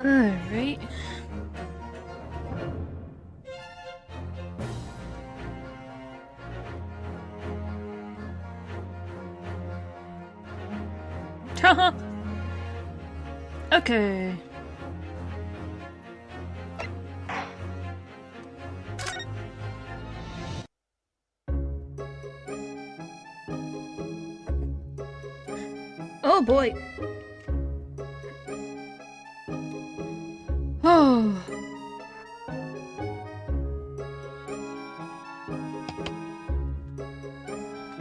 Alright. Haha. Okay. Oh boy. Oh.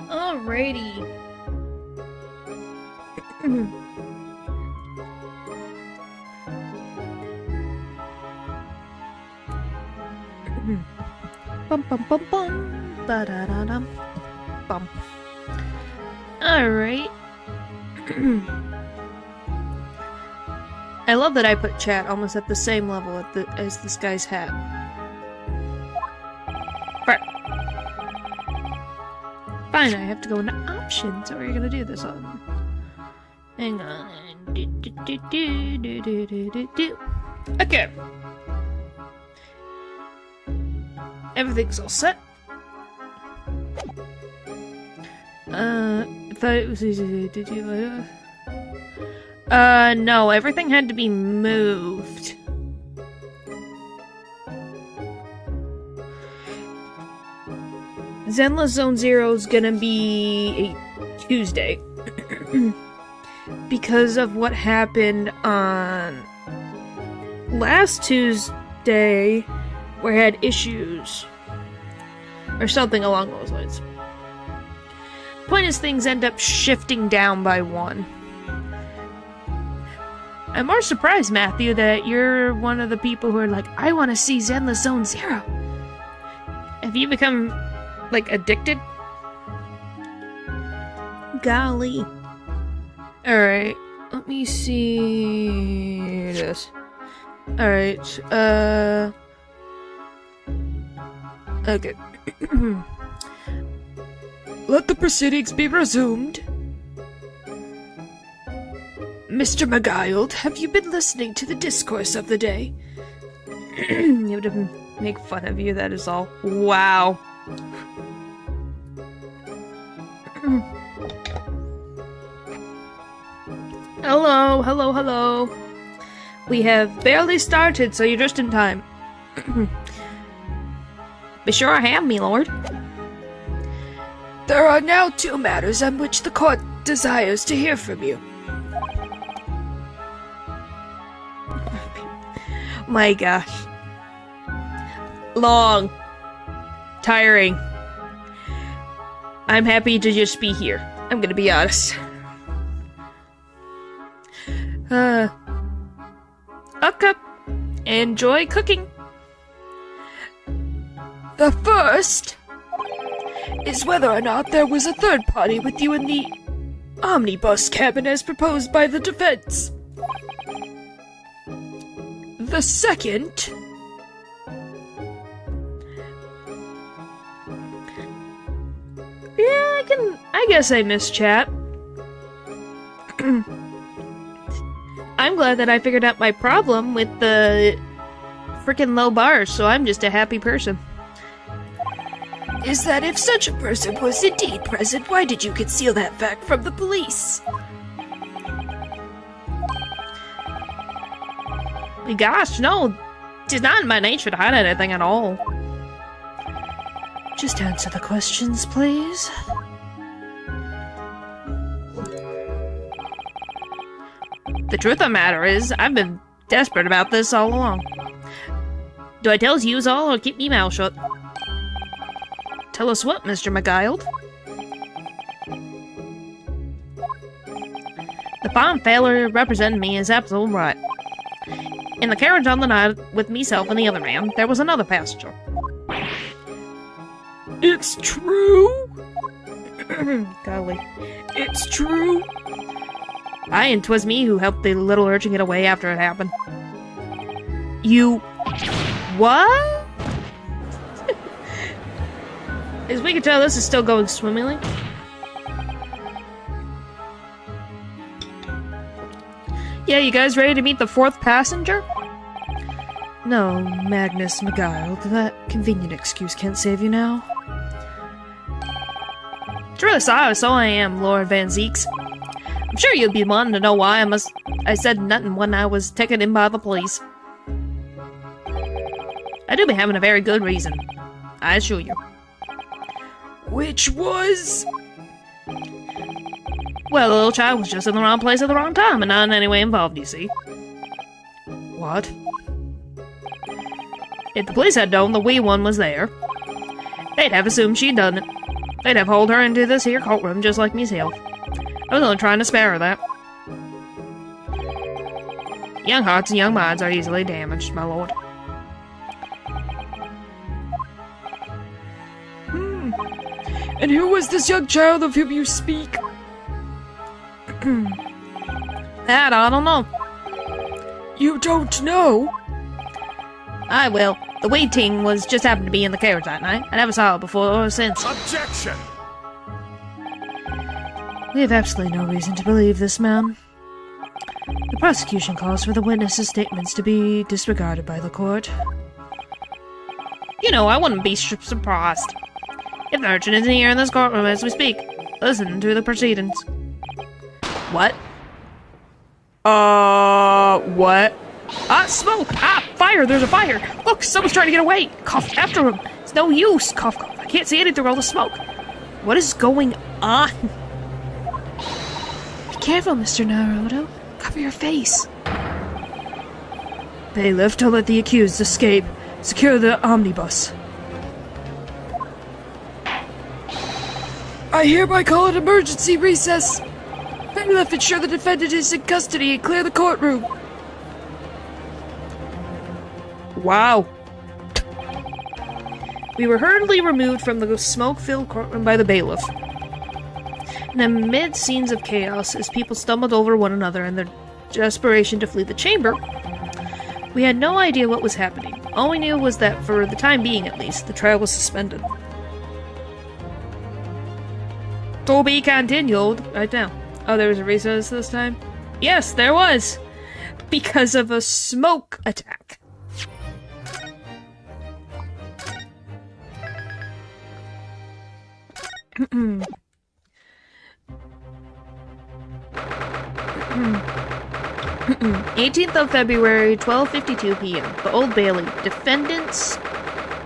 Alrighty. Bum bum bum bum. Ba da da dum. Bum. Alright. I love that I put chat almost at the same level as this guy's hat. Right. Fine, I have to go into options. How are you gonna do this on? Hang on. Okay. Everything's all set. I thought it was easy. Did you? No, everything had to be moved. Zenless Zone Zero is gonna be a Tuesday. Because of what happened on last Tuesday, where I had issues. Or something along those lines. Point is, things end up shifting down by one. I'm more surprised, Matthew, that you're one of the people who are like, I want to see Zenless Zone Zero. Have you become, like, addicted? Golly. Alright, let me see this. Alright, okay. Let the proceedings be resumed. Mr. McGuild, have you been listening to the discourse of the day? You have to make fun of you, that is all. Wow. Hello, hello, hello. We have barely started, so you're just in time. Be sure I have, me lord. There are now 2 matters on which the court desires to hear from you. My gosh. Long. Tiring. I'm happy to just be here. I'm gonna be honest. Okay. Enjoy cooking. The first is whether or not there was a third party with you in the omnibus cabin as proposed by the defense. The second I guess I missed chat. I'm glad that I figured out my problem with the freaking low bars, so I'm just a happy person. Is that if such a person was indeed present, why did you conceal that fact from the police? Gosh, no. It's not in my nature to hide anything at all. Just answer the questions, please. The truth of the matter is, I've been desperate about this all along. Do I tell yous all or keep me mouth shut? Tell us what, Mr. McGuild? The farm failure representing me is absolutely right. In the carriage on the night with meself and the other man, there was another passenger. It's true? Golly. It's true? Aye, and 'twas me who helped the little urchin get away after it happened. You... what? As we can tell, this is still going swimmingly. Yeah, you guys ready to meet the fourth passenger? No, Magnus McGuile, that convenient excuse can't save you now. True, so I am, Lord Van Zeeks. I'm sure you'll be wanting to know why I said nothing when I was taken in by the police. I do be having a very good reason, I assure you. Which was? Well, the little child was just in the wrong place at the wrong time, and not in any way involved, you see. What? If the police had known the wee one was there, they'd have assumed she'd done it. They'd have hauled her into this here courtroom just like meself. I was only trying to spare her that. Young hearts and young minds are easily damaged, my lord. And who was this young child of whom you speak? That I don't know. You don't know? I will. The wee ting was just happened to be in the carriage that night. I never saw her before or since. Objection! We have absolutely no reason to believe this man. The prosecution calls for the witness's statements to be disregarded by the court. You know, I wouldn't be surprised if the urchin isn't here in this courtroom as we speak. Listen to the proceedings. What? What? Smoke! Fire! There's a fire! Look, someone's trying to get away! Cough after him! It's no use! Cough, cough. I can't see anything through all the smoke. What is going on? Be careful, Mr. Naruto. Cover your face. Bailiff, don't let the accused escape. Secure the omnibus. I hereby call an emergency recess. Bailiff, ensure the defendant is in custody and clear the courtroom. Wow. We were hurriedly removed from the smoke-filled courtroom by the bailiff. And amid scenes of chaos, as people stumbled over one another in their desperation to flee the chamber, we had no idea what was happening. All we knew was that, for the time being at least, the trial was suspended. To be continued. Right now. Oh, there was a recess this time? Yes, there was! Because of a smoke attack. Mm-mm. 18th of February, 12:52 p.m. The Old Bailey. Defendant's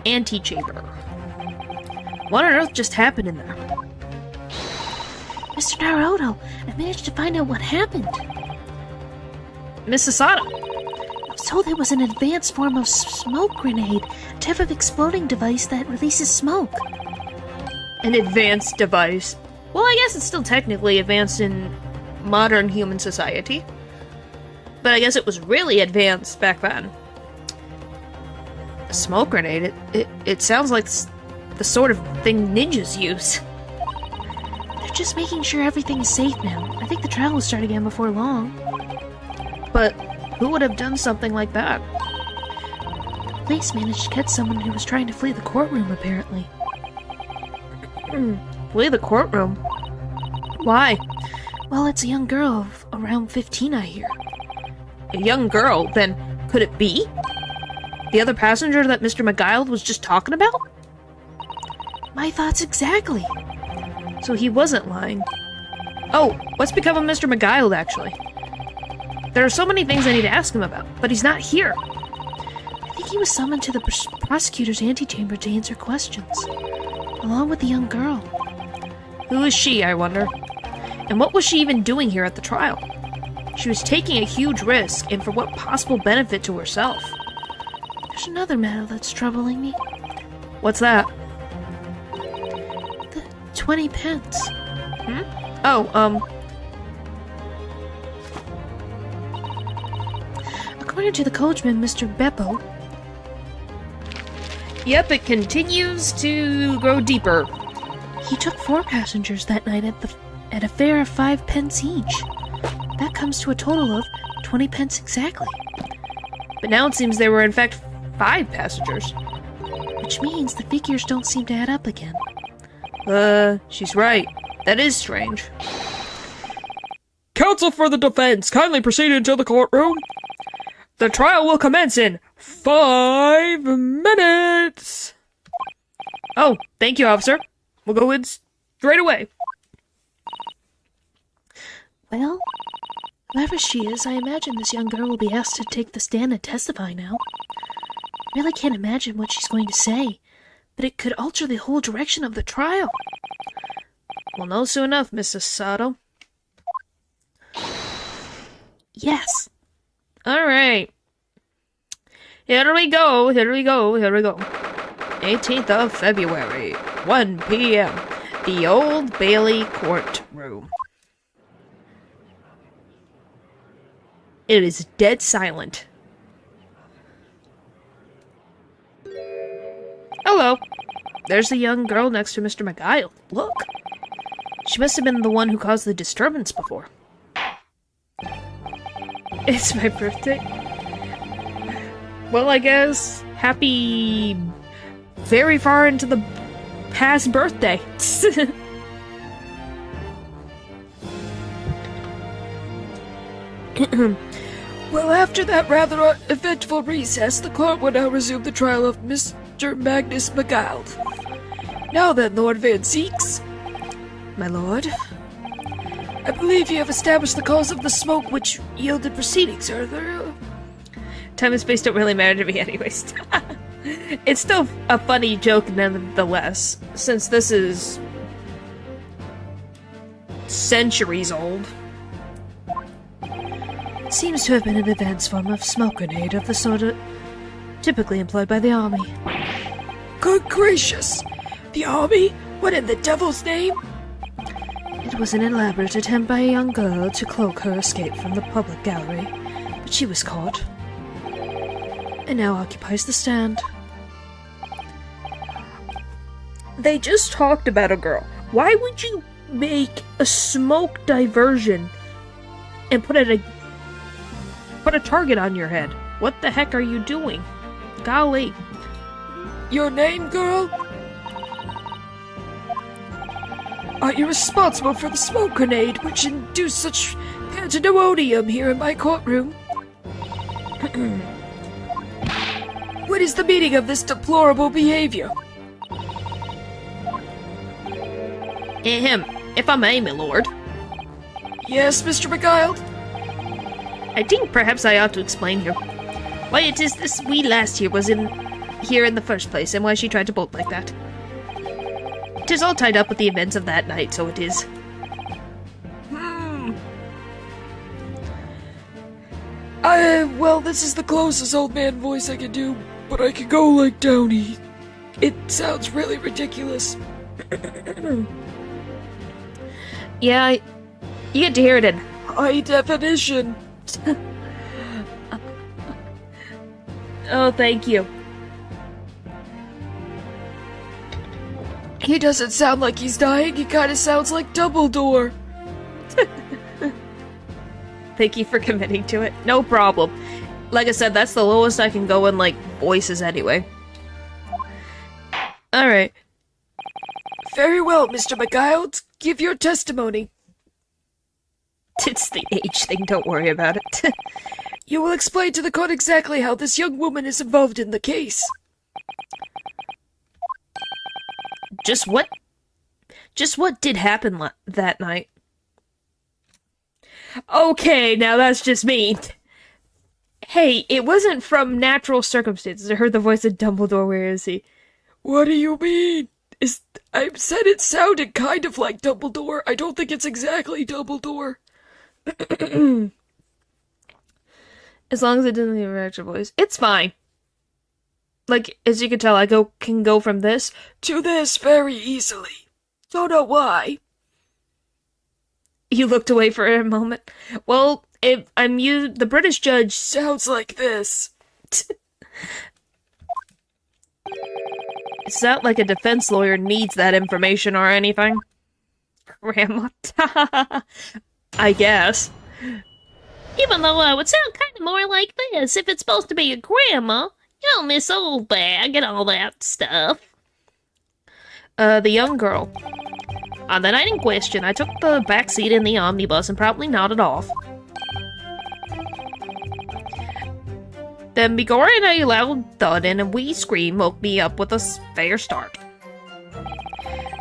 antechamber. What on earth just happened in there? Mr. Naruto, I managed to find out what happened. Miss Asada. I was told it was an advanced form of smoke grenade, a type of exploding device that releases smoke. An advanced device. Well, I guess it's still technically advanced in modern human society. But I guess it was really advanced back then. A smoke grenade? It sounds like the sort of thing ninjas use. They're just making sure everything is safe now. I think the trial will start again before long. But who would have done something like that? The police managed to catch someone who was trying to flee the courtroom, apparently. Flee the courtroom? Why? Well, it's a young girl of around 15, I hear. A young girl? Then could it be? The other passenger that Mr. McGuile was just talking about? My thoughts exactly. So he wasn't lying. Oh, what's become of Mr. McGuile, actually? There are so many things I need to ask him about, but he's not here. I think he was summoned to the prosecutor's antechamber to answer questions, along with the young girl. Who is she, I wonder? And what was she even doing here at the trial? She was taking a huge risk, and for what possible benefit to herself? There's another matter that's troubling me. What's that? The 20 pence. Oh, According to the coachman, Mr. Beppo. Yep, it continues to grow deeper. He took 4 passengers that night at a fare of 5 pence each. That comes to a total of 20 pence exactly. But now it seems there were in fact 5 passengers. Which means the figures don't seem to add up again. She's right. That is strange. Counsel for the defense, kindly proceed into the courtroom. The trial will commence in 5 minutes. Oh, thank you, officer. We'll go in straight away. Well, whoever she is, I imagine this young girl will be asked to take the stand and testify now. I really can't imagine what she's going to say, but it could alter the whole direction of the trial. We'll know soon enough, Mrs. Sato. Yes. All right. Here we go. 18th of February, 1 p.m. The Old Bailey courtroom. It is dead silent. Hello. There's the young girl next to Mr. McGuile. Look. She must have been the one who caused the disturbance before. It's my birthday. Well, I guess happy very far into the past birthday. Well, after that rather eventful recess, the court will now resume the trial of Mr. Magnus McGild. Now then, Lord Van Zeeks. My lord? I believe you have established the cause of the smoke which yielded proceedings, are there? Time and space don't really matter to me anyways. It's still a funny joke nonetheless, since this is centuries old. It seems to have been an advanced form of smoke grenade of the sort typically employed by the army. Good gracious! The army? What in the devil's name? It was an elaborate attempt by a young girl to cloak her escape from the public gallery, but she was caught, and now occupies the stand. They just talked about a girl. Why would you make a smoke diversion and put a target on your head? What the heck are you doing? Golly. Your name, girl? Are you responsible for the smoke grenade which induced such pandemonium here in my courtroom? What is the meaning of this deplorable behavior? Ahem, if I may, my lord. Yes, Mr. McGild? I think perhaps I ought to explain here why it is this wee lass here was here in the first place, and why she tried to bolt like that. It is all tied up with the events of that night, so it is. Well, this is the closest old man voice I can do, but I can go like Downey. It sounds really ridiculous. Yeah, you get to hear it in high definition. Oh, thank you. He doesn't sound like he's dying, he kinda sounds like Dumbledore. Thank you for committing to it. No problem. Like I said, that's the lowest I can go in, like, voices anyway. Alright. Very well, Mr. McGild. Give your testimony. It's the age thing, don't worry about it. You will explain to the court exactly how this young woman is involved in the case. Just what did happen that night? Okay, now that's just me. Hey, it wasn't from natural circumstances. I heard the voice of Dumbledore. Where is he? What do you mean? I said it sounded kind of like Dumbledore. I don't think it's exactly Dumbledore. As long as it didn't leave a actual voice. It's fine. Like, as you can tell, I can go from this to this very easily. Don't know why. You looked away for a moment. Well, if I'm the British judge sounds like this. It's not like a defense lawyer needs that information or anything. Grandma. I guess. Even though I would sound kind of more like this if it's supposed to be a grandma. You know, Miss Old Bag and all that stuff. The young girl. On the night in question, I took the back seat in the omnibus and promptly nodded off. Then before a loud thud and a wee scream woke me up with a fair start.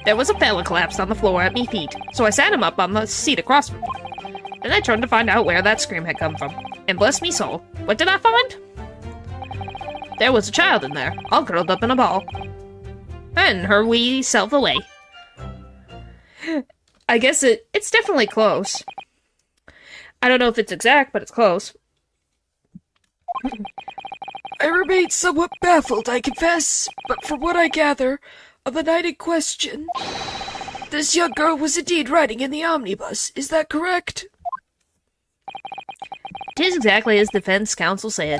There was a fella collapsed on the floor at me feet, so I sat him up on the seat across from me. Then I turned to find out where that scream had come from. And bless me soul, what did I find? There was a child in there, all curled up in a ball. And her wee self away. I guess it's definitely close. I don't know if it's exact, but it's close. I remain somewhat baffled, I confess, but from what I gather, on the night in question, this young girl was indeed riding in the omnibus. Is that correct? 'Tis exactly as defense counsel said.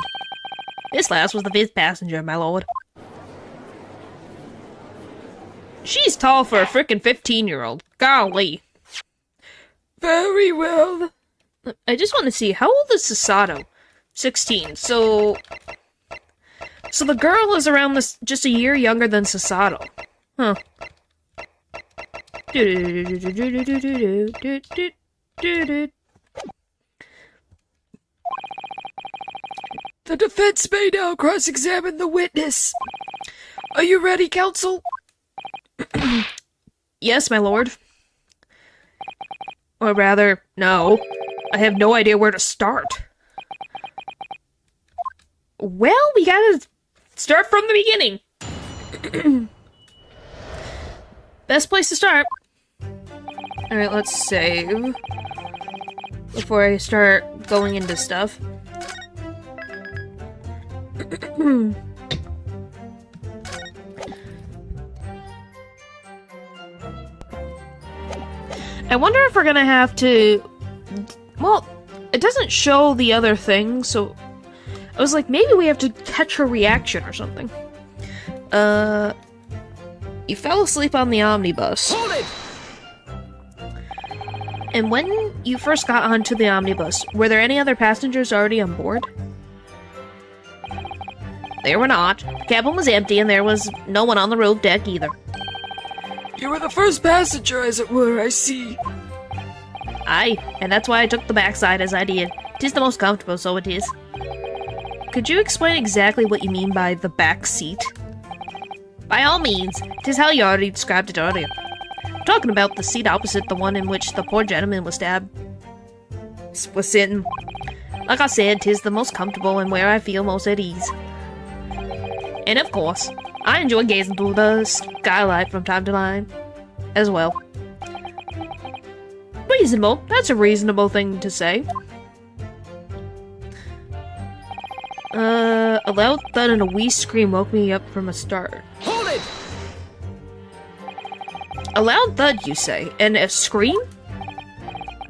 This lass was the 5th passenger, my lord. She's tall for a frickin' 15-year-old. Golly. Very well. I just want to see, how old is Sasato? 16. So the girl is around this, just a year younger than Sasato. Huh. The defense may now cross-examine the witness. Are you ready, counsel? Yes, my lord. Or rather, no. I have no idea where to start. Well, we gotta start from the beginning. Best place to start. Alright, let's save. Before I start going into stuff. I wonder if we're gonna have to... Well, it doesn't show the other thing, so... I was like, maybe we have to catch her reaction or something. You fell asleep on the omnibus. Hold it! And when you first got onto the omnibus, were there any other passengers already on board? There were not. The cabin was empty and there was no one on the roof deck either. You were the first passenger, as it were, I see. Aye, and that's why I took the backside as I did. 'Tis the most comfortable, so it is. Could you explain exactly what you mean by the back seat? By all means, 'tis how you already described it earlier. I'm talking about the seat opposite the one in which the poor gentleman was stabbed. Was sitting. Like I said, 'tis the most comfortable and where I feel most at ease. And of course, I enjoy gazing through the skylight from time to time, as well. Reasonable. That's a reasonable thing to say. A loud thud and a wee scream woke me up from a start. Hold it! A loud thud, you say? And a scream?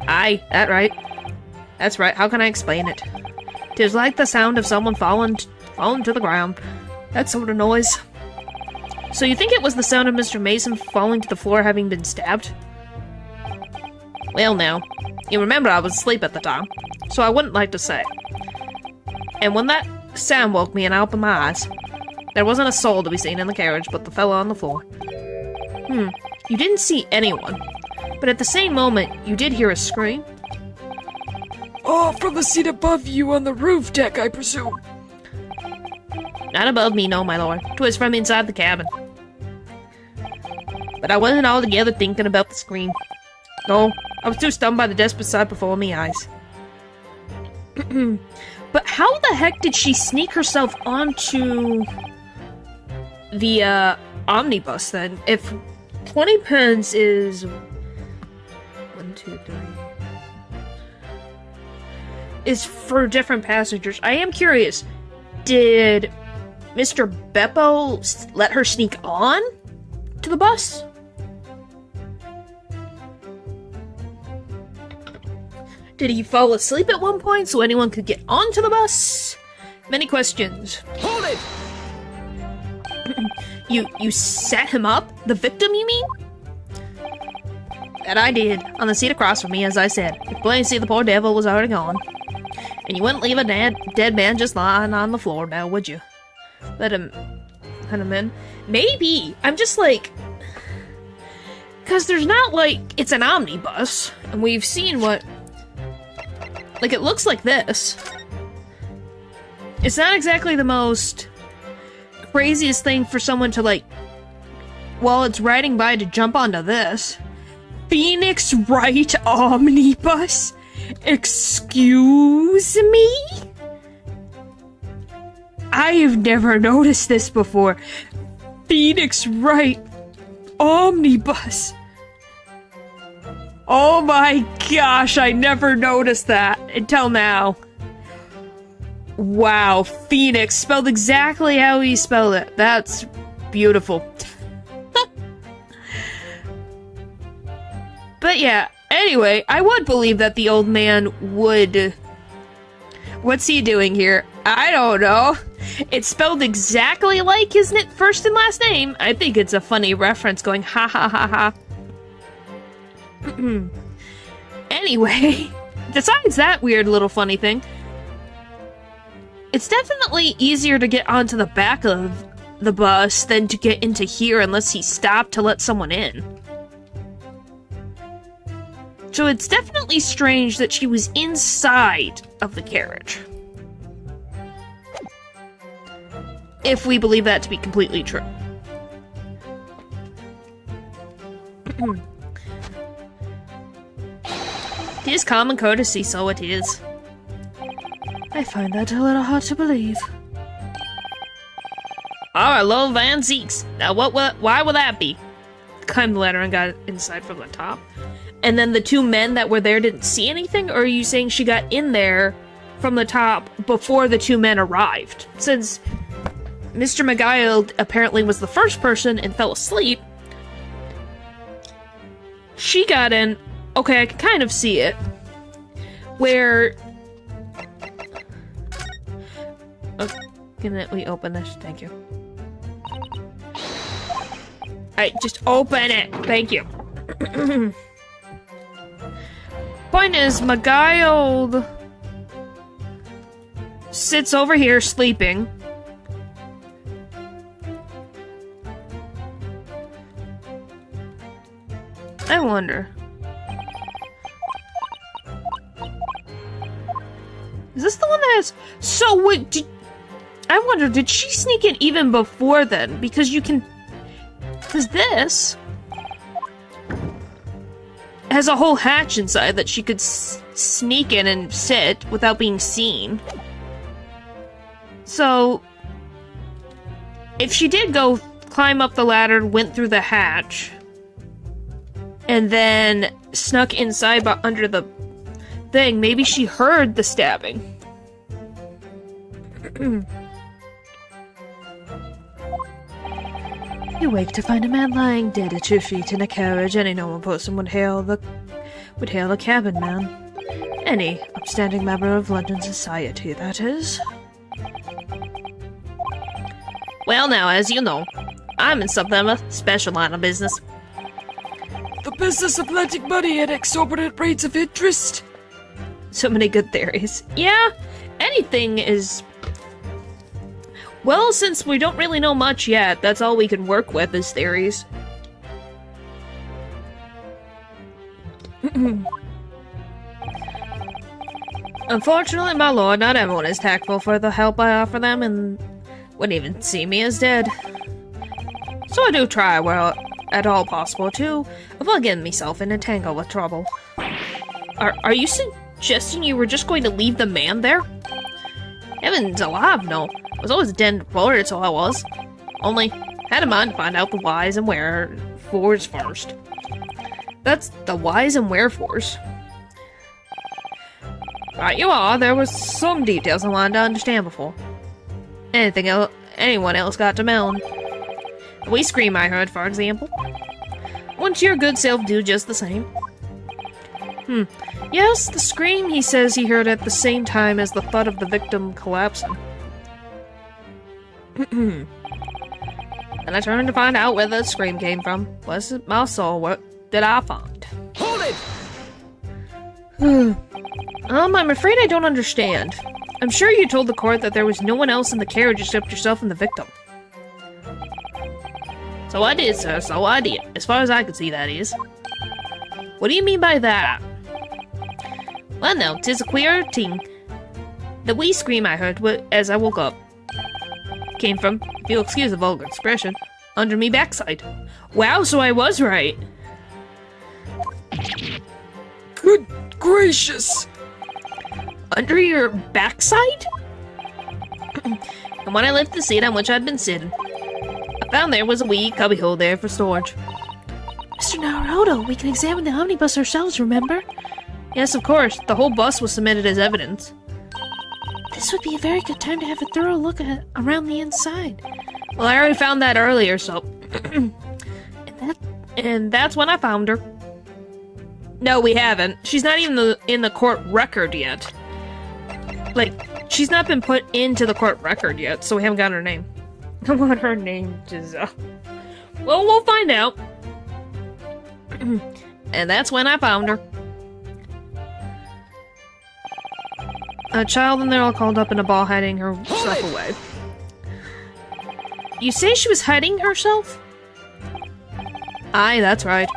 Aye, that's right. How can I explain it? 'Tis like the sound of someone falling to the ground. That sort of noise. So you think it was the sound of Mr. Mason falling to the floor having been stabbed? Well, now, you remember I was asleep at the time, so I wouldn't like to say. And when that sound woke me and I opened my eyes, there wasn't a soul to be seen in the carriage but the fellow on the floor. You didn't see anyone, but at the same moment, you did hear a scream? Oh, from the seat above you on the roof deck, I presume. Not above me, no, my lord. 'Twas from inside the cabin. But I wasn't altogether thinking about the scream. No, I was too stunned by the desperate sight before me eyes. But how the heck did she sneak herself onto the omnibus then? If 20 pence is 1, 2, 3 is for different passengers. I am curious. Did Mr. Beppo let her sneak on to the bus? Did he fall asleep at one point so anyone could get onto the bus? Many questions. Hold it! You set him up? The victim, you mean? That I did, on the seat across from me, as I said. You could plainly see the poor devil was already gone. And you wouldn't leave a dead man just lying on the floor now, would you? Let him in. Maybe. I'm just like... Because there's not, like, it's an omnibus, and we've seen what... Like, it looks like this. It's not exactly the most craziest thing for someone to, like, while it's riding by, to jump onto this. Phoenix Wright Omnibus? Excuse me? I have never noticed this before. Phoenix Wright Omnibus. Oh my gosh, I never noticed that until now. Wow, Phoenix, spelled exactly how he spelled it. That's beautiful. But yeah, anyway, I would believe that the old man would... What's he doing here? I don't know. It's spelled exactly like his first and last name. I think it's a funny reference going ha ha ha ha. Anyway, besides that weird little funny thing, it's definitely easier to get onto the back of the bus than to get into here unless he stopped to let someone in. So it's definitely strange that she was inside of the carriage. If we believe that to be completely true. It is common courtesy, so it is. I find that a little hard to believe. Oh, hello, Van Zeeks. Now, why would that be? Climbed the ladder and got inside from the top. And then the two men that were there didn't see anything? Or are you saying she got in there from the top before the two men arrived? Since Mr. McGuile apparently was the first person and fell asleep, she got in. Okay, I can kind of see it. Where... Oh, can we open this? Thank you. Alright, just open it. Thank you. Point is, McGuile sits over here sleeping. I wonder. Is this the one that has... So, what... I wonder, did she sneak in even before then? Because you can... Because this... has a whole hatch inside that she could sneak in and sit without being seen. So... if she did go climb up the ladder, went through the hatch... and then snuck inside but under the thing, maybe she heard the stabbing. You wake to find a man lying dead at your feet in a carriage. Any normal person would hail the cabin man. Any upstanding member of London society, that is. Well now, as you know, I'm in something of a special line of business. The business of lending money at exorbitant rates of interest. So many good theories. Yeah, anything is... Well, since we don't really know much yet, that's all we can work with is theories. Unfortunately, my lord, not everyone is tactful for the help I offer them and wouldn't even see me as dead. So I do try, where at all possible, to avoid getting myself in a tangle with trouble. Are you suggesting you were just going to leave the man there? Heavens alive, no. I was always dead forward, so I was. Only, had in mind to find out the whys and wherefores first. That's the whys and wherefores. Right you are, there was some details I wanted to understand before. Anyone else got to melon? The wee scream I heard, for example. Wouldn't your good self do just the same? Yes, the scream he says he heard at the same time as the thud of the victim collapsing. And I turned to find out where the scream came from. Bless my soul, what did I find? Hold it! I'm afraid I don't understand. I'm sure you told the court that there was no one else in the carriage except yourself and the victim. So I did, sir, so I did. As far as I could see, that is. What do you mean by that? Well, no, 'tis a queer thing. The wee scream I heard as I woke up came from, if you'll excuse the vulgar expression, under me backside. Wow, so I was right. Good gracious! Under your backside? And when I lifted the seat on which I'd been sitting, I found there was a wee cubbyhole there for storage. Mr. Naruto, we can examine the omnibus ourselves, remember? Yes, of course. The whole bus was submitted as evidence. This would be a very good time to have a thorough look around the inside. Well, I already found that earlier, so... And And that's when I found her. No, we haven't. She's not even in the court record yet. Like, she's not been put into the court record yet, so we haven't got her name. I want her name, Giselle. Well, we'll find out. And that's when I found her. A child and they're all called up in a ball hiding herself away. You say she was hiding herself? Aye, that's right.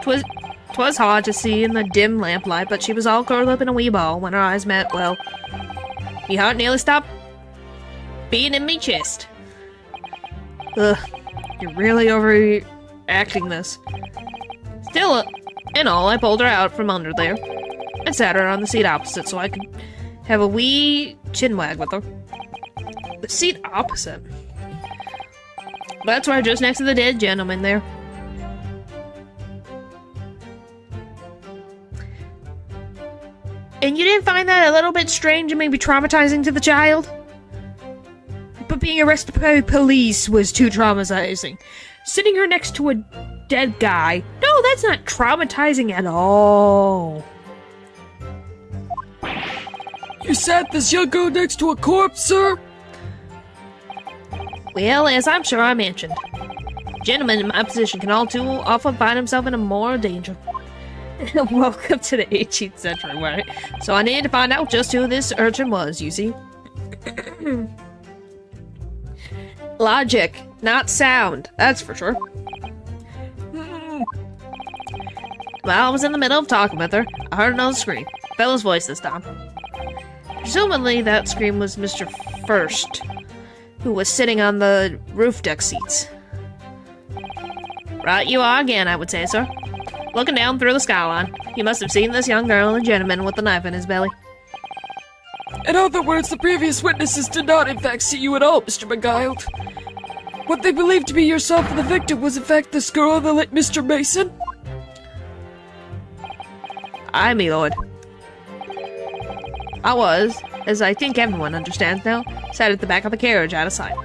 'Twas hard to see in the dim lamplight, but she was all curled up in a wee ball. When our eyes met, well, me heart nearly stopped beating in me chest. Ugh, you're really overacting this. Still, in all, I pulled her out from under there and sat her on the seat opposite so I could have a wee chinwag with her. The seat opposite? That's right, just next to the dead gentleman there. And you didn't find that a little bit strange and maybe traumatizing to the child? But being arrested by police was too traumatizing. Sitting her next to a dead guy, no, that's not traumatizing at all. You sat this young girl next to a corpse, sir? Well, as I'm sure I mentioned, gentlemen in my position can all too often find himself in a moral danger. Welcome to the 18th century, right? So I needed to find out just who this urchin was, you see. Logic, not sound, that's for sure. While I was in the middle of talking with her, I heard another scream. Fellow's voice this time. Presumably that scream was Mr. First, who was sitting on the roof deck seats. Right you are again, I would say, sir. Looking down through the skyline, you must have seen this young girl and gentleman with the knife in his belly. In other words, the previous witnesses did not in fact see you at all, Mr. Beguiled. What they believed to be yourself and the victim was in fact this girl and the late Mr. Mason? Aye, me lord. I was, as I think everyone understands now, sat at the back of the carriage out of sight.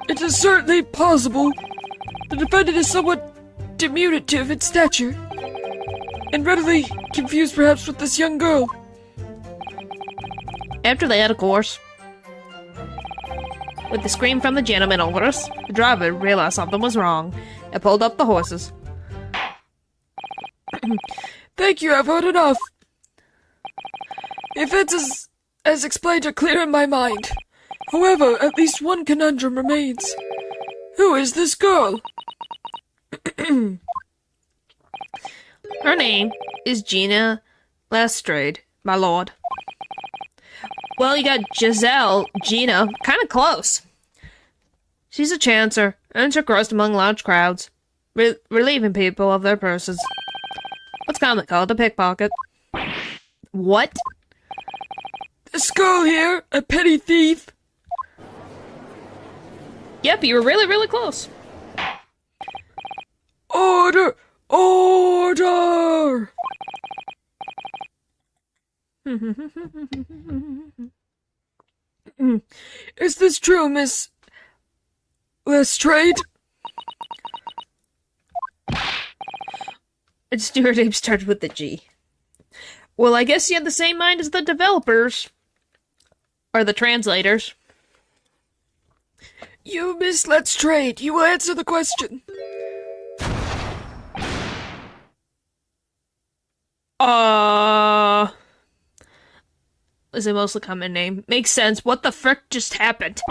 It is certainly possible. The defendant is somewhat diminutive in stature, and readily confused perhaps with this young girl. After that, of course, with the scream from the gentleman over us, the driver realized something was wrong and pulled up the horses. Thank you, I've heard enough. The offenses, as explained, are clear in my mind. However, at least one conundrum remains. Who is this girl? Her name is Gina Lestrade, my lord. Well, you got Giselle, Gina, kind of close. She's a chancer, and she crossed among large crowds, relieving people of their purses. What's commonly called a pickpocket. What? This girl here, a petty thief? Yep, you were really, really close. Order! Order! Is this true, Miss Lestrade? Its newer name started with the G. Well, I guess you had the same mind as the developers. Or the translators. You, Miss Lestrade, you will answer the question. is a mostly common name. Makes sense. What the frick just happened?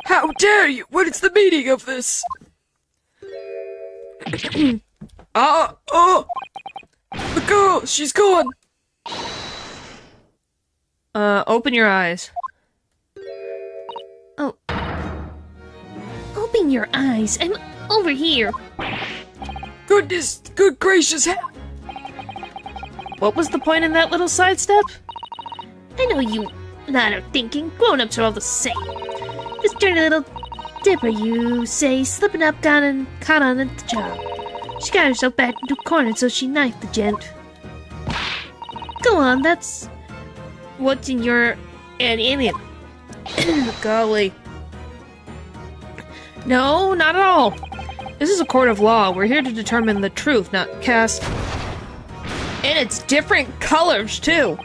How dare you? What is the meaning of this? The girl, she's gone. Open your eyes. Oh. Open your eyes. I'm over here. Good gracious. What was the point in that little sidestep? I know you lot are thinking grown-ups are all the same. This dirty little dipper, you say, slipping up, down, and caught on at the job. She got herself back into a corner, so she knifed the gent. Go on, that's what's in your and Golly. No, not at all. This is a court of law. We're here to determine the truth, not cast. And it's different colors, too.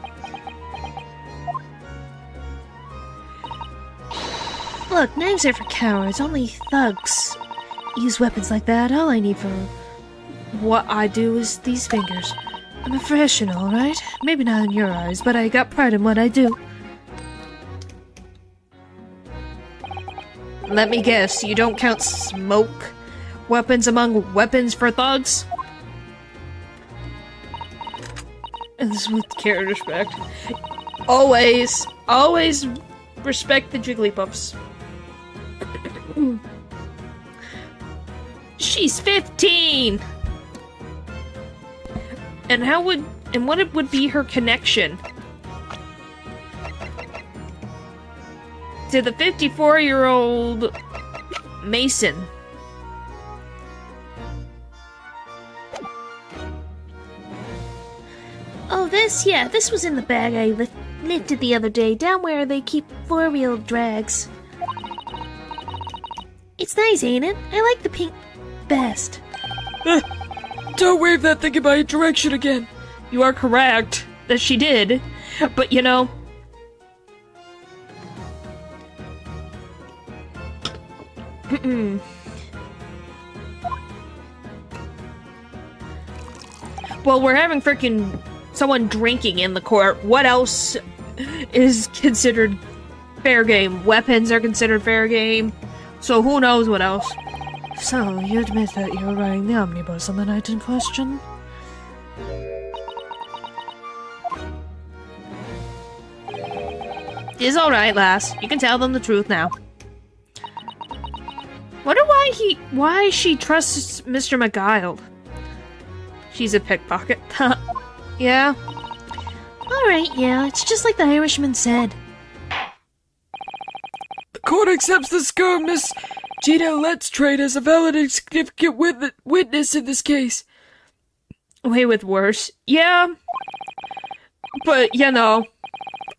Look, knives are for cowards. Only thugs use weapons like that. All I need for what I do is these fingers. I'm a professional, right? Maybe not in your eyes, but I got pride in what I do. Let me guess, you don't count smoke weapons among weapons for thugs? And this is with care and respect. Always respect the Jigglypuffs. She's 15! And what would be her connection to the 54-year-old Mason? Oh, this was in the bag I lifted the other day, down where they keep four-wheel drags. It's nice, ain't it? I like the pink best. Don't wave that thing in my direction again. You are correct that she did, but you know... Well, we're having frickin' someone drinking in the court. What else is considered fair game? Weapons are considered fair game. So who knows what else? So, you admit that you were riding the omnibus on the night in question? It's alright, lass. You can tell them the truth now. Wonder why she trusts Mr. McGuile. She's a pickpocket. Yeah. Alright, yeah, it's just like the Irishman said. The court accepts this girl, Miss Gina Let's Trade, as a valid and significant witness in this case. Way with worse. Yeah. But, you know.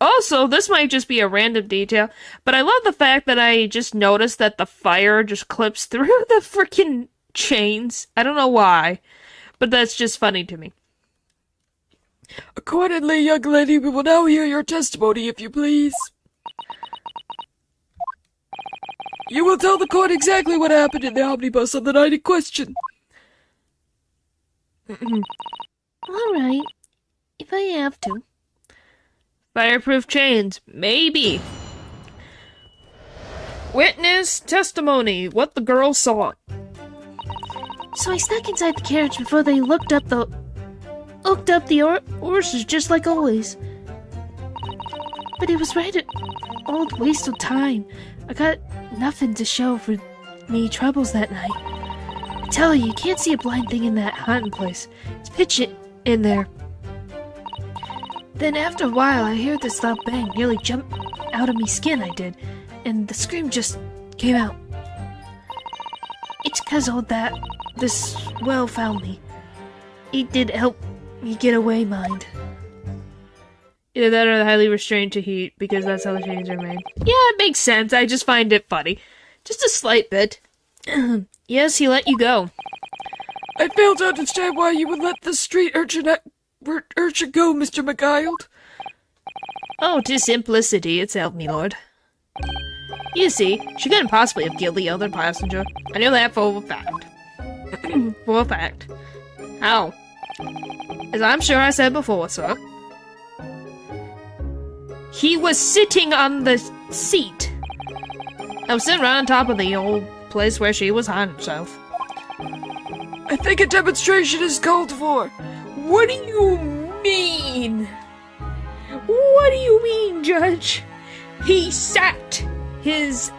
Also, this might just be a random detail, but I love the fact that I just noticed that the fire just clips through the freaking chains. I don't know why, but that's just funny to me. Accordingly, young lady, we will now hear your testimony, if you please. You will tell the court exactly what happened in the omnibus on the night in question. Alright, if I have to. Fireproof chains, maybe. Witness testimony, what the girl saw. So I snuck inside the carriage before they hooked up the horses, just like always. But it was right at old waste of time. I got nothing to show for me troubles that night. I tell you can't see a blind thing in that haunted place. It's pitch in there. Then after a while, I heard this loud bang, nearly jumped out of me skin, I did, and the scream just came out. It's 'cause this well found me. He did help me get away, mind. Either that or highly restrained to heat, because that's how the chains are made. Yeah, it makes sense, I just find it funny. Just a slight bit. Yes, he let you go. I fail to understand why you would let the street urchin go, Mr. McGuile. Oh, 'tis simplicity itself, me lord. You see, she couldn't possibly have killed the other passenger. I know that for a fact. For a fact. How? As I'm sure I said before, sir. He was sitting on the seat. I was sitting right on top of the old place where she was hiding herself. I think a demonstration is called for. What do you mean? What do you mean, Judge? He sat his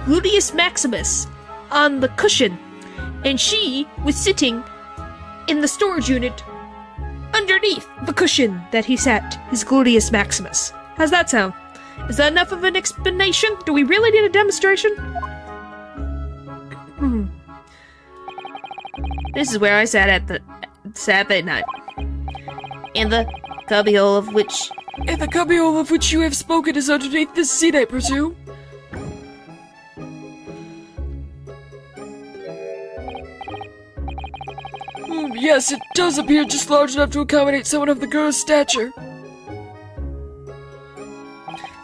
gluteus maximus on the cushion, and she was sitting in the storage unit underneath the cushion that he sat his gluteus maximus. How's that sound? Is that enough of an explanation? Do we really need a demonstration? This is where I sat that night. In the cubbyhole of which... And the cubbyhole of which you have spoken is underneath this seat, I presume? Yes, it does appear just large enough to accommodate someone of the girl's stature.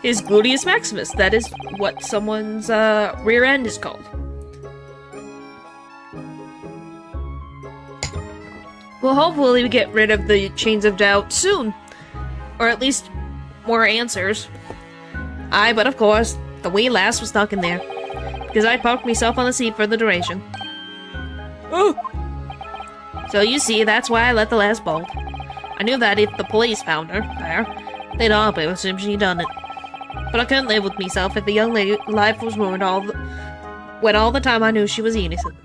His gluteus maximus. That is what someone's rear end is called. Well, hopefully we get rid of the chains of doubt soon. Or at least more answers. But of course, the wee lass was stuck in there. Because I parked myself on the seat for the duration. Oh! So you see, that's why I let the lass bolt. I knew that if the police found her there, they'd all be assume she done it. But I couldn't live with myself if the young lady's life was ruined when all the time I knew she was innocent.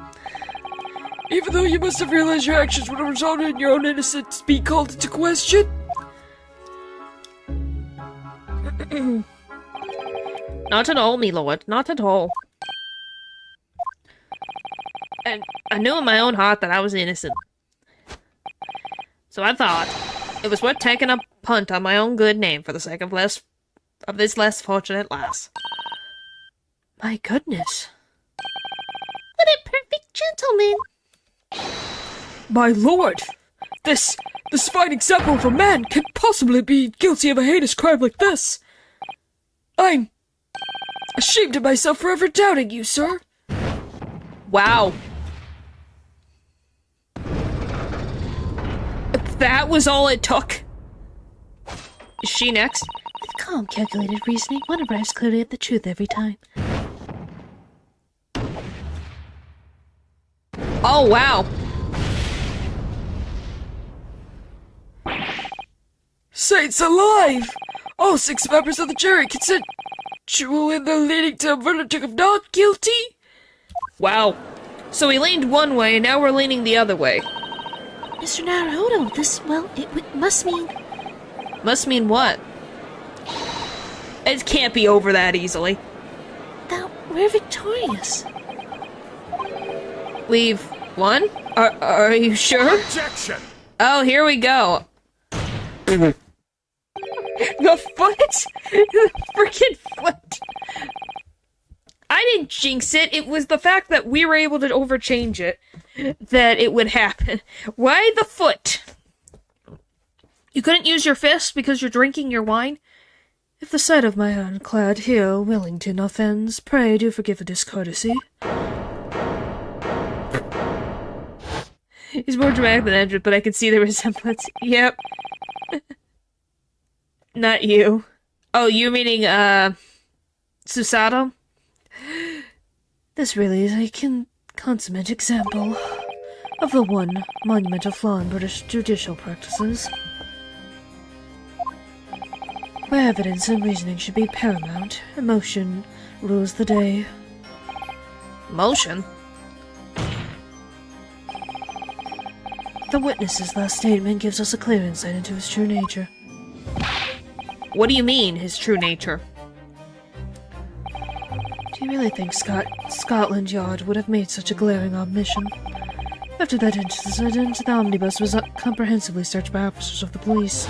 Even though you must have realized your actions would have resulted in your own innocence being called into question? Not at all, me lord. Not at all. And I knew in my own heart that I was innocent. So I thought it was worth taking a punt on my own good name for the sake of this less fortunate lass. My goodness. What a perfect gentleman! My lord! This fine example of a man can't possibly be guilty of a heinous crime like this! I'm ashamed of myself for ever doubting you, sir! Wow. That was all it took? Is she next? With calm, calculated reasoning, one arrives clearly at the truth every time. Oh, wow. Saints alive! All 6 members of the jury consensual in the leading to a verdict of not guilty? Wow. So we leaned one way, and now we're leaning the other way. Mr. Naruto, it must mean... Must mean what? It can't be over that easily. that we're victorious. We've won? Are you sure? Objection! Oh, here we go. The foot? The freaking foot. I didn't jinx it. It was the fact that we were able to overchange it that it would happen. Why the foot? You couldn't use your fist because you're drinking your wine? If the sight of my ironclad here, Wellington, offends, pray do forgive a discourtesy. He's more dramatic than Edward, but I can see the resemblance. Yep. Not you. Oh, you meaning, Susato? This really is a consummate example of the one monumental flaw in British judicial practices, where evidence and reasoning should be paramount. Emotion rules the day. Motion? The witness's last statement gives us a clear insight into his true nature. What do you mean, his true nature? Do you really think Scotland Yard would have made such a glaring omission? After that incident, the omnibus was comprehensively searched by officers of the police.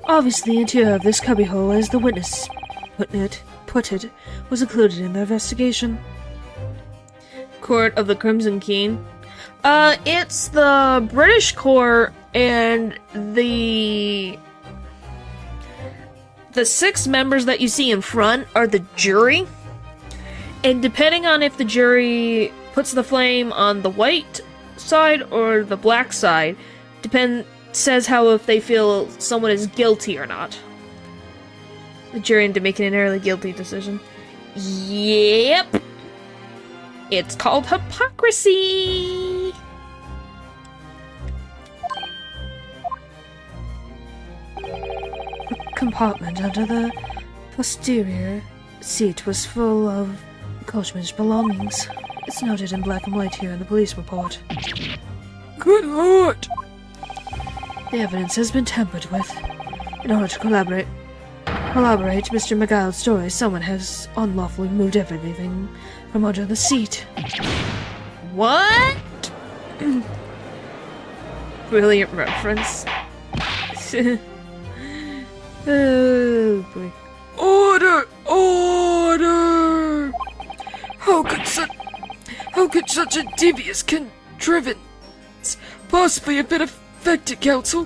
Obviously, the interior of this cubbyhole, as the witness put it, was included in the investigation. Court of the Crimson King? It's the British court, and the 6 members that you see in front are the jury. And depending on if the jury puts the flame on the white side or the black side, says how if they feel someone is guilty or not. The jury into making an early guilty decision. Yep. It's called hypocrisy. The compartment under the posterior seat was full of Coachman's belongings. It's noted in black and white here in the police report. Good lord! The evidence has been tampered with. In order to corroborate Mr. McGill's story, someone has unlawfully moved everything from under the seat. What? Brilliant reference. Oh boy. Order! Order! How could such a devious contrivance possibly have been affected, Counsel?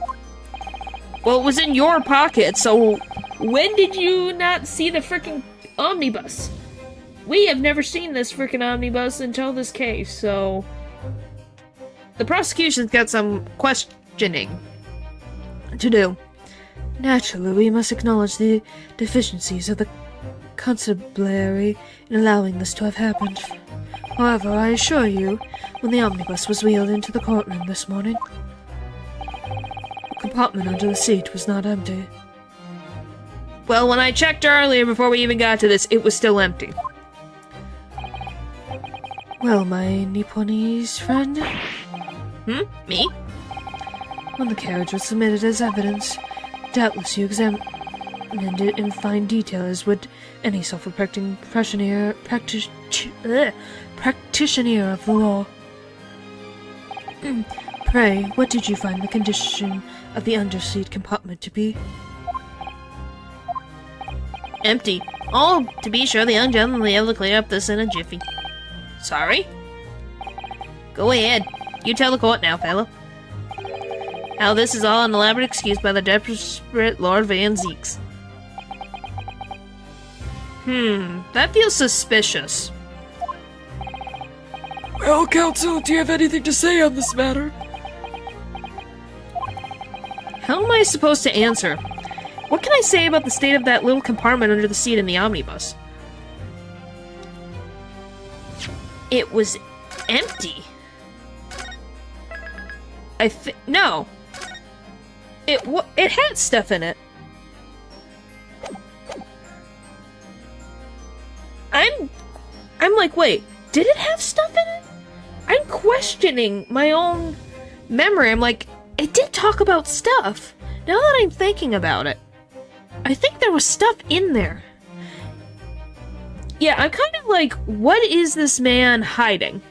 Well, it was in your pocket, so when did you not see the frickin' omnibus? We have never seen this frickin' omnibus until this case, so... The prosecution's got some questioning to do. Naturally, we must acknowledge the deficiencies of the constabulary in allowing this to have happened. However, I assure you, when the omnibus was wheeled into the courtroom this morning, the compartment under the seat was not empty. Well, when I checked earlier before we even got to this, it was still empty. Well, my Nipponese friend, Me? when the carriage was submitted as evidence, doubtless you examined it in fine detail, as would any self-practitioner practitioner of the law. Pray, what did you find the condition of the underseat compartment to be? Empty. Oh, to be sure, the young gentleman will be able to clear up this in a jiffy. Sorry? Go ahead. You tell the court now, fella. How this is all an elaborate excuse by the desperate Lord Van Zeeks. That feels suspicious. Well, Counsel, do you have anything to say on this matter? How am I supposed to answer? What can I say about the state of that little compartment under the seat in the omnibus? It was empty. No. It had stuff in it. I'm like, wait, did it have stuff in it? I'm questioning my own memory. I'm like, it did talk about stuff. Now that I'm thinking about it, I think there was stuff in there. Yeah, I'm kind of like, what is this man hiding?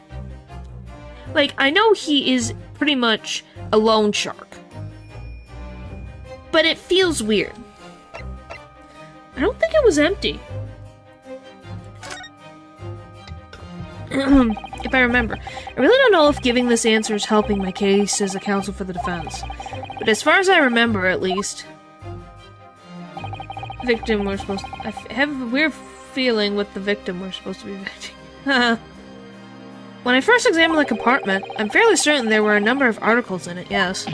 Like, I know he is pretty much a loan shark, but it feels weird. I don't think it was empty. If I remember. I really don't know if giving this answer is helping my case as a counsel for the defense. But as far as I remember, at least, victim we're supposed to... I have a weird feeling with the victim we're supposed to be victim. When I first examined the compartment, I'm fairly certain there were a number of articles in it, yes.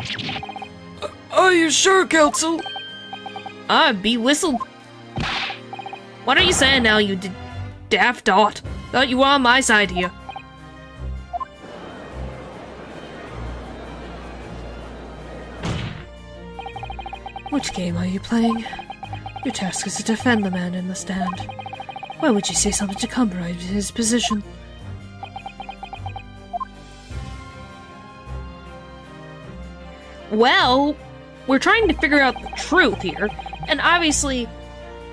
Are you sure, Counsel? Be whistled. What are you saying now, you daft dot? Thought you were on my side here. Which game are you playing? Your task is to defend the man in the stand. Why would you say something to compromise his position? Well, we're trying to figure out the truth here, and obviously,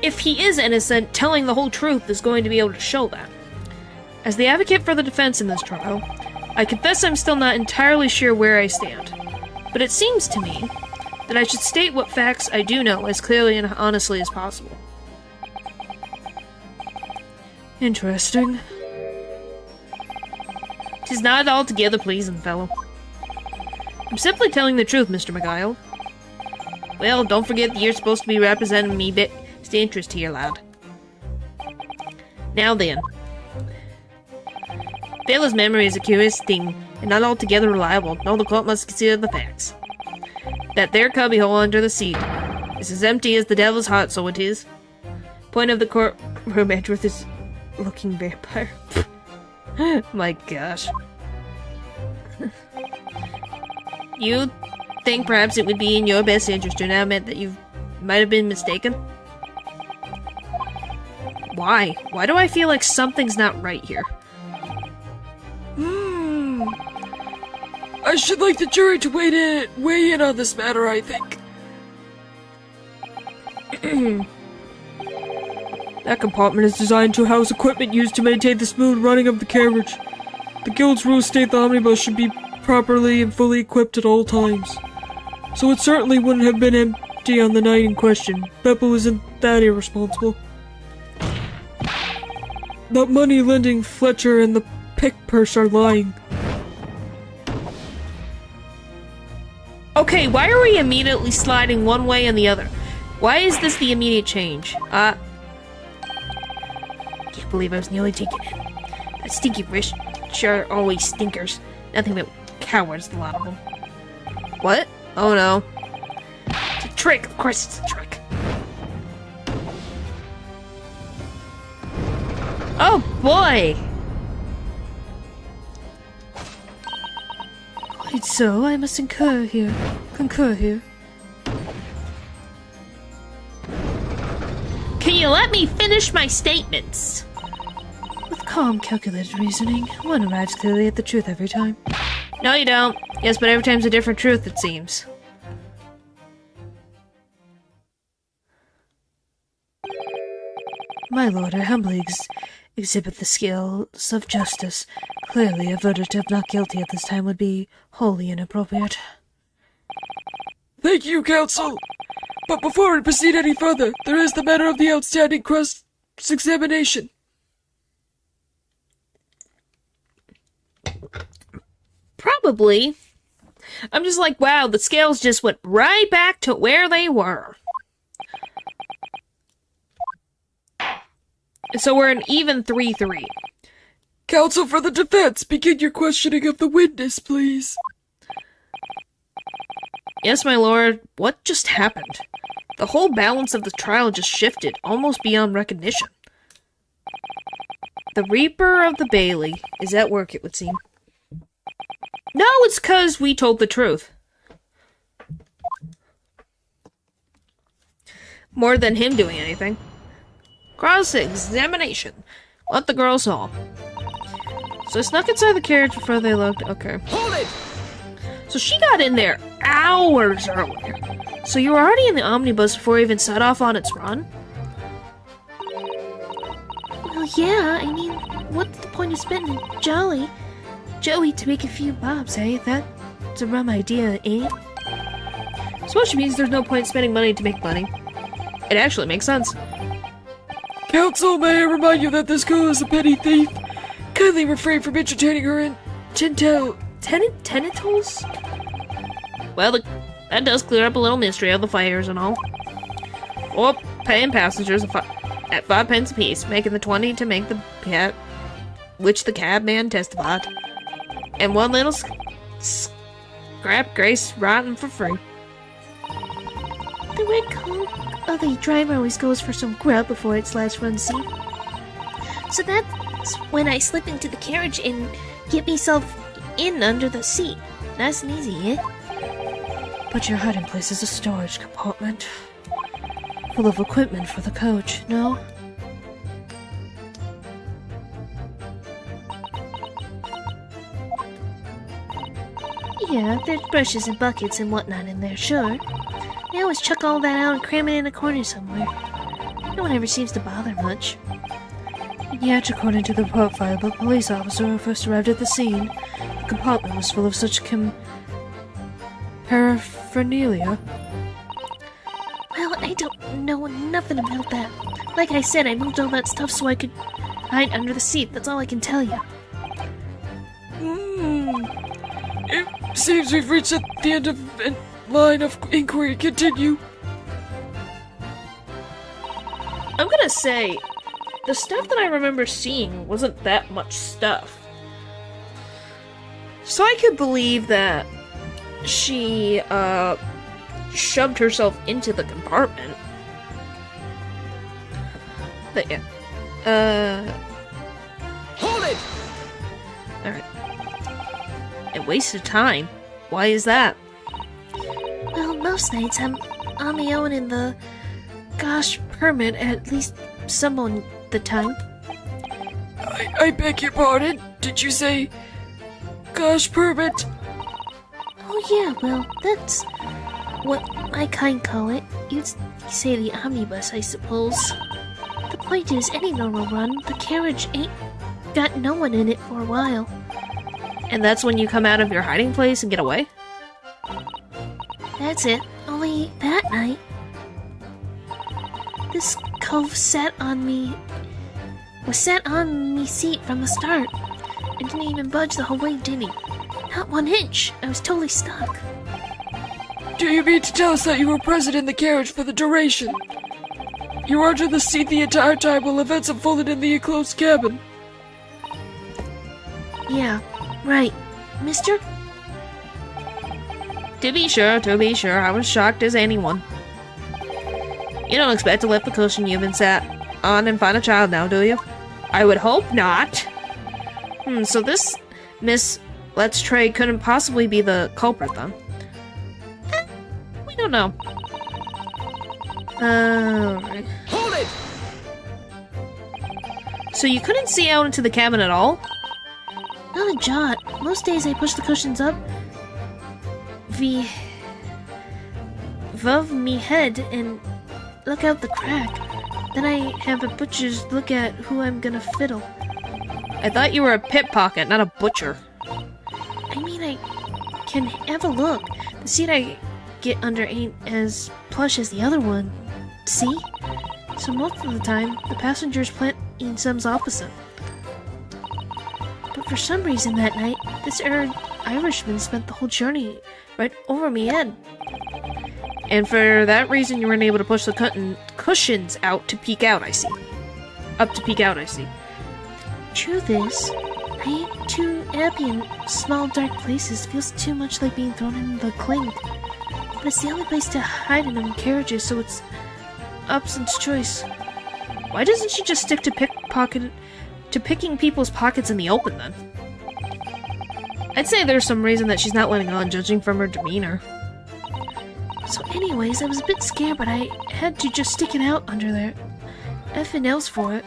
if he is innocent, telling the whole truth is going to be able to show that. As the advocate for the defense in this trial, I confess I'm still not entirely sure where I stand, but it seems to me that I should state what facts I do know as clearly and honestly as possible. Interesting. 'Tis not altogether pleasing, fellow. I'm simply telling the truth, Mr. McGuile. Well, don't forget that you're supposed to be representing me best interest here, lad. Now then. Fella's memory is a curious thing, and not altogether reliable. No, the court must consider the facts. That there cubbyhole under the seat is as empty as the devil's heart, so it is. Point of the courtroom edge with this looking vampire. My gosh. You think perhaps it would be in your best interest to now admit that you might have been mistaken? Why? Why do I feel like something's not right here? I should like the jury to weigh in on this matter, I think. That compartment is designed to house equipment used to maintain the smooth running of the carriage. The guild's rules state the omnibus should be properly and fully equipped at all times. So it certainly wouldn't have been empty on the night in question. Beppo isn't that irresponsible. That money-lending Fletcher and the pick purse are lying. Okay, why are we immediately sliding one way and the other? Why is this the immediate change? Can't believe I was nearly taken in. That stinky rich are always stinkers. Nothing but cowards, the lot of them. What? Oh no. It's a trick, of course it's a trick. Oh boy! Quite so, I must concur here. Can you let me finish my statements? With calm, calculated reasoning, one arrives clearly at the truth every time. No, you don't. Yes, but every time's a different truth, it seems. My lord, I humbly exhibit the scales of justice. Clearly, a verdict of not guilty at this time would be wholly inappropriate. Thank you, counsel. But before we proceed any further, there is the matter of the outstanding cross-examination. Probably. I'm just like, wow, the scales just went right back to where they were. So we're an even 3-3. Counsel for the defense, begin your questioning of the witness, please. Yes, my lord. What just happened? The whole balance of the trial just shifted, almost beyond recognition. The Reaper of the Bailey is at work, it would seem. No, it's 'cause we told the truth. More than him doing anything. Cross-examination. What the girl saw. So I snuck inside the carriage before they looked. Okay. Hold it! So she got in there hours earlier. So you were already in the omnibus before it even set off on its run? Well, yeah, I mean, what's the point of spending Joey to make a few bobs, eh? That's a rum idea, eh? So which means there's no point spending money to make money. It actually makes sense. Counsel, may I remind you that this girl is a petty thief? Kindly refrain from entertaining her in Tenitals? Well, that does clear up a little mystery of the fires and all. Or paying passengers at 5 pence apiece, making the 20 to make the cab, which the cabman testified. And one little scrap Grace rotten for free. The red coat of the driver always goes for some grub before its last run, see? So that's when I slip into the carriage and get myself in under the seat. Nice and easy, eh? But your hiding place is a storage compartment. Full of equipment for the coach, no? Yeah, there's brushes and buckets and whatnot in there, sure. They always chuck all that out and cram it in a corner somewhere. No one ever seems to bother much. And yet, according to the report filed by the police officer who first arrived at the scene, the compartment was full of such paraphernalia. Well, I don't know nothing about that. Like I said, I moved all that stuff so I could hide under the seat. That's all I can tell you. It seems we've reached at the end of a line of inquiry. Continue. I'm gonna say, the stuff that I remember seeing wasn't that much stuff. So I could believe that she, shoved herself into the compartment. But yeah. Hold it! Alright. A waste of time. Why is that? Well, most nights I'm on my own in the gosh permit at least some of the time. I beg your pardon? Did you say gosh permit? Oh yeah, well, that's what my kind call it. You'd say the omnibus, I suppose. The point is, any normal run, the carriage ain't got no one in it for a while. And that's when you come out of your hiding place and get away? That's it. Only that night, this cove was sat on me seat from the start, and didn't even budge the whole way, did he? Not 1 inch. I was totally stuck. Do you mean to tell us that you were present in the carriage for the duration? You were under the seat the entire time while events unfolded in the enclosed cabin? Yeah, right. Mister? To be sure, I was shocked as anyone. You don't expect to lift the cushion you've been sat on and find a child now, do you? I would hope not. So this Miss Let's Trade couldn't possibly be the culprit, then. We don't know. Alright. Hold it! So you couldn't see out into the cabin at all? Not a jot. Most days I push the cushions up above me head and look out the crack. Then I have a butcher's look at who I'm gonna fiddle. I thought you were a pickpocket, not a butcher. I mean, I can have a look. The seat I get under ain't as plush as the other one. See? So most of the time, the passenger's planting some's opposite. But for some reason that night, this Irishman spent the whole journey right over me head. And for that reason, you weren't able to push the cushions out to peek out, I see. Up to peek out, I see. Truth is, I ain't too happy in small dark places. Feels too much like being thrown in the clink. But it's the only place to hide in them carriages, so it's Upson's choice. Why doesn't she just stick to picking people's pockets in the open, then? I'd say there's some reason that she's not letting on, judging from her demeanor. So anyways, I was a bit scared, but I had to just stick it out under there. Effing else for it.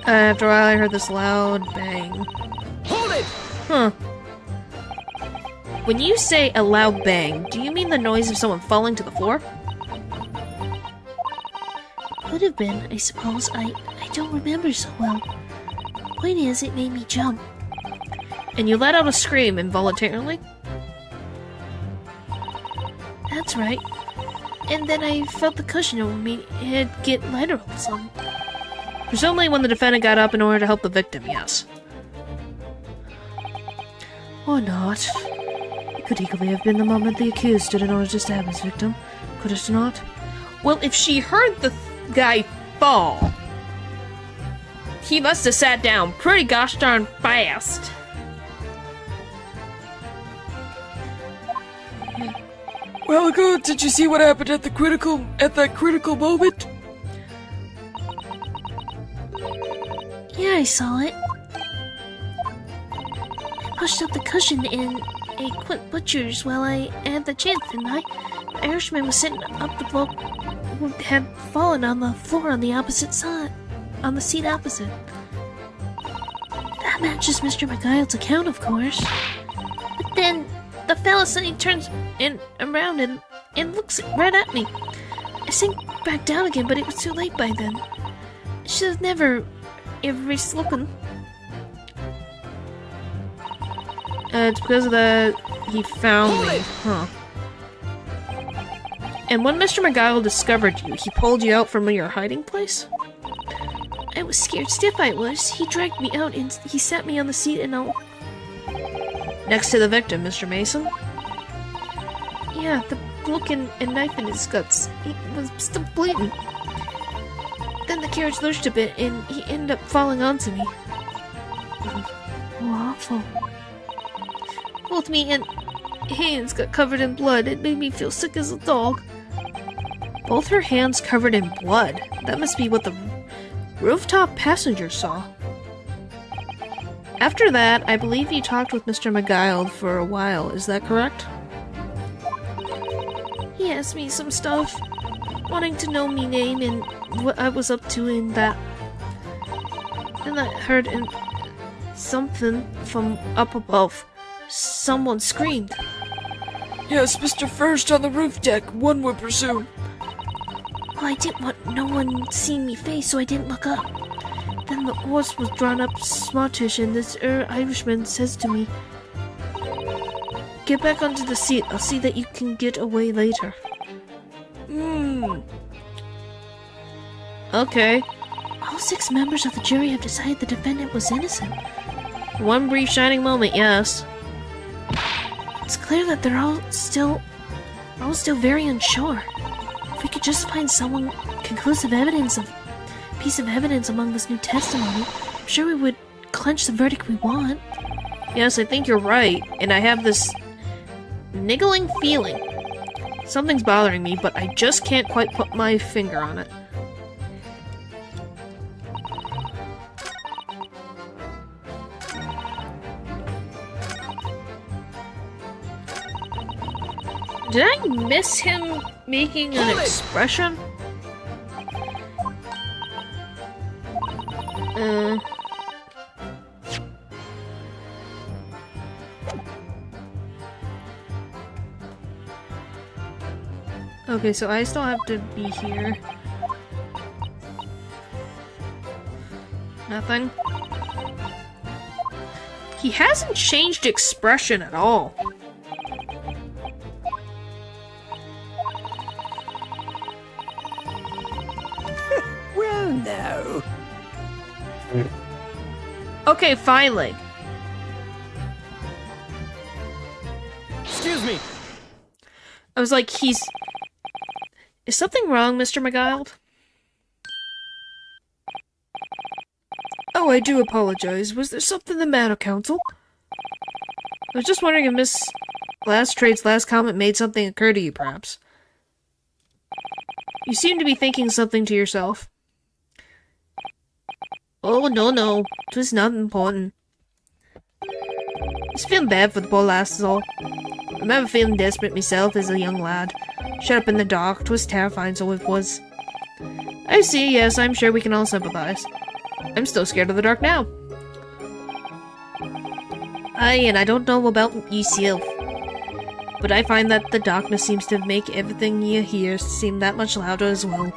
After a while, I heard this loud bang. Hold it! Huh. When you say a loud bang, do you mean the noise of someone falling to the floor? Could have been, I suppose. I don't remember so well. Point is, it made me jump. And you let out a scream involuntarily? That's right. And then I felt the cushion over me head get lighter all of a sudden. Presumably when the defendant got up in order to help the victim, yes. Or not. It could equally have been the moment the accused stood in order to stab his victim. Could it not? Well, if she heard the guy fall, he must have sat down pretty gosh darn fast. Well, good. Did you see what happened at that critical moment? Yeah, I saw it. I pushed up the cushion in a quick butcher's while I had the chance, didn't I? The Irishman was sitting up the bloke who had fallen on the floor on the opposite side, on the seat opposite. That matches Mr. McGuire's account, of course. But then, the fella suddenly turns around and looks right at me. I sank back down again, but it was too late by then. I should have never erased looking. It's because of that he found me, huh? And when Mr. McGuire discovered you, he pulled you out from your hiding place? I was scared stiff, I was. He dragged me out and he sat me on the seat and all. Next to the victim, Mr. Mason? Yeah, the look and knife in his guts. He was still bleeding. Then the carriage lurched a bit and he ended up falling onto me. Oh, awful. Pulled me and hands got covered in blood. It made me feel sick as a dog. Both her hands covered in blood. That must be what the rooftop passenger saw. After that, I believe you talked with Mr. McGuile for a while. Is that correct? He asked me some stuff, wanting to know me name and what I was up to in that. Then I heard something from up above. Someone screamed. Yes, Mr. First on the roof deck, one would presume. Well, I didn't want no one seeing me face, so I didn't look up. Then the horse was drawn up smartish, and this Irishman says to me, "Get back onto the seat. I'll see that you can get away later." Okay. All 6 members of the jury have decided the defendant was innocent. One brief shining moment, yes. It's clear that they're all still very unsure. If we could just find someone conclusive evidence of piece of evidence among this new testimony, I'm sure we would clench the verdict we want. Yes, I think you're right, and I have this niggling feeling. Something's bothering me, but I just can't quite put my finger on it. Did I miss him making an expression? Okay, so I still have to be here. Nothing. He hasn't changed expression at all. Well, no. Okay, finally. Excuse me. I was like, Is something wrong, Mr. McGuile? Oh, I do apologize. Was there something the matter, Counsel? I was just wondering if Miss Lasttrade's last comment made something occur to you, perhaps. You seem to be thinking something to yourself. Oh, no. 'Twas not important. Just feeling bad for the poor lass is all. I remember feeling desperate myself as a young lad. Shut up in the dark. 'Twas terrifying, so it was. I see, yes, I'm sure we can all sympathize. I'm still scared of the dark now. Aye, and I don't know about yourself, but I find that the darkness seems to make everything you hear seem that much louder as well.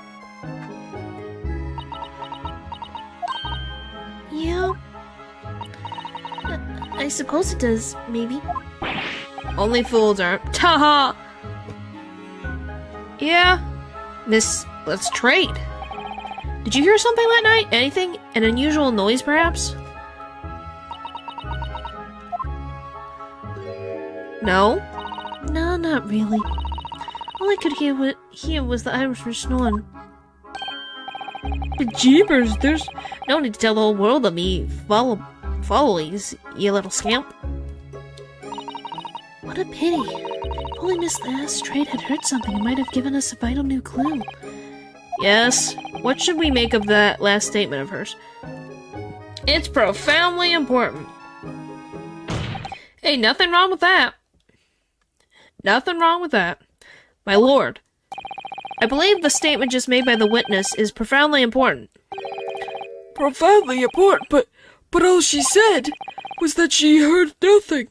Yeah. I suppose it does, maybe. Only fools are. Ta-ha! Yeah, Miss, let's trade. Did you hear something that night? Anything? An unusual noise, perhaps? No? No, not really. All I could hear was the Irishman snoring. But jeepers, there's no need to tell the whole world of me follies, you little scamp. What a pity. If only Miss Lasttrade had heard something, it might have given us a vital new clue. Yes. What should we make of that last statement of hers? It's profoundly important. Hey, nothing wrong with that. Nothing wrong with that. My lord, I believe the statement just made by the witness is profoundly important. Profoundly important, but all she said was that she heard nothing.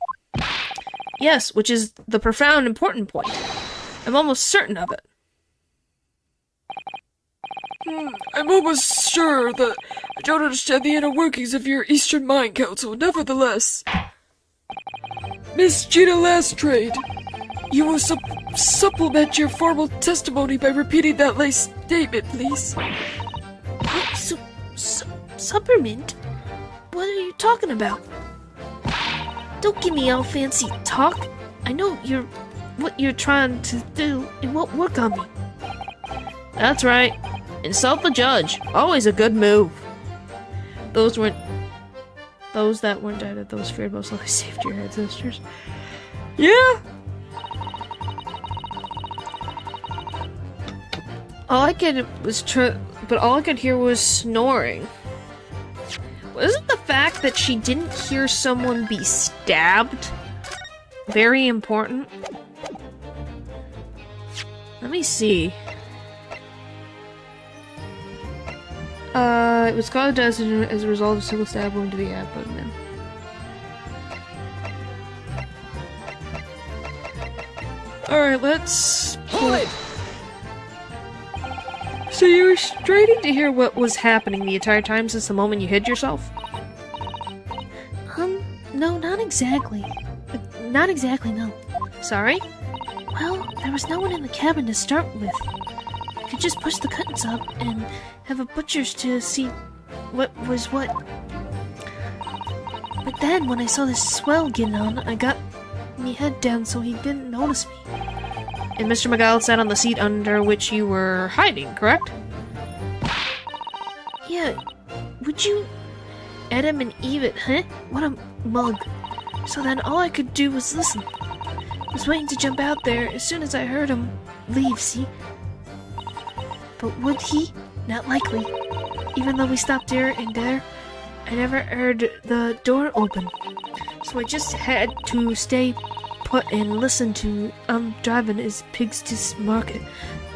Yes, which is the profound important point. I'm almost certain of it. I'm almost sure that I don't understand the inner workings of your Eastern Mind Council. Nevertheless, Miss Gina Lasttrade, you will supplement your formal testimony by repeating that last statement, please. Supplement? What are you talking about? Don't give me all fancy talk. I know what you're trying to do. It won't work on me. That's right. Insult the judge. Always a good move. Those that weren't dead, those feared most likely saved your ancestors. Yeah, all I could hear was snoring. Wasn't the fact that she didn't hear someone be stabbed very important? Let me see. It was caused as a result of a single stab wound to the abdomen. Alright, let's... Hold! So you were straining to hear what was happening the entire time since the moment you hid yourself? No, not exactly. Not exactly, no. Sorry? Well, there was no one in the cabin to start with. I could just push the curtains up and have a butcher's to see what was what. But then, when I saw this swell getting on, I got me head down so he didn't notice me. And Mr. McGill sat on the seat under which you were hiding, correct? Yeah, would you... Adam and Eve, huh? What a mug. So then all I could do was listen. I was waiting to jump out there as soon as I heard him leave, see? But would he? Not likely. Even though we stopped here and there, I never heard the door open. So I just had to stay put and listen to driving his pigs to market,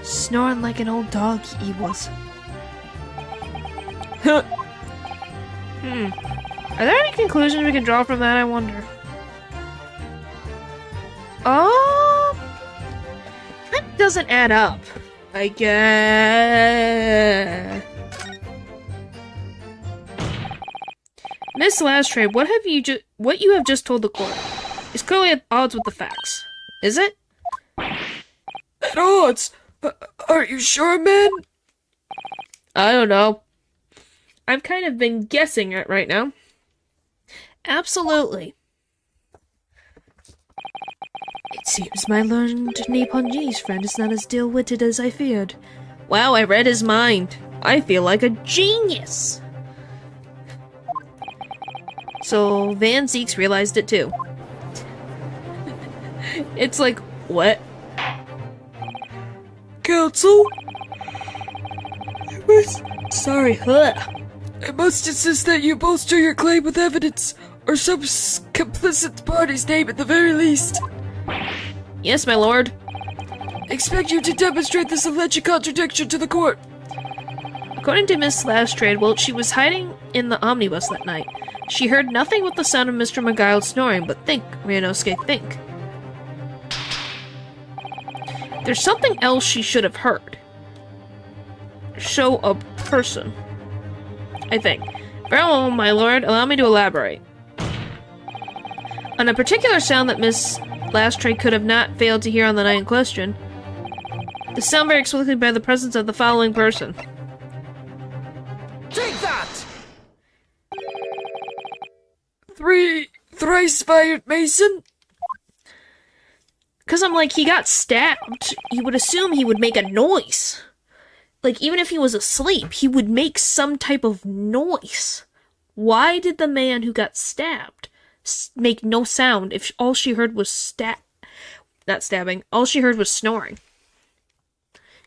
snoring like an old dog he was. Are there any conclusions we can draw from that, I wonder? That doesn't add up, I guess. Miss Lastrade, what you have just told the court is clearly at odds with the facts. Is it? At odds? Are you sure, man? I don't know. I've kind of been guessing it right now. Absolutely. It seems my learned Nipponese friend is not as dull-witted as I feared. Wow, I read his mind. I feel like a genius. So Van Zeeks realized it too. It's like, what? Counsel? Sorry, I must insist that you bolster your claim with evidence, or some complicit party's name at the very least. Yes, my lord. Expect you to demonstrate this alleged contradiction to the court. According to Miss Lastrade, while she was hiding in the omnibus that night, she heard nothing but the sound of Mr. McGill snoring, but think, Ryanosuke, think. There's something else she should have heard. Show a person. I think. Very well, my lord, allow me to elaborate. On a particular sound that Miss Lastrade could have not failed to hear on the night in question. The sound very explicitly by the presence of the following person. Take that! Thrice fired Mason? Because I'm like, he got stabbed. You would assume he would make a noise. Like, even if he was asleep, he would make some type of noise. Why did the man who got stabbed make no sound if all she heard was not stabbing, all she heard was snoring?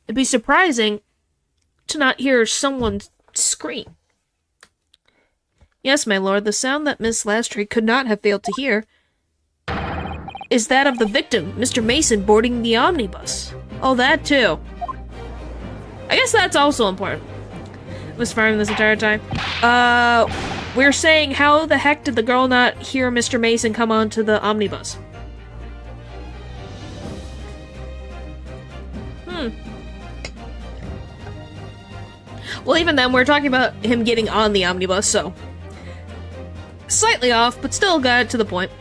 It'd be surprising to not hear someone scream. Yes, my lord, the sound that Miss Lastrade could not have failed to hear is that of the victim, Mr. Mason, boarding the omnibus. Oh, that too. I guess that's also important. Was firing this entire time. We're saying, how the heck did the girl not hear Mr. Mason come onto the omnibus? Well, even then, we're talking about him getting on the omnibus, so... Slightly off, but still got it to the point.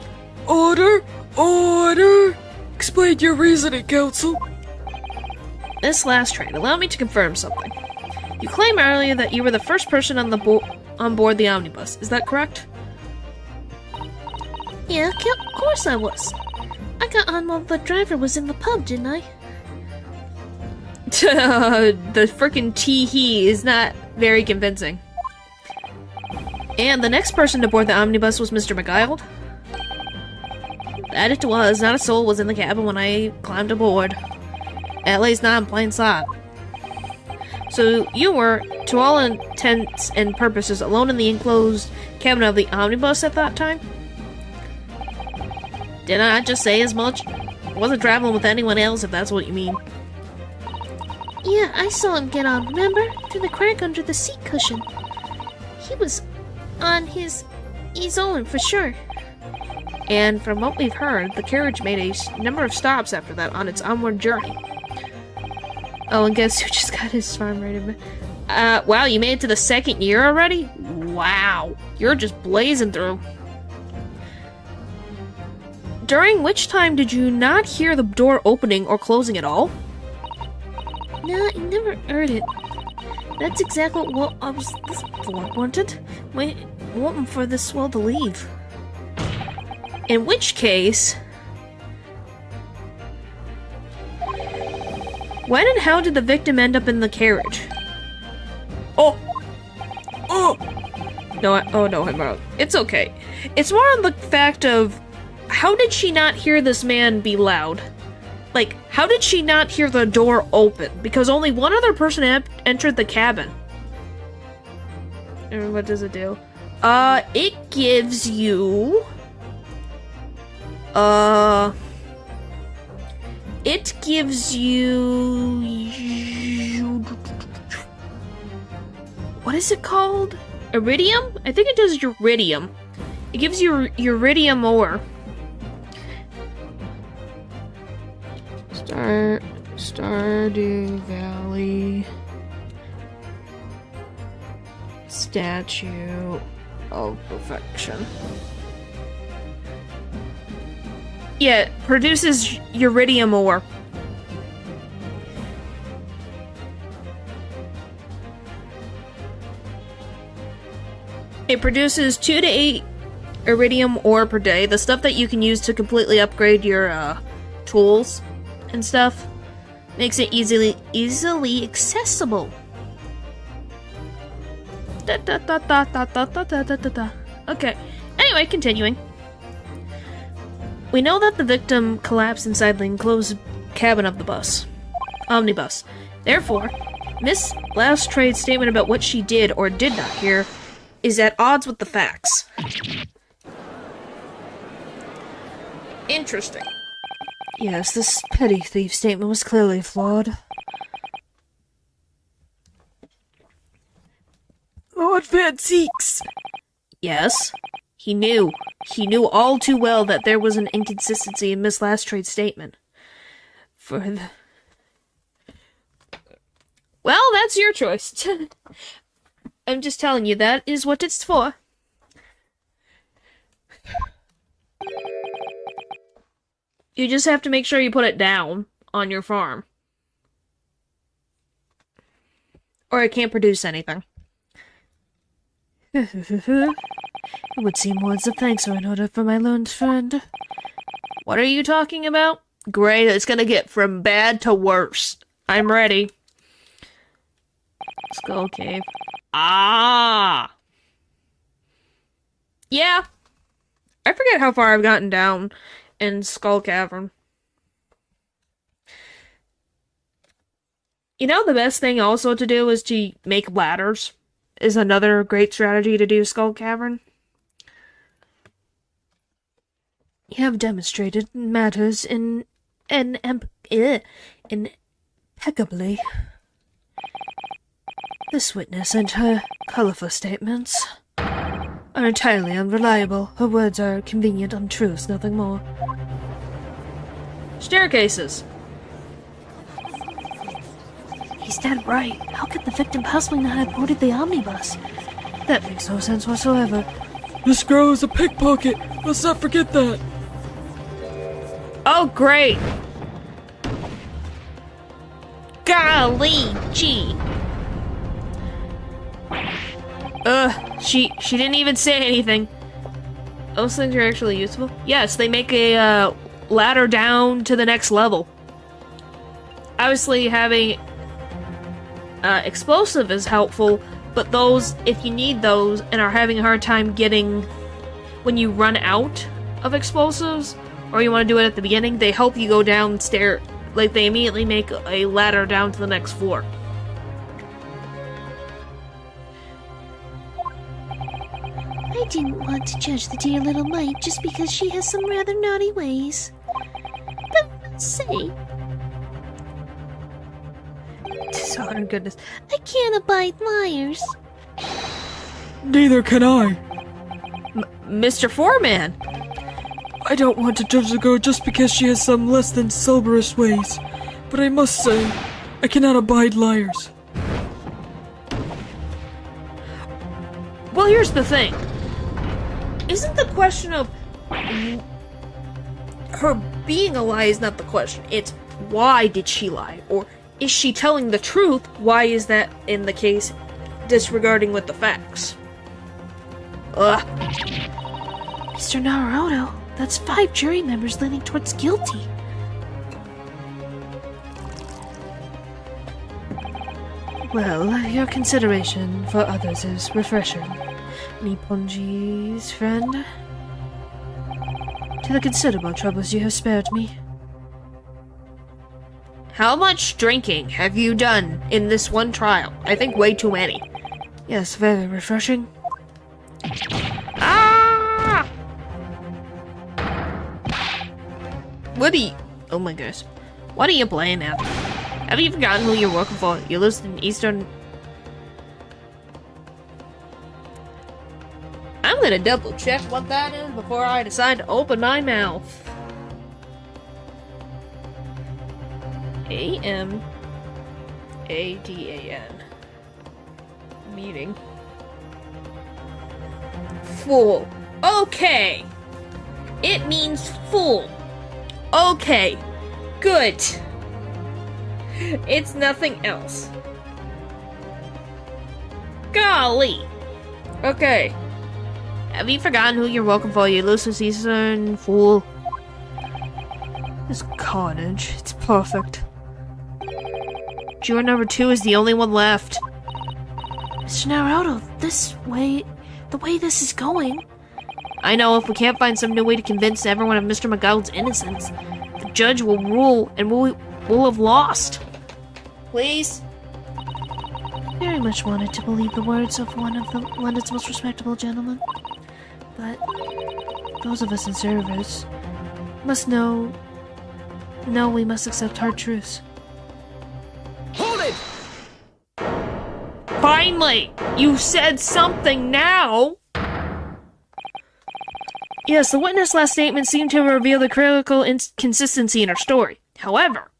Order! Order! Explain your reasoning, counsel. Miss Lastrade, allow me to confirm something. You claimed earlier that you were the first person on board the omnibus. Is that correct? Yeah, of course I was. I got on while the driver was in the pub, didn't I? The frickin' tee-hee is not very convincing. And the next person to board the omnibus was Mr. McGill. That it was. Not a soul was in the cabin when I climbed aboard. At least not in plain sight. So you were, to all intents and purposes, alone in the enclosed cabin of the omnibus at that time? Didn't I just say as much? I wasn't traveling with anyone else, if that's what you mean. Yeah, I saw him get on, remember? Through the crack under the seat cushion. He was on his own, for sure. And from what we've heard, the carriage made a number of stops after that on its onward journey. Oh, and guess who just got his farm rated? Wow, you made it to the 2nd year already? Wow, you're just blazing through. During which time did you not hear the door opening or closing at all? Nah, I never heard it. That's exactly what I was this for, wasn't it? Waiting for this swell to leave. In which case... When and how did the victim end up in the carriage? Oh! No, I'm wrong. It's okay. It's more on the fact of... How did she not hear this man be loud? Like, how did she not hear the door open? Because only one other person entered the cabin. And what does it do? It gives you... It gives you... What is it called? Iridium? I think it does uridium. It gives you uridium ore. Stardew Valley Statue of Perfection. Yeah, it produces uridium ore. It produces 2 to 8 iridium ore per day, the stuff that you can use to completely upgrade your tools and stuff. Makes it easily accessible. Okay. Anyway, continuing. We know that the victim collapsed inside the enclosed cabin of the omnibus. Therefore, Miss Lastrade's statement about what she did or did not hear is at odds with the facts. Interesting. Yes, this petty thief statement was clearly flawed. Lord Van Zeeks! Yes, he knew. He knew all too well that there was an inconsistency in Miss Lastrade's statement. Well, that's your choice. I'm just telling you, that is what it's for. You just have to make sure you put it down on your farm. Or it can't produce anything. It would seem words of thanks are in order for my learned friend. What are you talking about? Great, it's gonna get from bad to worse. I'm ready. Skull Cave. Ah! Yeah. I forget how far I've gotten down in Skull Cavern. You know, the best thing also to do is to make ladders. Is another great strategy to do Skull Cavern. You have demonstrated matters impeccably. This witness and her colorful statements are entirely unreliable. Her words are convenient untruths, nothing more. Staircases. He's dead right. How could the victim possibly not have boarded the omnibus? That makes no sense whatsoever. This girl is a pickpocket. Let's not forget that. Oh, great. Golly gee. She didn't even say anything. Those things are actually useful. Yes, they make a ladder down to the next level. Obviously, having explosive is helpful, but those, if you need those and are having a hard time getting when you run out of explosives, or you want to do it at the beginning, they help you go downstairs. Like, they immediately make a ladder down to the next floor. didn't want to judge the dear little mite just because she has some rather naughty ways. But let's say, Dishonor, goodness. I can't abide liars. Neither can I. Mr. Foreman! I don't want to judge the girl just because she has some less than Cerberus ways, but I must say, I cannot abide liars. Well, here's the thing. Isn't the question of her being a lie is not the question. It's why did she lie? Or is she telling the truth? Why is that in the case disregarding with the facts? Ugh. Mr. Naruto, that's 5 jury members leaning towards guilty. Well, your consideration for others is refreshing, Nipponji's friend. To the considerable troubles you have spared me. How much drinking have you done in this one trial? I think way too many. Yes, very refreshing. Ah! What are you... Oh my gosh. What are you playing at? Have you forgotten who you're working for? You live in Eastern... I'm gonna double check what that is before I decide to open my mouth. A-M-A-D-A-N. Meeting. Full. Okay. It means full. Okay. Good. It's nothing else. Golly. Okay. Have you forgotten who you're working for, you loose season fool? This carnage. It's perfect. Juror number 2 is the only one left. Mr. Naruto, the way this is going... I know, if we can't find some new way to convince everyone of Mr. McGowan's innocence, the judge will rule and we'll have lost. Please? I very much wanted to believe the words of one of London's most respectable gentlemen. But those of us in service must know we must accept hard truths. Hold it! Finally! You said something now! Yes, the witness' last statement seemed to reveal the critical inconsistency in her story. However,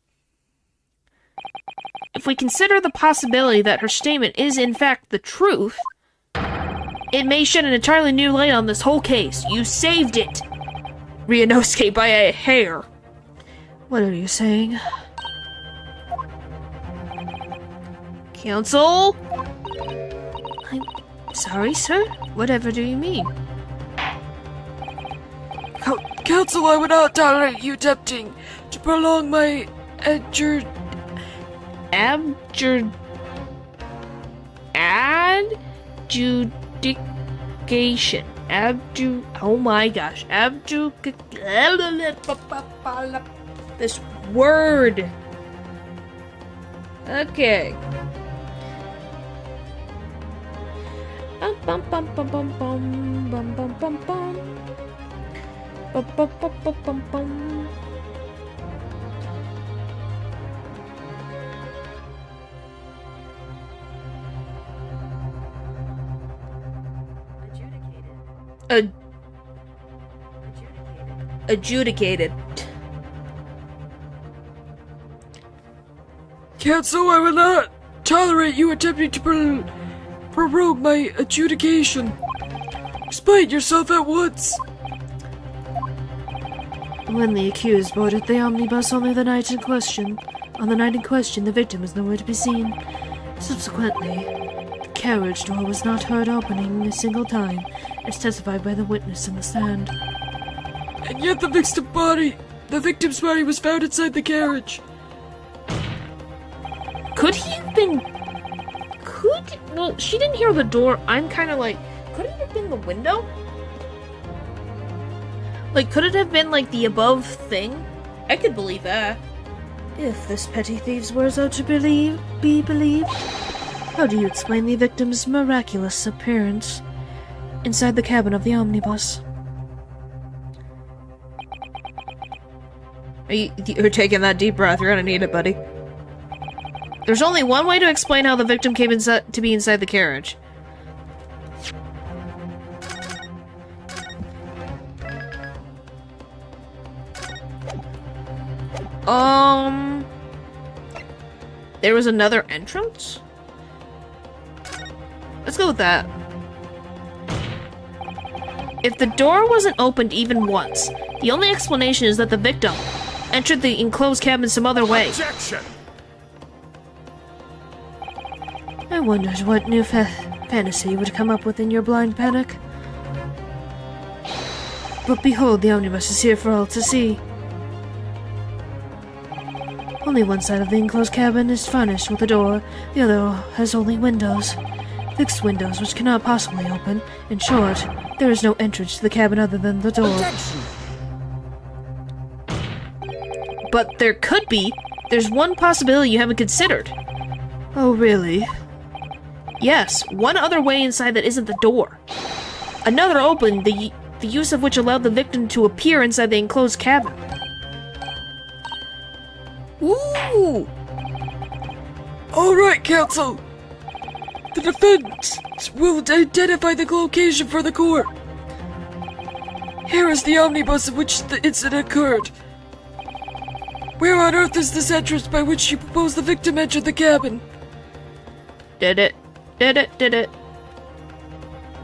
if we consider the possibility that her statement is in fact the truth, it may shed an entirely new light on this whole case. You saved it! Ryunosuke by a hair. What are you saying? Counsel? I'm sorry, sir? Whatever do you mean? Counsel, I would not tolerate you attempting to prolong my adjudication. Oh my gosh. This word. Okay. Bum bum bum bum bum bum bum bum bum. Bum bum bum bum bum bum. Adjudicated. Counsel, I will not tolerate you attempting to prorogue my adjudication. Explain yourself at once. When the accused boarded the omnibus on the night in question, the victim was nowhere to be seen. Subsequently, the carriage door was not heard opening a single time, as testified by the witness in the stand. And yet the victim's body was found inside the carriage. Could he have been... Well, she didn't hear the door. I'm kind of like... Could it have been the window? Like, could it have been, like, the above thing? I could believe that. If this petty thief's words are to be believed, how do you explain the victim's miraculous appearance? inside the cabin of the omnibus. You're taking that deep breath. You're gonna need it, buddy. There's only one way to explain how the victim came to be inside the carriage. There was another entrance? Let's go with that. If the door wasn't opened even once, the only explanation is that the victim entered the enclosed cabin some other way. Objection! I wondered what new fantasy you would come up with in your blind panic. But behold, the omnibus is here for all to see. Only one side of the enclosed cabin is furnished with a door, the other has only windows. Fixed windows which cannot possibly open. In short, there is no entrance to the cabin other than the door. Objection! But there could be. There's one possibility you haven't considered. Oh, really? Yes, one other way inside that isn't the door. Another opened, the use of which allowed the victim to appear inside the enclosed cabin. Ooh! Alright, counsel. The defense will identify the location for the court. Here is the omnibus in which the incident occurred. Where on earth is this entrance by which you propose the victim entered the cabin? Did it. I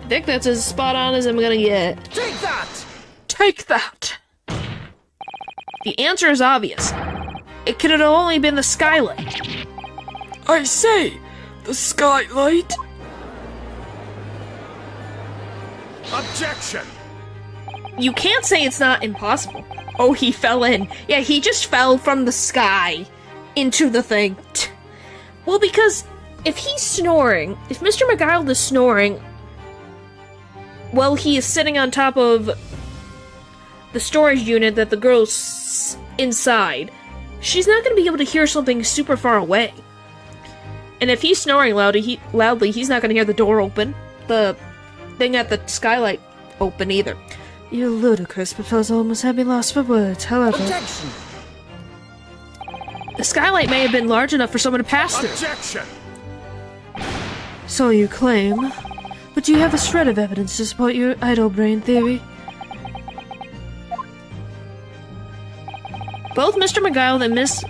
think that's as spot on as I'm gonna get. Take that! Take that! The answer is obvious. It could have only been the skylight. I say, the skylight? Objection! You can't say it's not impossible. Oh, he fell in. Yeah, he just fell from the sky into the thing. Well, because if he's snoring, if Mr. McGild is snoring while he is sitting on top of the storage unit that the girl's inside, she's not going to be able to hear something super far away. And if he's snoring loudly, he's not going to hear the door open, the thing at the skylight open either. Your ludicrous proposal almost had me lost for words, however. Objection! The skylight may have been large enough for someone to pass through. Objection! So you claim. But do you have a shred of evidence to support your idle brain theory? Both Mr. McGill and Miss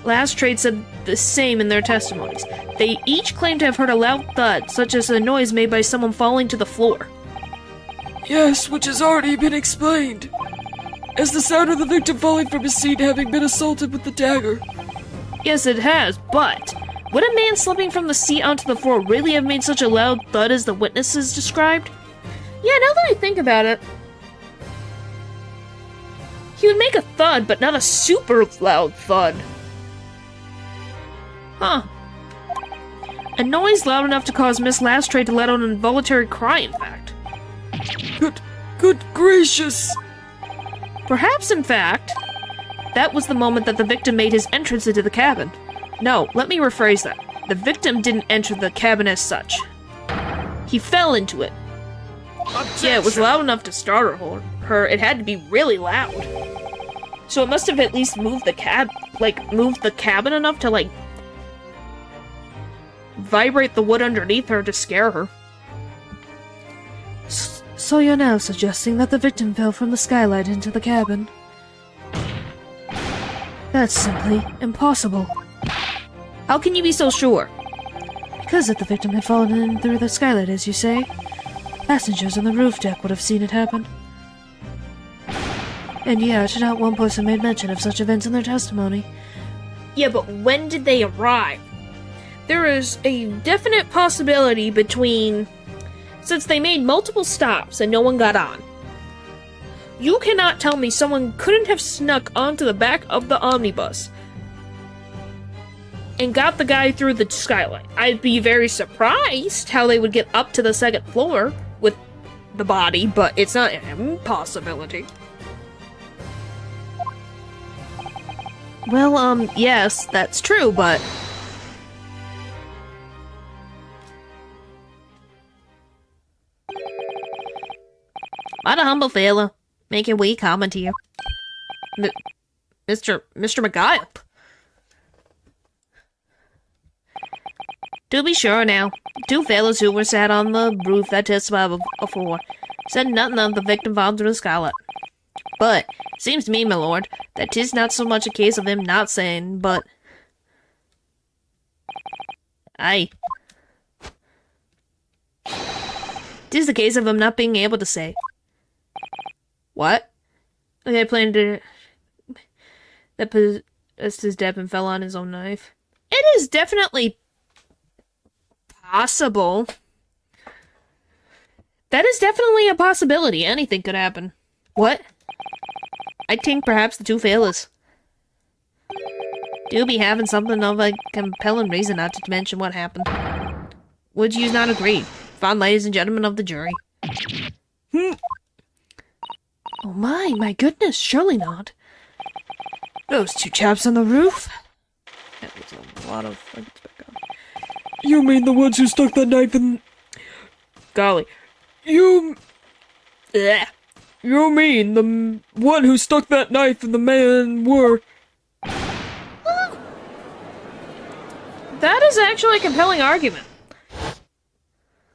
Lastrade said the same in their testimonies. They each claimed to have heard a loud thud, such as a noise made by someone falling to the floor. Yes, which has already been explained. As the sound of the victim falling from his seat having been assaulted with the dagger. Yes, it has, but would a man slipping from the seat onto the floor really have made such a loud thud as the witnesses described? Yeah, now that I think about it, he would make a thud, but not a super loud thud. Huh. A noise loud enough to cause Miss Lastrade to let out an involuntary cry, in fact. Good gracious! Perhaps, in fact, that was the moment that the victim made his entrance into the cabin. No, let me rephrase that. The victim didn't enter the cabin as such. He fell into it. Objection! Yeah, it was loud enough to startle her. It had to be really loud. So it must have at least moved the cabin enough to, vibrate the wood underneath her to scare her. So you're now suggesting that the victim fell from the skylight into the cabin? That's simply impossible. How can you be so sure? Because if the victim had fallen in through the skylight, as you say, passengers on the roof deck would have seen it happen. And yet, not one person made mention of such events in their testimony. Yeah, but when did they arrive? There is a definite possibility since they made multiple stops and no one got on. You cannot tell me someone couldn't have snuck onto the back of the omnibus and got the guy through the skylight. I'd be very surprised how they would get up to the second floor with the body, but it's not an impossibility. Well, yes, that's true, but I'm a humble fella, making wee comment here. Mr. McGuire. To be sure now, two fellows who were sat on the roof that testified before said nothing of the victim falling through the skylight. But, seems to me, my lord, that 'tis not so much a case of him not saying, but... Aye. 'Tis the case of him not being able to say. What? The guy planned to... that possessed his death and fell on his own knife. It is definitely... possible. That is definitely a possibility. Anything could happen. What? I think perhaps the two fellas do be having something of a compelling reason not to mention what happened. Would you not agree, fine ladies and gentlemen of the jury? Oh my goodness, surely not. Those two chaps on the roof? That was a lot of... You mean the ones who stuck that knife in... Golly. You mean the one who stuck that knife in the man were... That is actually a compelling argument.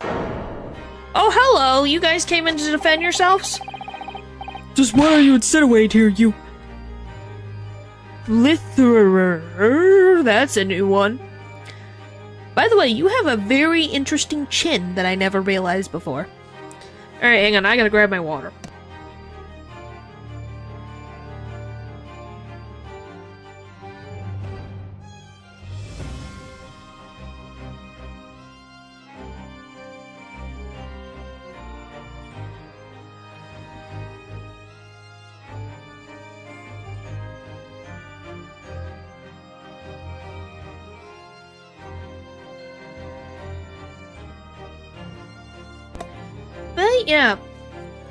Oh, hello! You guys came in to defend yourselves? Just why are you insinuating here, you... Litherer. That's a new one. By the way, you have a very interesting chin that I never realized before. Alright, hang on, I gotta grab my water. But yeah,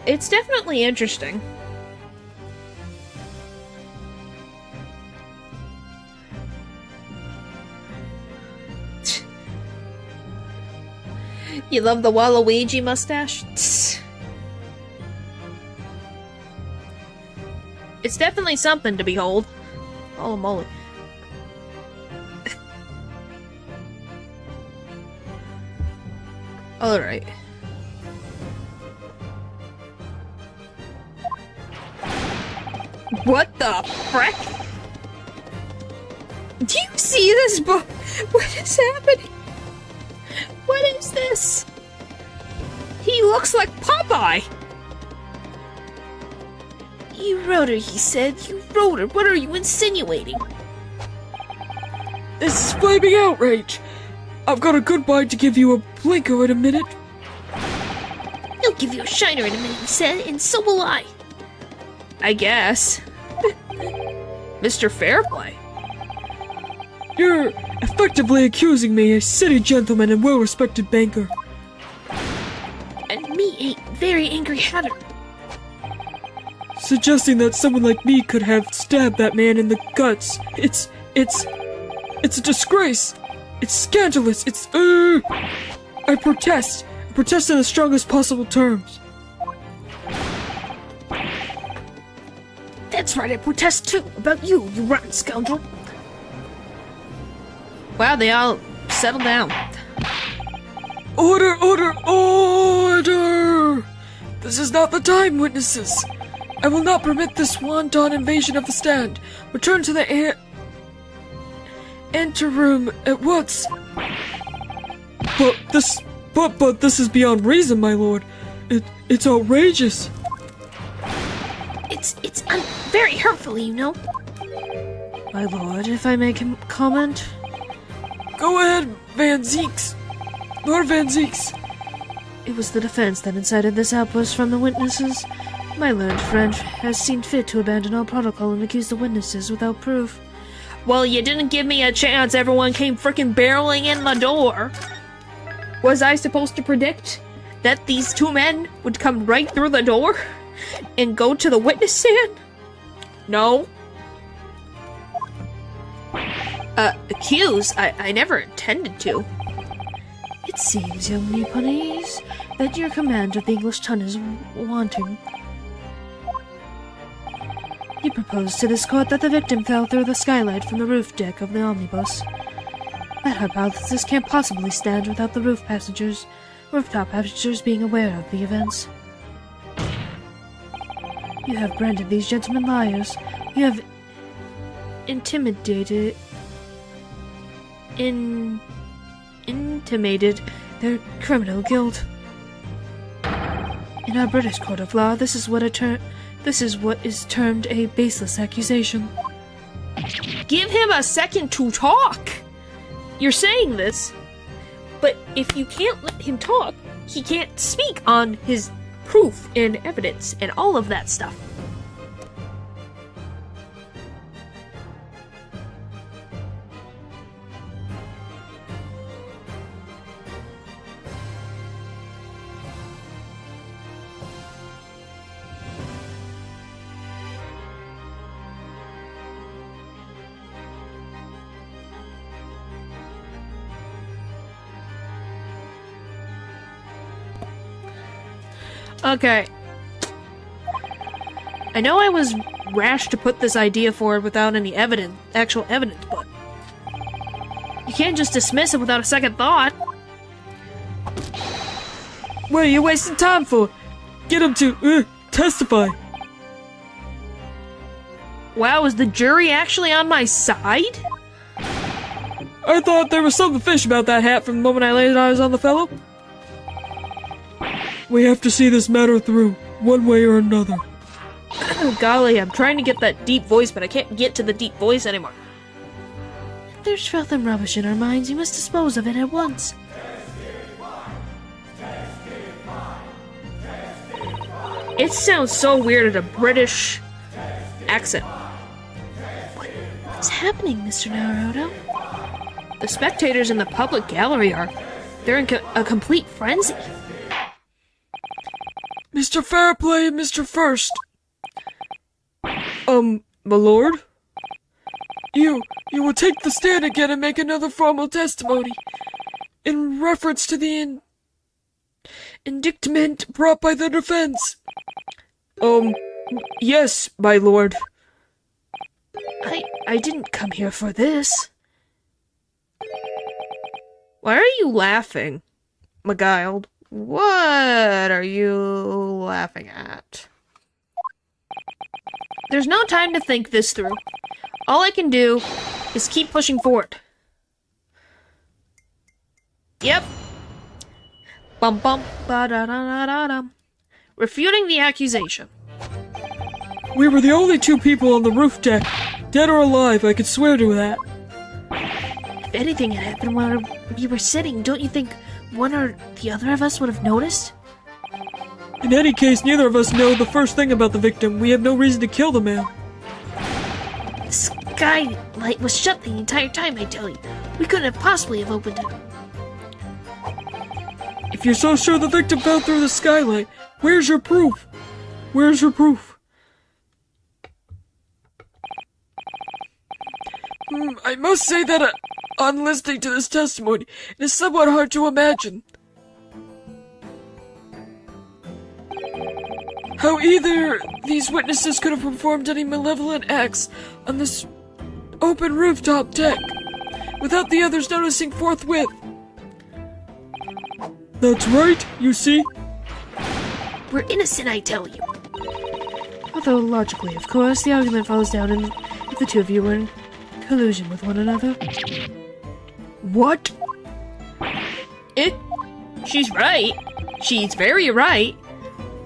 it's definitely interesting. You love the Waluigi mustache? It's definitely something to behold. Holy moly. Alright. What the frick? Do you see this book? What is happening? What is this? He looks like Popeye! You wrote her, he said. You wrote her. What are you insinuating? This is flaming outrage! I've got a good mind to give you a blinker in a minute. He'll give you a shiner in a minute, he said, and so will I. I guess. Mr. Fairplay. You're effectively accusing me, a city gentleman and well-respected banker. And me, a very angry hatter. Suggesting that someone like me could have stabbed that man in the guts. It's a disgrace. It's scandalous. I protest. I protest in the strongest possible terms. That's right, I protest too. About you, you rotten scoundrel. Wow, they all settled down. Order, order, order! This is not the time, witnesses. I will not permit this wanton invasion of the stand. Return to the anteroom at once. But this is beyond reason, my lord. It's outrageous. It's very hurtful, you know. My lord, if I may comment? Go ahead, Van Zeeks. Lord Van Zeeks. It was the defense that incited this outburst from the witnesses. My learned friend has seen fit to abandon all protocol and accuse the witnesses without proof. Well, you didn't give me a chance. Everyone came frickin' barreling in the door. Was I supposed to predict that these two men would come right through the door and go to the witness stand? No. Accuse? I never intended to. It seems, young Nipponese, that your command of the English tongue is wanting. You propose to this court that the victim fell through the skylight from the roof deck of the omnibus. That hypothesis can't possibly stand without the rooftop passengers being aware of the events. You have branded these gentlemen liars. You have intimated their criminal guilt. In our British court of law, this is what is termed a baseless accusation. Give him a second to talk! You're saying this, but if you can't let him talk, he can't speak on his proof and evidence and all of that stuff. Okay. I know I was rash to put this idea forward without any actual evidence, but you can't just dismiss it without a second thought. What are you wasting time for? Get him to, testify. Wow, is the jury actually on my side? I thought there was something fishy about that hat from the moment I laid eyes on the fellow. We have to see this matter through, one way or another. Oh, golly, I'm trying to get that deep voice, but I can't get to the deep voice anymore. If there's filth and rubbish in our minds, you must dispose of it at once. It sounds so weird in a British accent. What's happening, Mr. Naruto? The spectators in the public gallery they're in a complete frenzy. Mr. Fairplay and Mr. First. My lord? You will take the stand again and make another formal testimony in reference to the indictment brought by the defense. Yes, my lord. I didn't come here for this. Why are you laughing, McGuiled? What are you laughing at? There's no time to think this through. All I can do is keep pushing forward. Yep. Bum bum ba da da da da dum. Refuting the accusation. We were the only two people on the roof deck, dead or alive, I could swear to that. If anything had happened while we were sitting, don't you think one or the other of us would have noticed? In any case, neither of us know the first thing about the victim. We have no reason to kill the man. The skylight was shut the entire time, I tell you. We couldn't have possibly have opened it. If you're so sure the victim fell through the skylight, where's your proof? Where's your proof? I must say that on listening to this testimony, it is somewhat hard to imagine how either these witnesses could have performed any malevolent acts on this open rooftop deck without the others noticing forthwith. That's right, you see. We're innocent, I tell you. Although logically, of course, the argument falls down if the two of you were in collusion with one another. What? She's right. She's very right.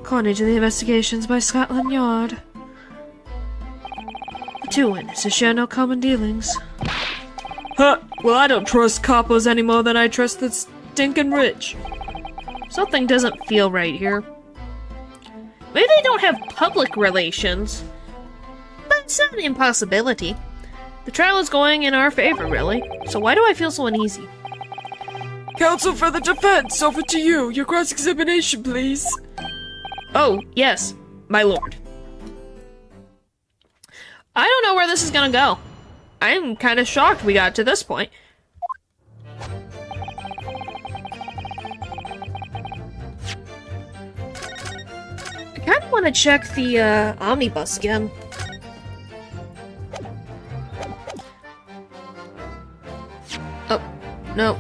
According to the investigations by Scotland Yard, the two witnesses share no common dealings. Huh, well I don't trust coppers any more than I trust the stinking rich. Something doesn't feel right here. Maybe they don't have public relations, but it's not an impossibility. The trial is going in our favor, really, so why do I feel so uneasy? Counsel for the defense, over to you. Your cross-examination, please. Oh, yes, my lord. I don't know where this is gonna go. I'm kind of shocked we got to this point. I want to check the omnibus again. Oh, no.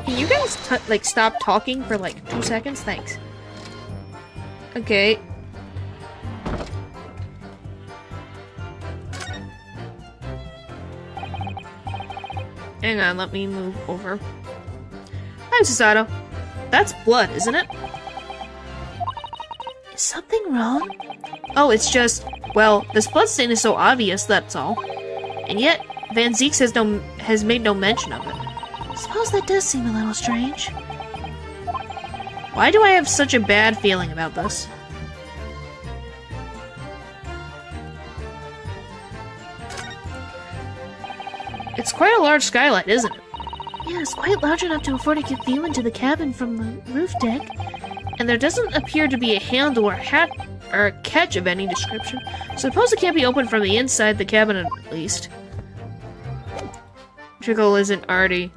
Can you guys like stop talking for like 2 seconds? Thanks. Okay. Hang on, let me move over. Hi, Susato. That's blood, isn't it? Is something wrong? Oh, it's just, well, this blood stain is so obvious, that's all. And yet, Van Zieks has made no mention of it. Suppose that does seem a little strange. Why do I have such a bad feeling about this? It's quite a large skylight, isn't it? Yeah, it's quite large enough to afford a good view into the cabin from the roof deck. And there doesn't appear to be a handle or a catch of any description. Suppose it can't be opened from the inside the cabin at least. Trickle isn't already.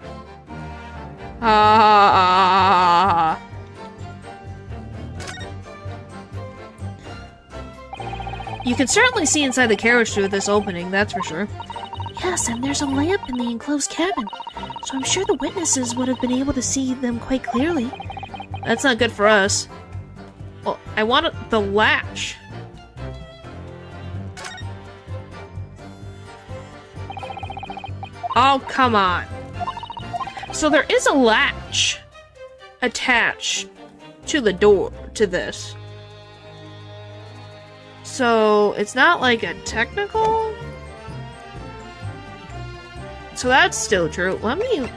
You can certainly see inside the carriage through this opening, that's for sure. Yes, and there's a lamp in the enclosed cabin, so I'm sure the witnesses would have been able to see them quite clearly. That's not good for us. Well, I want the latch. Oh, come on. So there is a latch attached to the door to this. So it's not like a technical... So that's still true. Let me...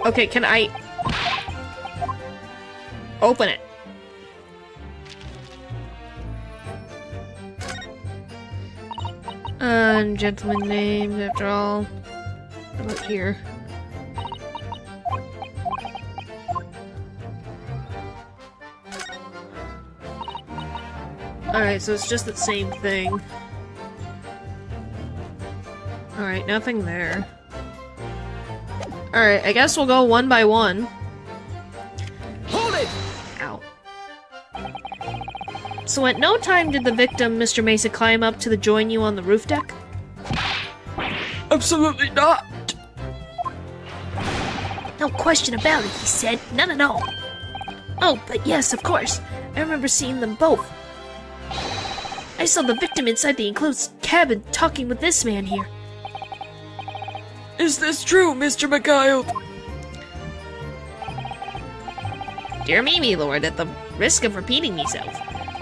Okay, can I... open it? Gentleman named after all. How about here? Alright, so it's just the same thing. Alright, nothing there. Alright, I guess we'll go one by one. Hold it! Ow. So at no time did the victim, Mr. Mesa, climb up to join you on the roof deck? Absolutely not! No question about it, he said. None at all. Oh, but yes, of course. I remember seeing them both. I saw the victim inside the enclosed cabin talking with this man here. Is this true, Mr. McGile? Dear me, me lord, at the risk of repeating myself,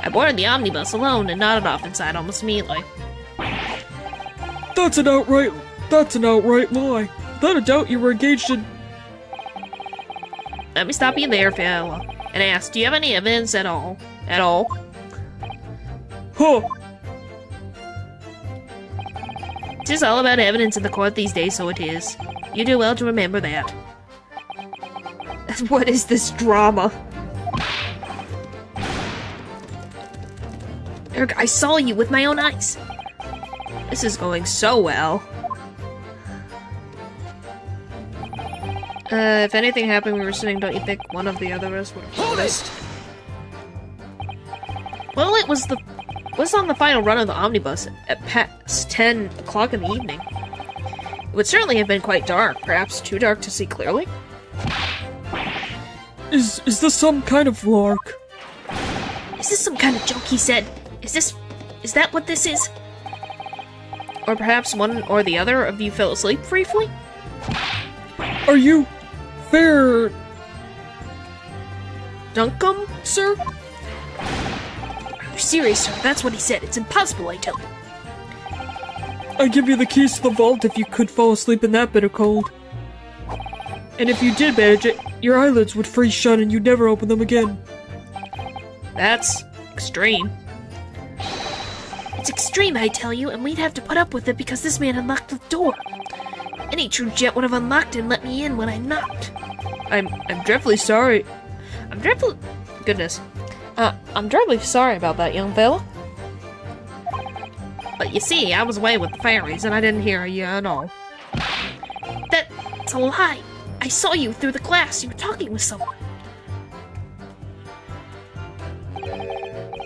I boarded the omnibus alone and nodded off inside almost immediately. That's an outright lie. Without a doubt you were engaged in... Let me stop you there, fella, and ask, do you have any evidence at all? At all? Huh. It's just all about evidence in the court these days, so it is. You do well to remember that. What is this drama? Eric, I saw you with my own eyes. This is going so well. If anything happened when we were sitting, don't you think one of the other of us would have noticed? Well, it was on the final run of the omnibus at past 10 o'clock in the evening. It would certainly have been quite dark, perhaps too dark to see clearly. Is this some kind of lark? Is this some kind of joke, he said? Is that what this is? Or perhaps one or the other of you fell asleep briefly? Are you... fair... Dunkum, sir? Are you serious, sir? That's what he said. It's impossible, I tell you. I'd give you the keys to the vault if you could fall asleep in that bitter cold. And if you did manage it, your eyelids would freeze shut and you'd never open them again. That's extreme. It's extreme, I tell you, and we'd have to put up with it because this man unlocked the door. Any true jet would have unlocked it and let me in when I knocked. I'm dreadfully sorry. Goodness. I'm terribly sorry about that, young fella. But you see, I was away with the fairies, and I didn't hear you at all. That's a lie. I saw you through the glass. You were talking with someone.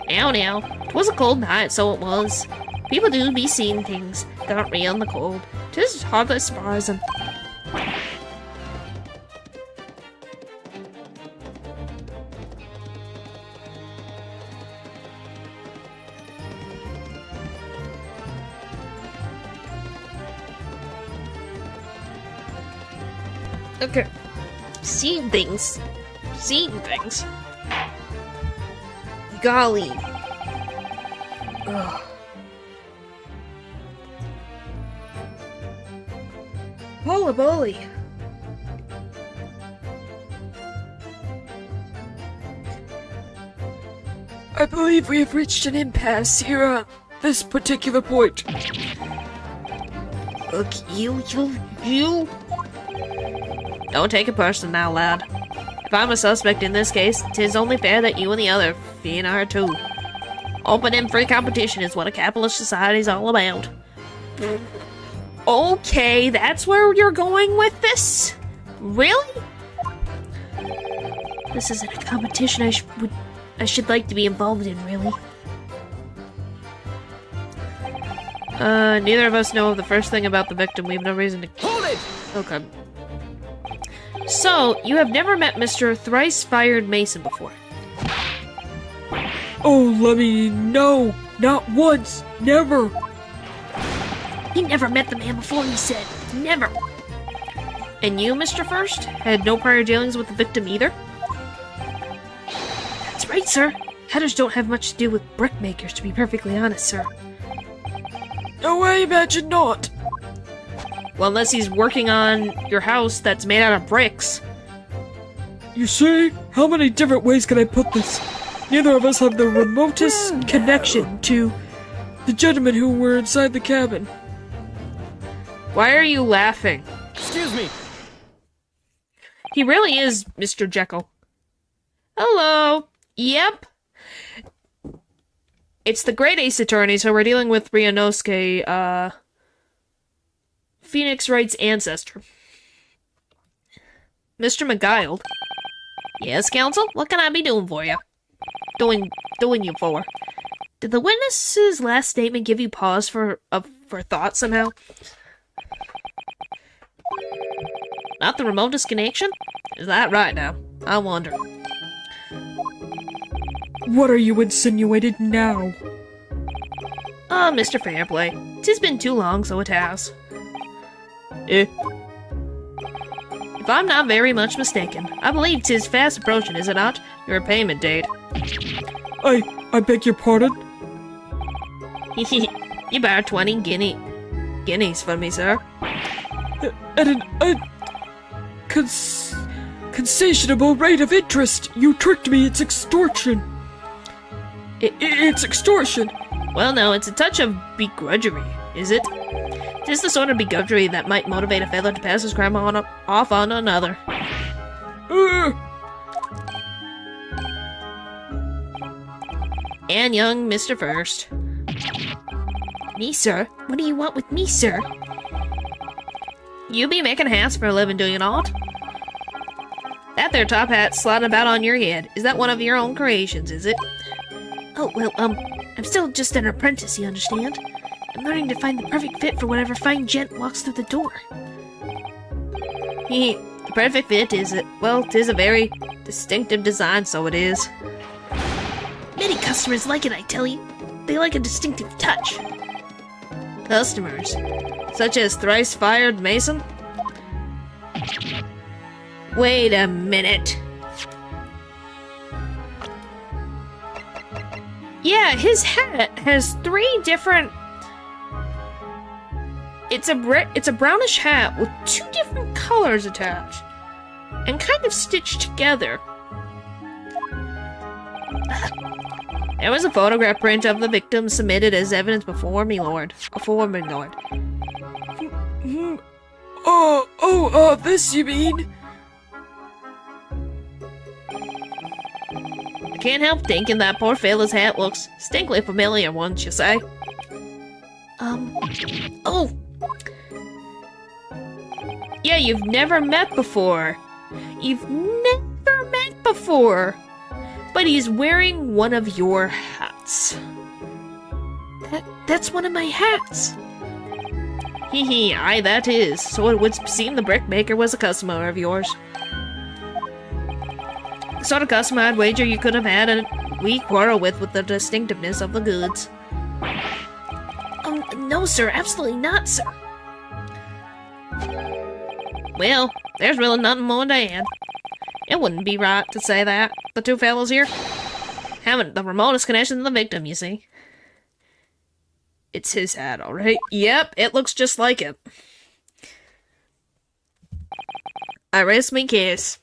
Now, 'twas a cold night, so it was. People do be seeing things that aren't real in the cold. 'Tis hardly surprising. Okay. Seeing things. Golly. Ugh. Holy moly. I believe we have reached an impasse here at this particular point. Look, you. Don't take it personal now, lad. If I'm a suspect in this case, 'tis only fair that you and the other fiend are too. Open and free competition is what a capitalist society is all about. Okay, that's where you're going with this? Really? This isn't a competition I should like to be involved in, really. Neither of us know the first thing about the victim. We have no reason to... Hold it! Okay. So, you have never met Mr. Thrice-Fired Mason before? Oh, Lemmy, no! Not once! Never! He never met the man before, he said. Never. And you, Mr. First, had no prior dealings with the victim either? That's right, sir. Hatters don't have much to do with brickmakers, to be perfectly honest, sir. No, I imagine not. Well, unless he's working on your house that's made out of bricks. You see? How many different ways can I put this? Neither of us have the remotest connection to the gentlemen who were inside the cabin. Why are you laughing? Excuse me. He really is Mr. Jekyll. Hello. Yep. It's the Great Ace Attorney, so we're dealing with Ryunosuke, Phoenix Wright's ancestor. Mr. McGuile. Yes, counsel? What can I be doing for you? Doing you for? Did the witness's last statement give you pause for thought somehow? Not the remotest connection? Is that right now? I wonder. What are you insinuating now? Mr. Fairplay. 'Tis been too long, so it has. If I'm not very much mistaken, I believe 'tis fast approaching, is it not? Your payment date. I beg your pardon? You borrowed 20 guineas from me, sir. At an concessionable rate of interest. You tricked me. It's extortion. It's extortion. Well, no, it's a touch of begrudgery, is it? 'Tis the sort of begrudgery that might motivate a fellow to pass his crime off on another. And young Mr. First. Me, sir? What do you want with me, sir? You be making hats for a living, do you not? That there top hat sliding about on your head, is that one of your own creations, is it? Oh, well, I'm still just an apprentice, you understand? I'm learning to find the perfect fit for whatever fine gent walks through the door. The perfect fit, is it? Well, 'tis a very distinctive design, so it is. Many customers like it, I tell you. They like a distinctive touch. Customers? Such as Thrice-Fired Mason? Wait a minute. Yeah, his hat has 3 different... It's a brownish hat with 2 different colors attached. And kind of stitched together. There was a photograph print of the victim submitted as evidence before me, Lord. This you mean? can't help thinking that poor fella's hat looks distinctly familiar, wouldn't you say? Oh, Yeah, you've never met before. You've never met before. But he's wearing one of your hats. that's one of my hats. Hee hee, aye, that is. So it would seem the brickmaker was a customer of yours. The sort of customer I'd wager you could have had a wee quarrel with the distinctiveness of the goods. No, sir, absolutely not, sir. Well, there's really nothing more to add. It wouldn't be right to say that. The two fellows here haven't the remotest connection to the victim, you see. It's his hat, alright? Yep, it looks just like it. I rest my case.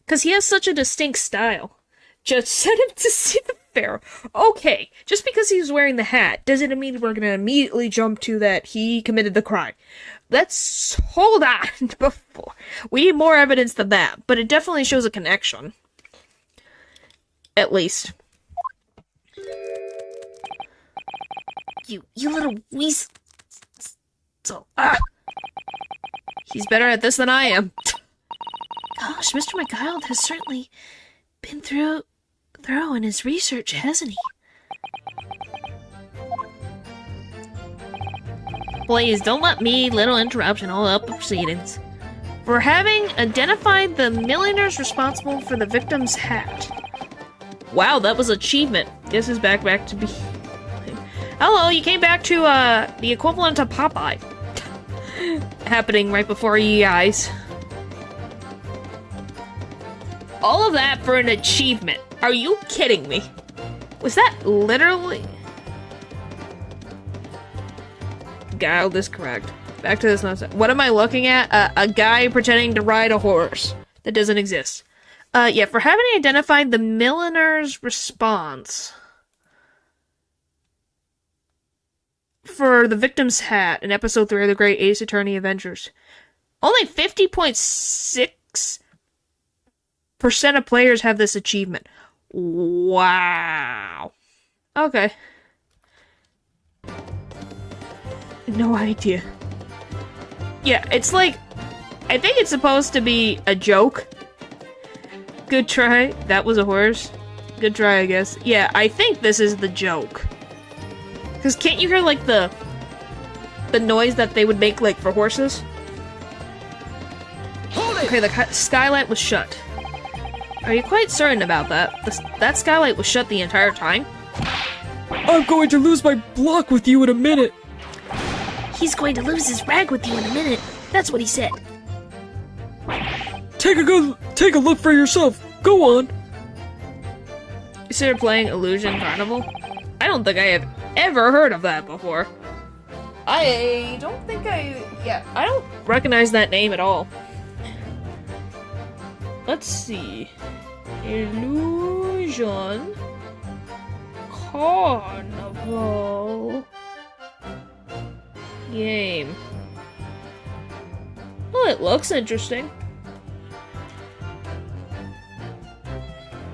'Cause he has such a distinct style. Just send him to see the fair. Okay, just because he's wearing the hat doesn't mean we're gonna immediately jump to that he committed the crime. Let's hold on before. We need more evidence than that, but it definitely shows a connection. At least. You little weasel. He's better at this than I am. Gosh, Mr. McGild has certainly been thorough in his research, hasn't he? Please, don't let me, little interruption, hold up the proceedings. For having identified the millionaires responsible for the victim's hat. Wow, that was achievement. Guess his back to be... Hello, you came back to, the equivalent of Popeye. Happening right before your eyes. All of that for an achievement. Are you kidding me? Was that literally... Guiled is correct. Back to this nonsense. What am I looking at? A guy pretending to ride a horse. That doesn't exist. Yeah, for having identified the milliner's response for the victim's hat in episode 3 of the Great Ace Attorney Adventures. Only 50.6% of players have this achievement. Wow. Okay. No idea. Yeah, it's like... I think it's supposed to be a joke. Good try. That was a horse. Good try, I guess. Yeah, I think this is the joke. Because can't you hear, like, the noise that they would make, like, for horses? Okay, the skylight was shut. Are you quite certain about that? That skylight was shut the entire time? I'm going to lose my block with you in a minute. He's going to lose his rag with you in a minute. That's what he said. Take a look for yourself. Go on. Consider playing Illusion Carnival? I don't think I have ever heard of that before. I don't think I don't recognize that name at all. Let's see. Illusion Carnival game. Well, it looks interesting.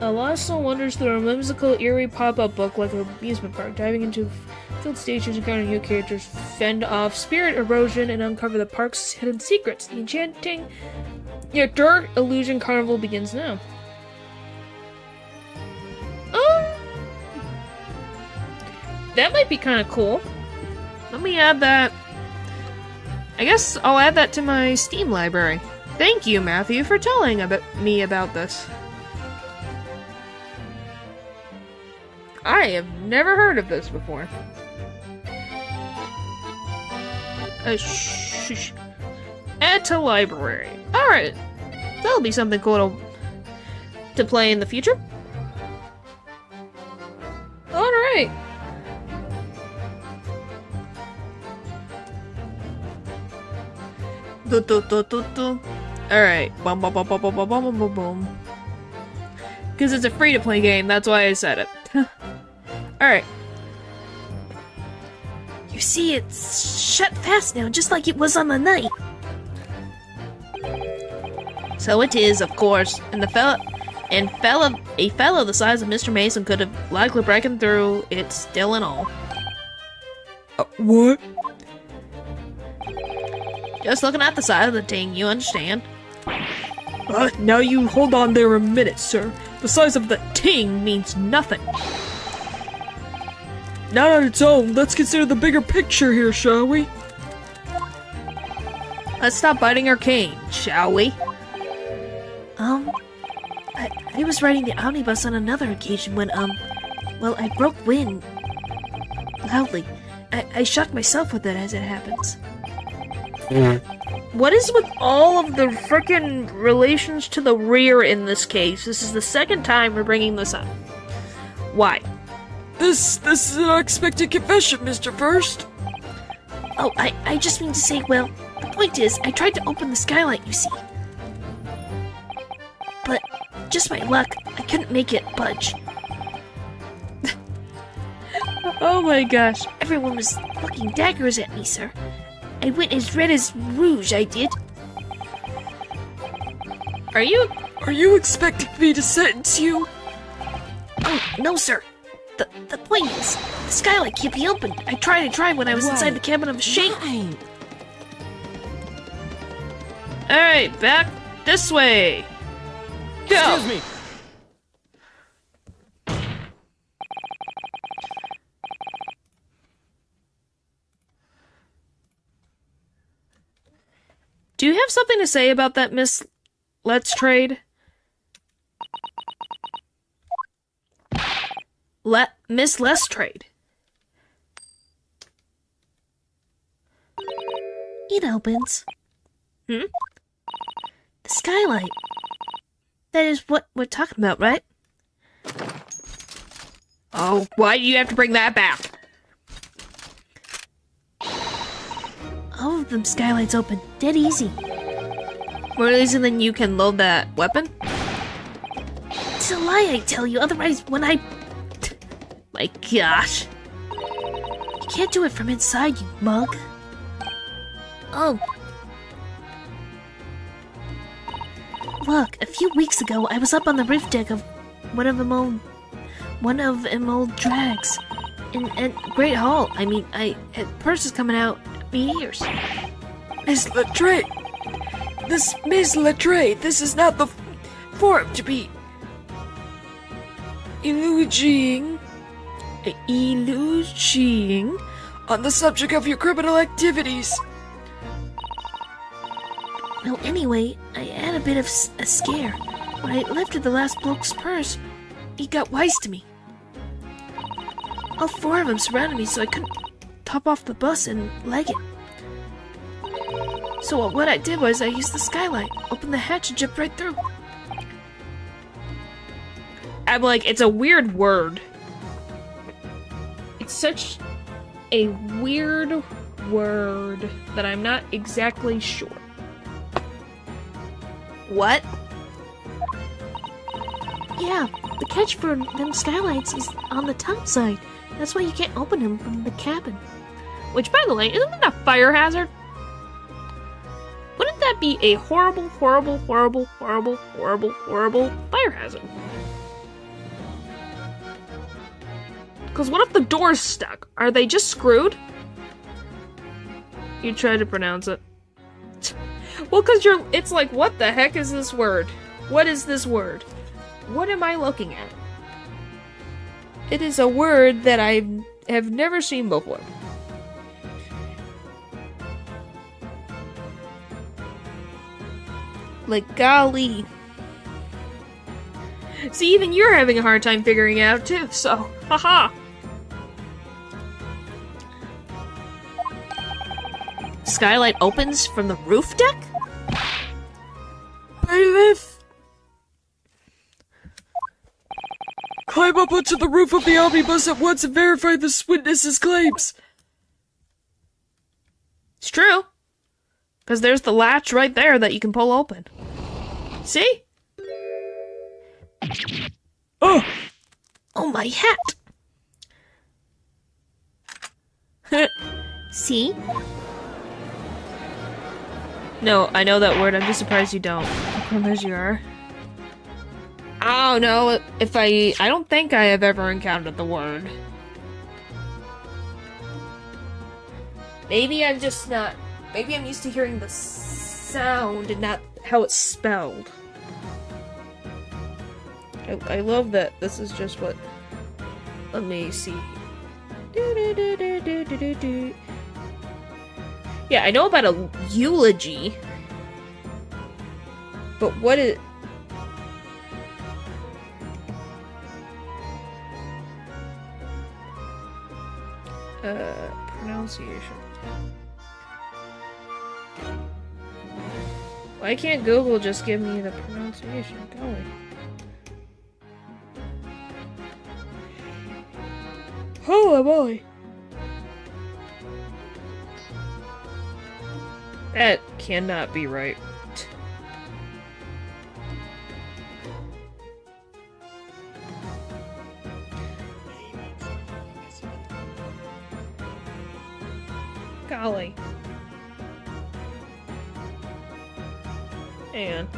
Alasso wanders through a whimsical, eerie pop-up book like an amusement park, diving into filled stations, encountering new characters, fend off spirit erosion, and uncover the park's hidden secrets. The enchanting yet dark Illusion Carnival begins now. That might be kind of cool. Let me add that. I guess I'll add that to my Steam library. Thank you, Matthew, for telling me about this. I have never heard of this before. Add to library. Alright. That'll be something cool to play in the future. Alright. Alright. Boom, boom, boom, boom, boom, boom, boom, boom, boom. Because it's a free-to-play game, that's why I said it. Alright. You see, it's shut fast now, just like it was on the night. So it is, of course. And the fella... And a fellow the size of Mr. Mason could have likely broken through it still and all. What? Just looking at the side of the thing, you understand? Now you hold on there a minute, sir. The size of the Ting means nothing. not on its own. Let's consider the bigger picture here, shall we? Let's stop biting our cane, shall we? I was riding the omnibus on another occasion when, well, I broke wind loudly. I shocked myself with it as it happens. What is with all of the frickin' relations to the rear in this case? This is the second time we're bringing this up. Why? This is an unexpected confession, Mr. First. Oh, I just mean to say, well, the point is, I tried to open the skylight, you see. But, just my luck, I couldn't make it budge. Oh my gosh. Everyone was looking daggers at me, sir. I went as red as rouge, I did. Are you expecting me to sentence you? Oh, no, sir. The point is, the skylight can't be opened. I tried when I was inside the cabin of a shape. Alright, back this way. Go! Excuse me. Do you have something to say about that, Miss Let's Trade? Miss Let's Trade. It opens. Hmm? The skylight. That is what we're talking about, right? Oh, why do you have to bring that back? All of them skylights open. Dead easy. More easy than you can load that weapon? It's a lie, I tell you. Otherwise, when I... My gosh. You can't do it from inside, you mug. Oh. Look, a few weeks ago, I was up on the roof deck of one of them old drags. In Great Hall. I mean, I had purses coming out me ears. Miss Letray. Miss Letray, this is not the forum to be eluding on the subject of your criminal activities. Well, anyway, I had a bit of a scare. When I lifted the last bloke's purse, he got wise to me. All four of them surrounded me so I couldn't top off the bus and leg it. So what I did was I used the skylight, opened the hatch and jumped right through. I'm like, it's a weird word. It's such a weird word that I'm not exactly sure. What? Yeah, the catch for them skylights is on the top side. That's why you can't open them from the cabin. Which, by the way, isn't that a fire hazard? Wouldn't that be a horrible, horrible, horrible, horrible, horrible, horrible fire hazard? Because what if the door's stuck? Are they just screwed? You try to pronounce it. Well, because it's like, what the heck is this word? What is this word? What am I looking at? It is a word that I have never seen before. Like, golly. See, even you're having a hard time figuring it out, too, so, haha. Skylight opens from the roof deck? Bailiff! Climb up onto the roof of the omnibus at once and verify this witness's claims. It's true. Because there's the latch right there that you can pull open. See? Oh! Oh, my hat! See? No, I know that word. I'm just surprised you don't. How come you are? I don't know if I don't think I have ever encountered the word. Maybe I'm just not. Maybe I'm used to hearing the sound and not how it's spelled. I love that this is just what. Let me see. Yeah, I know about a eulogy. But what is... pronunciation. Why can't Google just give me the pronunciation? Golly. Oh boy. That cannot be right. Golly. And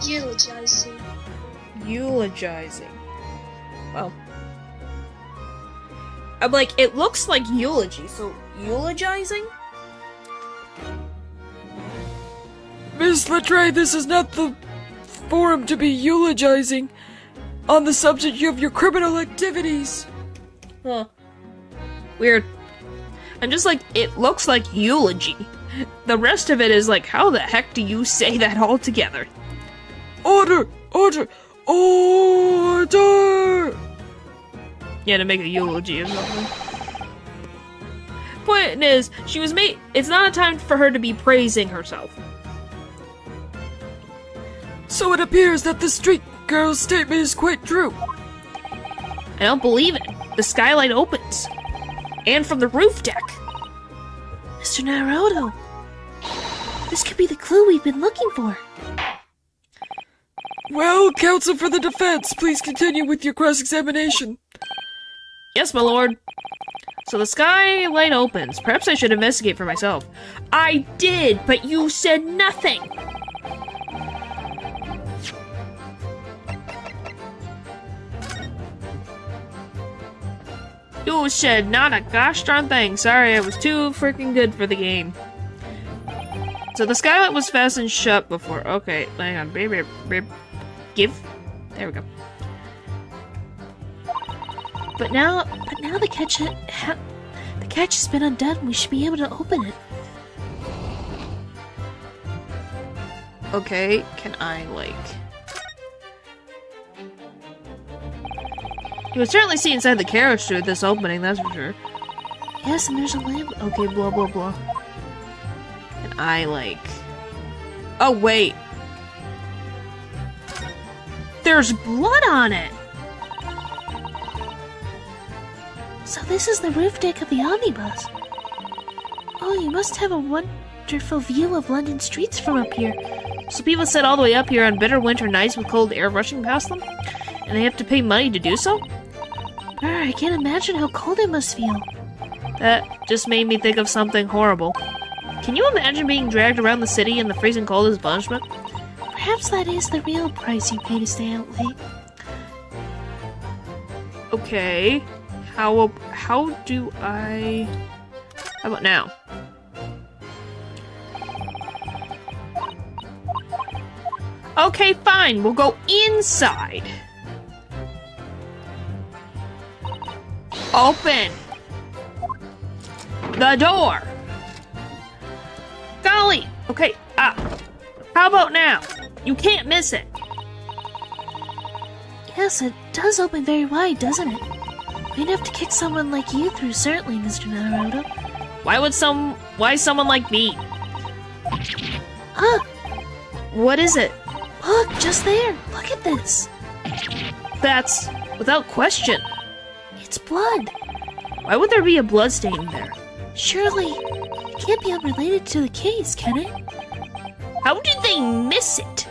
eulogizing. Well, I'm like, it looks like eulogy, so eulogizing? Miss Letray, this is not the forum to be eulogizing on the subject of your criminal activities. Huh. Weird. I'm just like, it looks like eulogy. The rest of it is like, how the heck do you say that all together? Order! Order! Order! Yeah, to make a eulogy or something. Point is, she was made. It's not a time for her to be praising herself. So it appears that the street girl's statement is quite true. I don't believe it. The skylight opens. And from the roof deck. Mr. Naruto, this could be the clue we've been looking for. Well, counsel for the defense, please continue with your cross-examination. Yes, my lord. So the skylight opens. Perhaps I should investigate for myself. I did, but you said nothing. You said not a gosh darn thing. Sorry, I was too freaking good for the game. So the skylight was fastened shut before. Okay, hang on. Baby, give. There we go. But now the catch has been undone. We should be able to open it. Okay, can I like? You would certainly see inside the carriage through this opening, that's for sure. Yes, and there's a lamp. Okay, blah blah blah. Can I like? Oh wait, there's blood on it. So this is the roof deck of the omnibus. Oh, you must have a wonderful view of London streets from up here. So people sit all the way up here on bitter winter nights with cold air rushing past them, and they have to pay money to do so. I can't imagine how cold it must feel. That just made me think of something horrible. Can you imagine being dragged around the city in the freezing cold as punishment? Perhaps that is the real price you pay to stay out late. Okay. How do I... How about now? Okay, fine. We'll go inside. Open the door. Golly. Okay, how about now? You can't miss it. Yes, it does open very wide, doesn't it? We'd have to kick someone like you through, certainly, Mr. Naruto. Why someone like me? What is it? Look, just there. Look at this. That's without question. It's blood. Why would there be a blood stain there? Surely, it can't be unrelated to the case, can it? How did they miss it?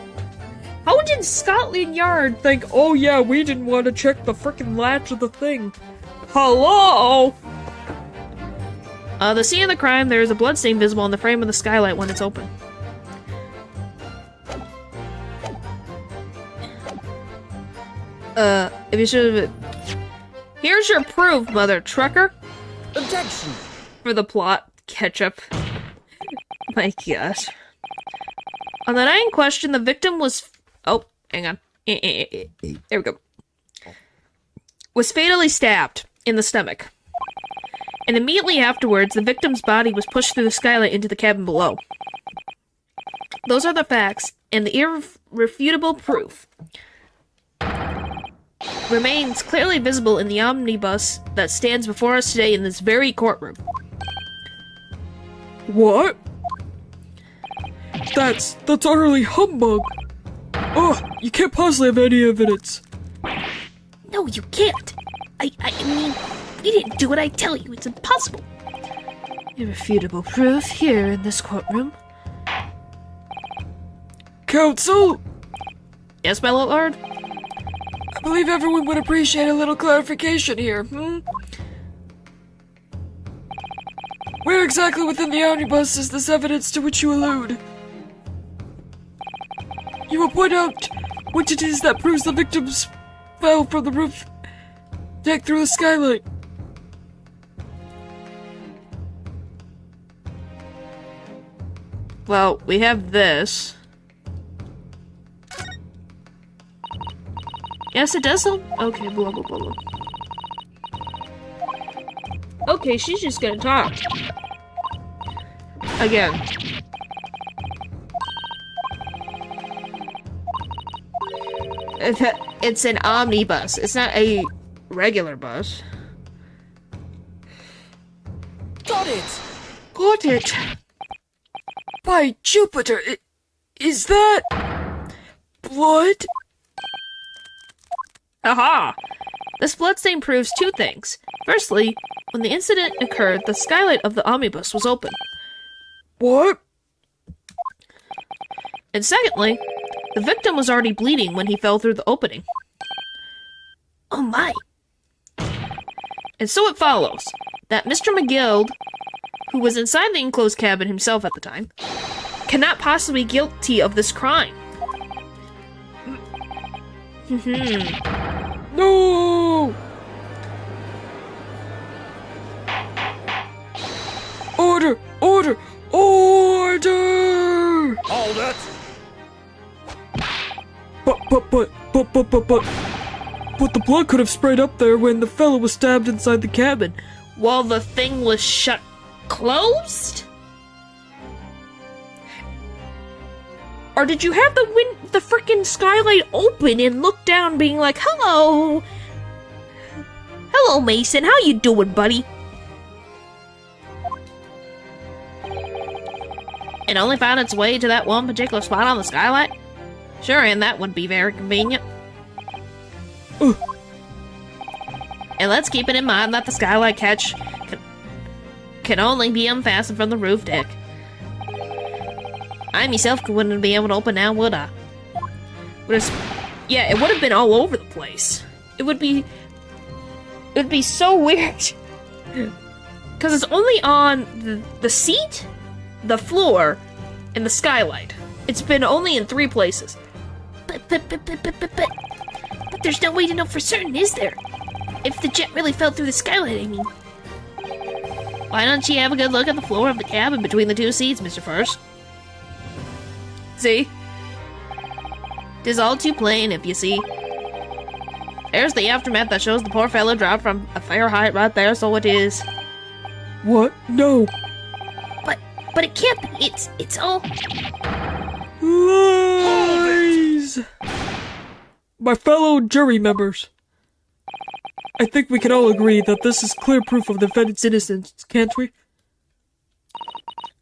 How did Scotland Yard think, oh yeah, we didn't want to check the frickin' latch of the thing? Hello? The scene of the crime, there is a bloodstain visible on the frame of the skylight when it's open. if you should... Here's your proof, mother trucker. Objection. For the plot, ketchup. My gosh. On the night in question, the victim was... Oh, hang on. There we go. Was fatally stabbed in the stomach. And immediately afterwards, the victim's body was pushed through the skylight into the cabin below. Those are the facts, and the irrefutable proof remains clearly visible in the omnibus that stands before us today in this very courtroom. What? That's utterly humbug. Oh, you can't possibly have any evidence. No, you can't. I mean, you didn't do what I tell you. It's impossible. Irrefutable proof here in this courtroom. Counsel, Yes, my lord? I believe everyone would appreciate a little clarification here, Where exactly within the omnibus is this evidence to which you allude? You will point out what it is that proves the victims fell from the roof deck through the skylight. Well, we have this. Yes, it does sound... Okay, blah, blah, blah, blah. Okay, she's just gonna talk. Again. It's an omnibus. It's not a regular bus. Got it. Got it. By Jupiter, is that blood? Aha! This bloodstain proves two things. Firstly, when the incident occurred, the skylight of the omnibus was open. What? And secondly, the victim was already bleeding when he fell through the opening. Oh my. And so it follows that Mr. McGill, who was inside the enclosed cabin himself at the time, cannot possibly be guilty of this crime. No! Order! Order! Order! Hold it. But the blood could have sprayed up there when the fellow was stabbed inside the cabin. While the thing was shut closed? Or did you have the frickin' skylight open and look down being like, hello? Hello, Mason, how you doing, buddy? It only found its way to that one particular spot on the skylight? Sure, and that would be very convenient. And let's keep it in mind that the skylight catch can only be unfastened from the roof deck. I myself wouldn't be able to open now, would I? Yeah, it would have been all over the place. It would be so weird. Because it's only on the seat, the floor, and the skylight. It's been only in 3 places. But there's no way to know for certain, is there? If the jet really fell through the skylight, I mean. Why don't you have a good look at the floor of the cabin between the 2 seats, Mr. First? See? 'Tis all too plain, if you see. There's the aftermath that shows the poor fellow dropped from a fair height right there, so it is. What? No. But it can't be. It's all. Lies! My fellow jury members, I think we can all agree that this is clear proof of the defendant's innocence, can't we?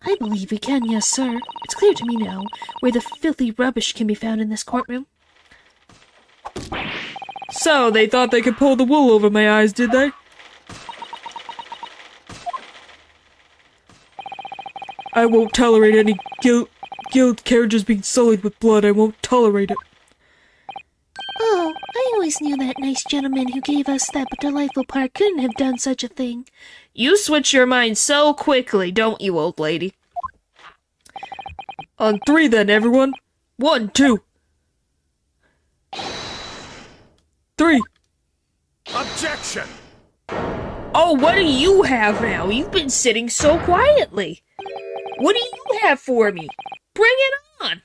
I believe we can, yes, sir. It's clear to me now where the filthy rubbish can be found in this courtroom. So, they thought they could pull the wool over my eyes, did they? I won't tolerate any guild carriages being sullied with blood. I won't tolerate it. Oh, I always knew that nice gentleman who gave us that delightful park couldn't have done such a thing. You switch your mind so quickly, don't you, old lady? On 3 then, everyone. 1, 2. 3. Objection! Oh, what do you have now? You've been sitting so quietly. What do you have for me? Bring it on!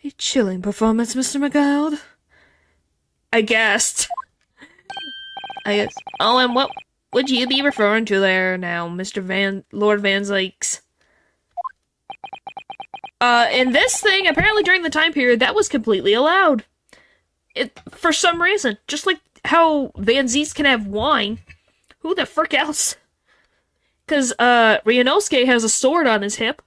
A chilling performance, Mr. McGild. I guessed. Oh, and what would you be referring to there now, Lord Van Zykes? In this thing, apparently during the time period, that was completely allowed. For some reason. Just like how Van Zieks can have wine. Who the frick else? Because, Ryunosuke has a sword on his hip.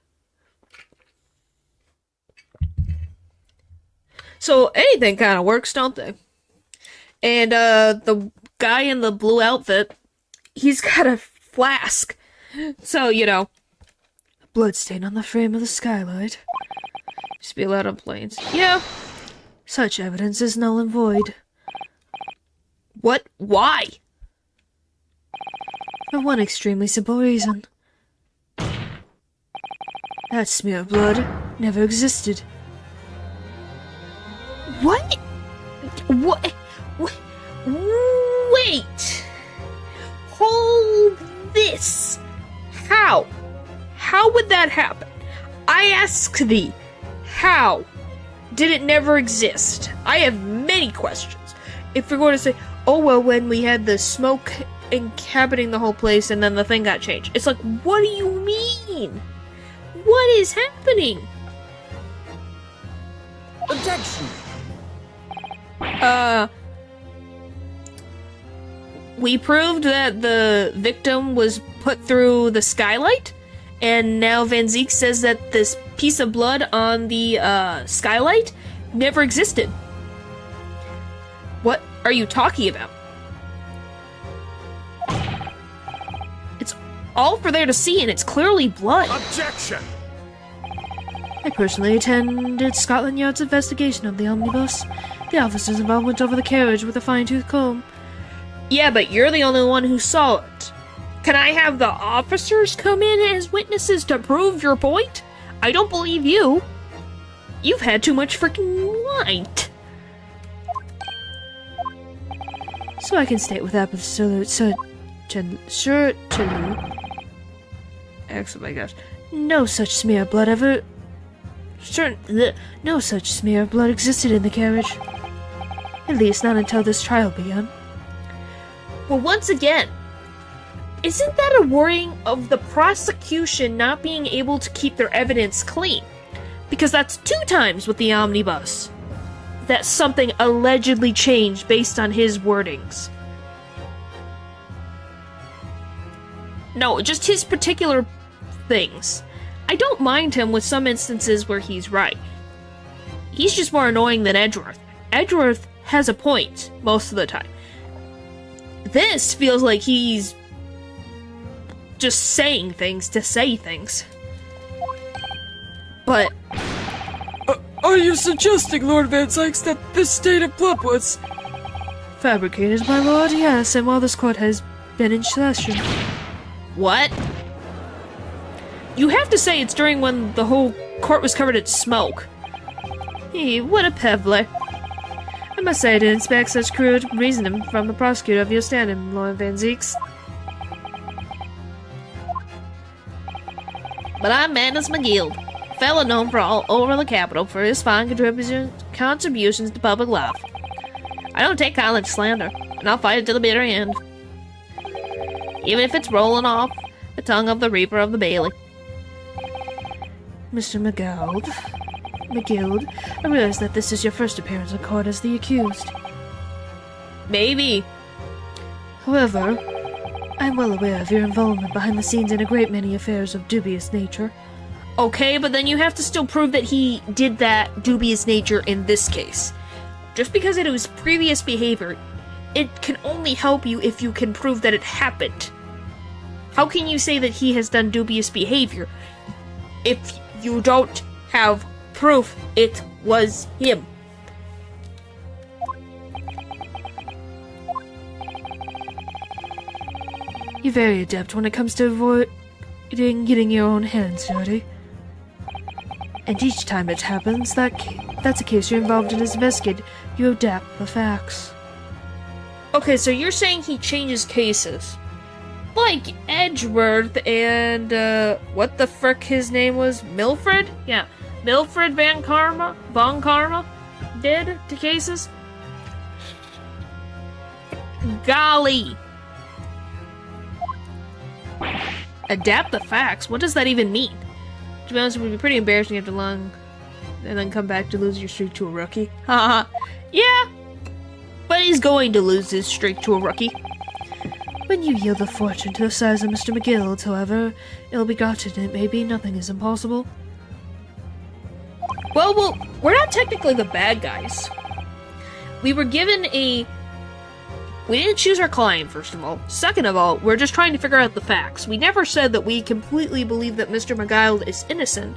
So, anything kind of works, don't they? And, the guy in the blue outfit, he's got a flask. So, you know. Bloodstain on the frame of the skylight. Just be allowed on planes. Yeah. Such evidence is null and void. What? Why? For one extremely simple reason. That smear of blood never existed. What? What? Wait! Hold this! How? How would that happen? I ask thee, how did it never exist? I have many questions. If you're going to say, oh well, when we had the smoke inhabiting the whole place and then the thing got changed. It's like, what do you mean? What is happening? Objection! We proved that the victim was put through the skylight, and now Van Zieks says that this piece of blood on the skylight never existed. What are you talking about? It's all for there to see, and it's clearly blood. Objection! I personally attended Scotland Yard's investigation of the omnibus. The officers involved went over the carriage with a fine-tooth comb. Yeah, but you're the only one who saw it. Can I have the officers come in as witnesses to prove your point? I don't believe you. You've had too much freaking wine. So I can state with absolute certainty. Oh my gosh. No such smear of blood ever. No such smear of blood existed in the carriage. At least not until this trial began. Well, once again, isn't that a worrying of the prosecution not being able to keep their evidence clean? Because that's 2 times with the omnibus that something allegedly changed based on his wordings. No, just his particular things. I don't mind him with some instances where he's right. He's just more annoying than Edgeworth. Edgeworth has a point most of the time. This feels like he's just saying things to say things. But Are you suggesting, Lord Van Zykes, that this stain of blood was... Fabricated, my lord, yes, and while this court has been in session. what? You have to say it's during when the whole court was covered in smoke. What a pebbler. I must say I didn't expect such crude reasoning from the prosecutor of your standing, Lord Van Zieks. But I'm Manus McGill, a fellow known for all over the capital for his fine contributions to public life. I don't take kindly to slander, and I'll fight it to the bitter end. Even if it's rolling off the tongue of the Reaper of the Bailey. Mr. McGill, I realize that this is your first appearance in court as the accused. Maybe. However, I'm well aware of your involvement behind the scenes in a great many affairs of dubious nature. Okay, but then you have to still prove that he did that dubious nature in this case. Just because it was previous behavior, it can only help you if you can prove that it happened. How can you say that he has done dubious behavior if you don't have proof it was him? You're very adept when it comes to avoiding getting your own hands dirty. And each time it happens, that that's a case you're involved in as investigated. You adapt the facts. Okay, so you're saying he changes cases. Like Edgeworth and, what the frick his name was? Milfred? Yeah. Milfred Von Karma did to cases? Golly! Adapt the facts? What does that even mean? To be honest, it would be pretty embarrassing after long and then come back to lose your streak to a rookie. Haha. Yeah! But he's going to lose his streak to a rookie. When you yield a fortune to the size of Mr. McGill's, however ill-begotten it may be, nothing is impossible. Well, we're not technically the bad guys. We were given we didn't choose our client, first of all. Second of all, we're just trying to figure out the facts. We never said that we completely believe that Mr. McGill is innocent,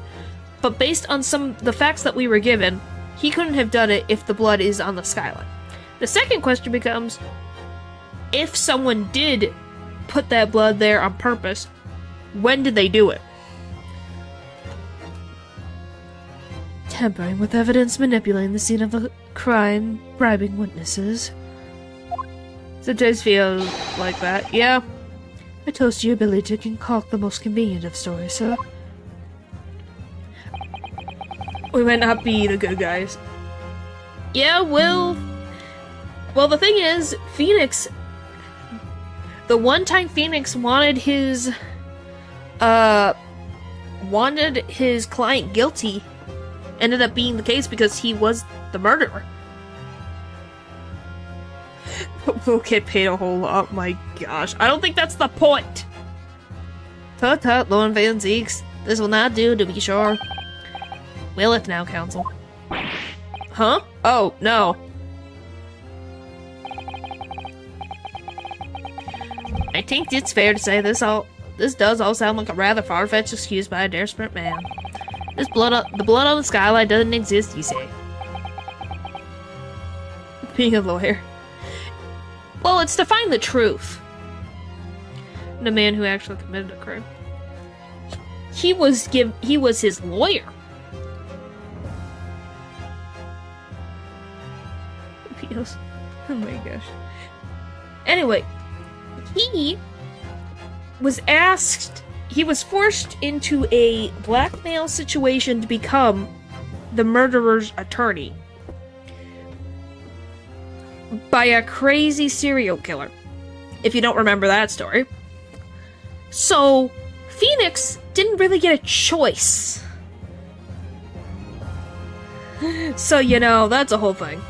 but based on the facts that we were given, he couldn't have done it if the blood is on the skyline. The second question becomes, if someone did put that blood there on purpose, when did they do it? Tampering with evidence, manipulating the scene of the crime, bribing witnesses. Sometimes feel like that, yeah. I toast to your ability to concoct the most convenient of stories, sir. We might not be the good guys. Yeah, well, the thing is, Phoenix, the one time Phoenix wanted his client guilty, ended up being the case because he was the murderer. We'll get paid a whole lot, my gosh. I don't think that's the point! Tut tut, Lorne Van Zeeks. This will not do, to be sure. Will it now, Counsel? Huh? Oh, no. I think it's fair to say this does all sound like a rather far-fetched excuse by a desperate man. The blood on the skyline doesn't exist, you say. Being a lawyer. Well, it's to find the truth. The man who actually committed a crime. He was his lawyer. Oh my gosh. Anyway, he was forced into a blackmail situation to become the murderer's attorney by a crazy serial killer, if you don't remember that story. So, Phoenix didn't really get a choice. So, that's a whole thing.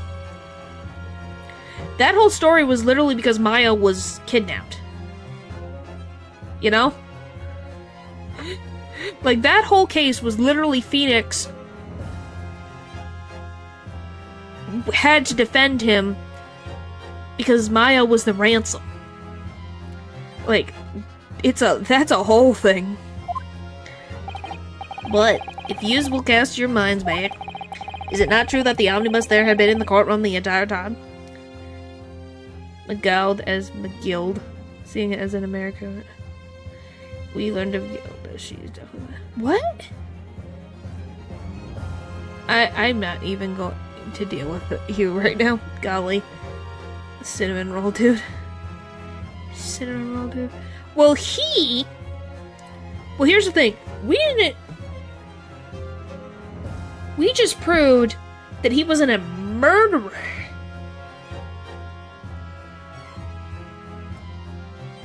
That whole story was literally because Maya was kidnapped. Like, that whole case was literally Phoenix had to defend him because Maya was the ransom. Like, that's a whole thing. But, if yous will cast your minds back, is it not true that the omnibus there had been in the courtroom the entire time? McGill as McGill, seeing it as an American. We learned of Gilda. She's definitely. What? I'm not even going to deal with you right now. Golly. Cinnamon roll, dude. Cinnamon roll, dude. Well, here's the thing. We just proved that he wasn't a murderer.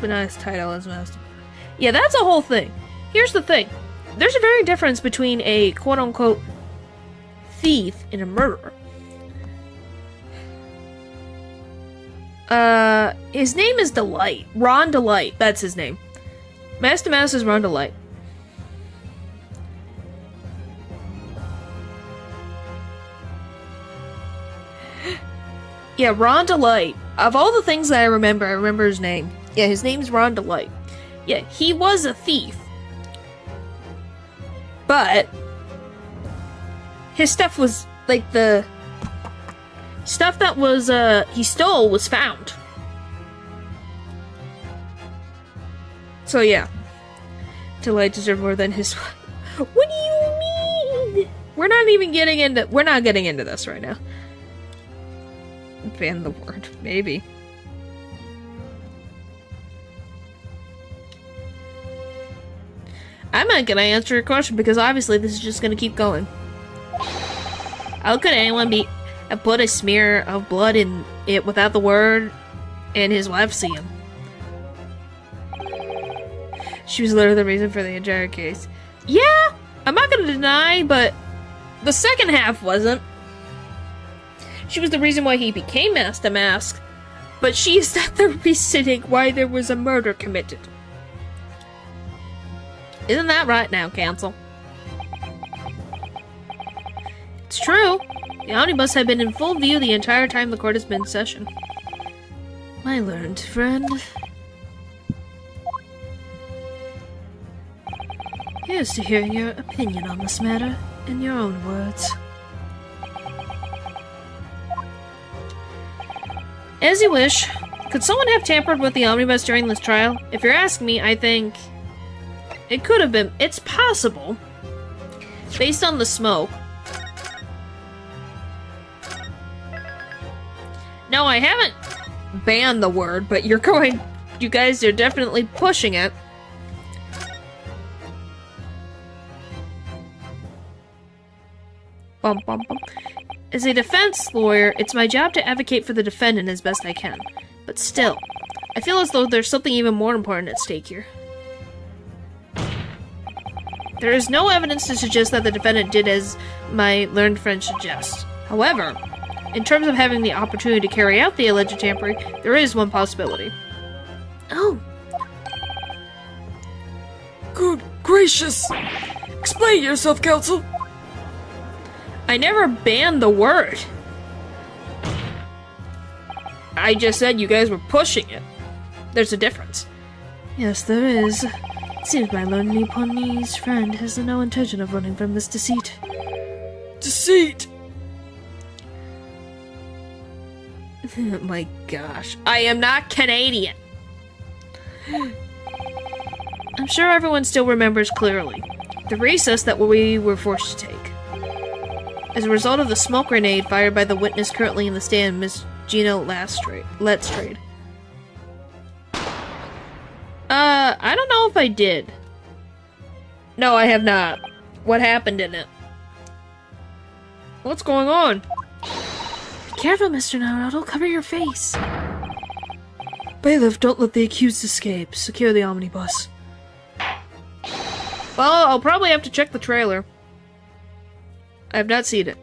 But not his title as master. Yeah, that's a whole thing. Here's the thing. There's a very difference between a quote-unquote thief and a murderer. His name is Delight. Ron Delight. That's his name. Master Mouse is Ron Delight. Yeah, Ron Delight. Of all the things that I remember his name. Yeah, his name's Ron Delight. Yeah, he was a thief. But his stuff was, like, the stuff that was, he stole was found. So, yeah. Delight deserved more than his... What do you mean? We're not even getting into... We're not getting into this right now. Ban the word. Maybe. I'm not gonna answer your question because obviously this is just gonna keep going. How could anyone have put a smear of blood in it without the word and his wife see him? She was literally the reason for the entire case. Yeah, I'm not gonna deny, but the second half wasn't. She was the reason why he became Master Mask, but she is not the reasoning why there was a murder committed. Isn't that right now, Council? It's true. The omnibus had been in full view the entire time the court has been in session. My learned friend. Here's to hear your opinion on this matter, in your own words. As you wish. Could someone have tampered with the omnibus during this trial? If you're asking me, I think... it could have been. It's possible. Based on the smoke. No, I haven't banned the word, but you guys are definitely pushing it. Bum, bum, bum. As a defense lawyer, it's my job to advocate for the defendant as best I can. But still, I feel as though there's something even more important at stake here. There is no evidence to suggest that the defendant did as my learned friend suggests. However, in terms of having the opportunity to carry out the alleged tampering, there is one possibility. Oh. Good gracious! Explain yourself, Counsel! I never banned the word. I just said you guys were pushing it. There's a difference. Yes, there is. It seems my learned Nipponese friend has no intention of running from this deceit. Deceit! Oh my gosh. I am not Canadian. I'm sure everyone still remembers clearly the recess that we were forced to take. As a result of the smoke grenade fired by the witness currently in the stand, Miss Gina Letstrade. I don't know if I did. No, I have not. What happened in it? What's going on? Be careful, Mr. Naruto. Cover your face. Bailiff, don't let the accused escape. Secure the omnibus. Well, I'll probably have to check the trailer. I have not seen it.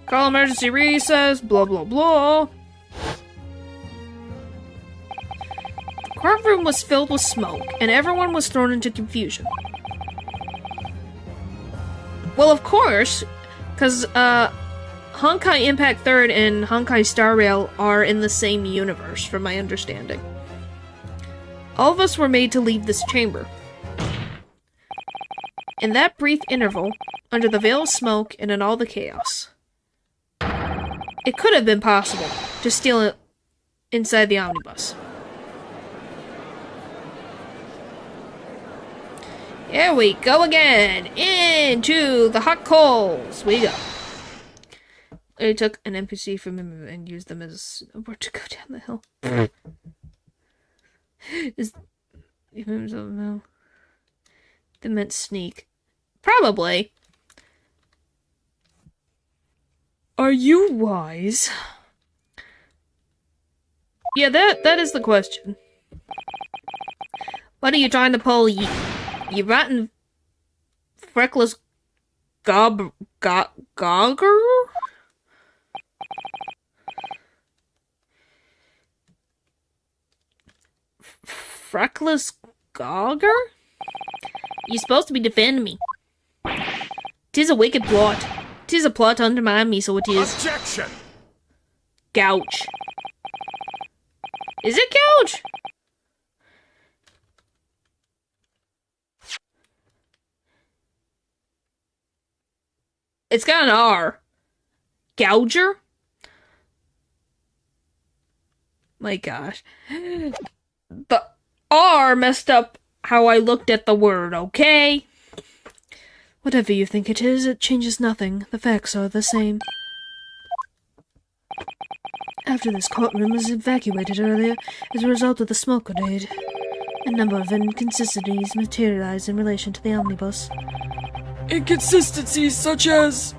Call emergency recess, blah blah blah. The courtroom was filled with smoke, and everyone was thrown into confusion. Well, of course, because Honkai Impact 3rd and Honkai Star Rail are in the same universe, from my understanding. All of us were made to leave this chamber. In that brief interval, under the veil of smoke and in all the chaos, it could have been possible to steal it inside the omnibus. Here we go again! Into the hot coals we go. I took an NPC from him and used them as a word to go down the hill. Is no. They meant sneak. Probably. Are you wise? Yeah, that is the question. What are you trying to pull, you rotten, freckless gogger? Freckless gogger? You're supposed to be defending me. 'Tis a wicked plot. 'Tis a plot to undermine me, so it is. Objection! Gouch. Is it gouch? It's got an R. Gouger? My gosh. The R messed up how I looked at the word, okay? Whatever you think it is, it changes nothing. The facts are the same. After this courtroom was evacuated earlier as a result of the smoke grenade, a number of inconsistencies materialized in relation to the omnibus. Inconsistencies such as...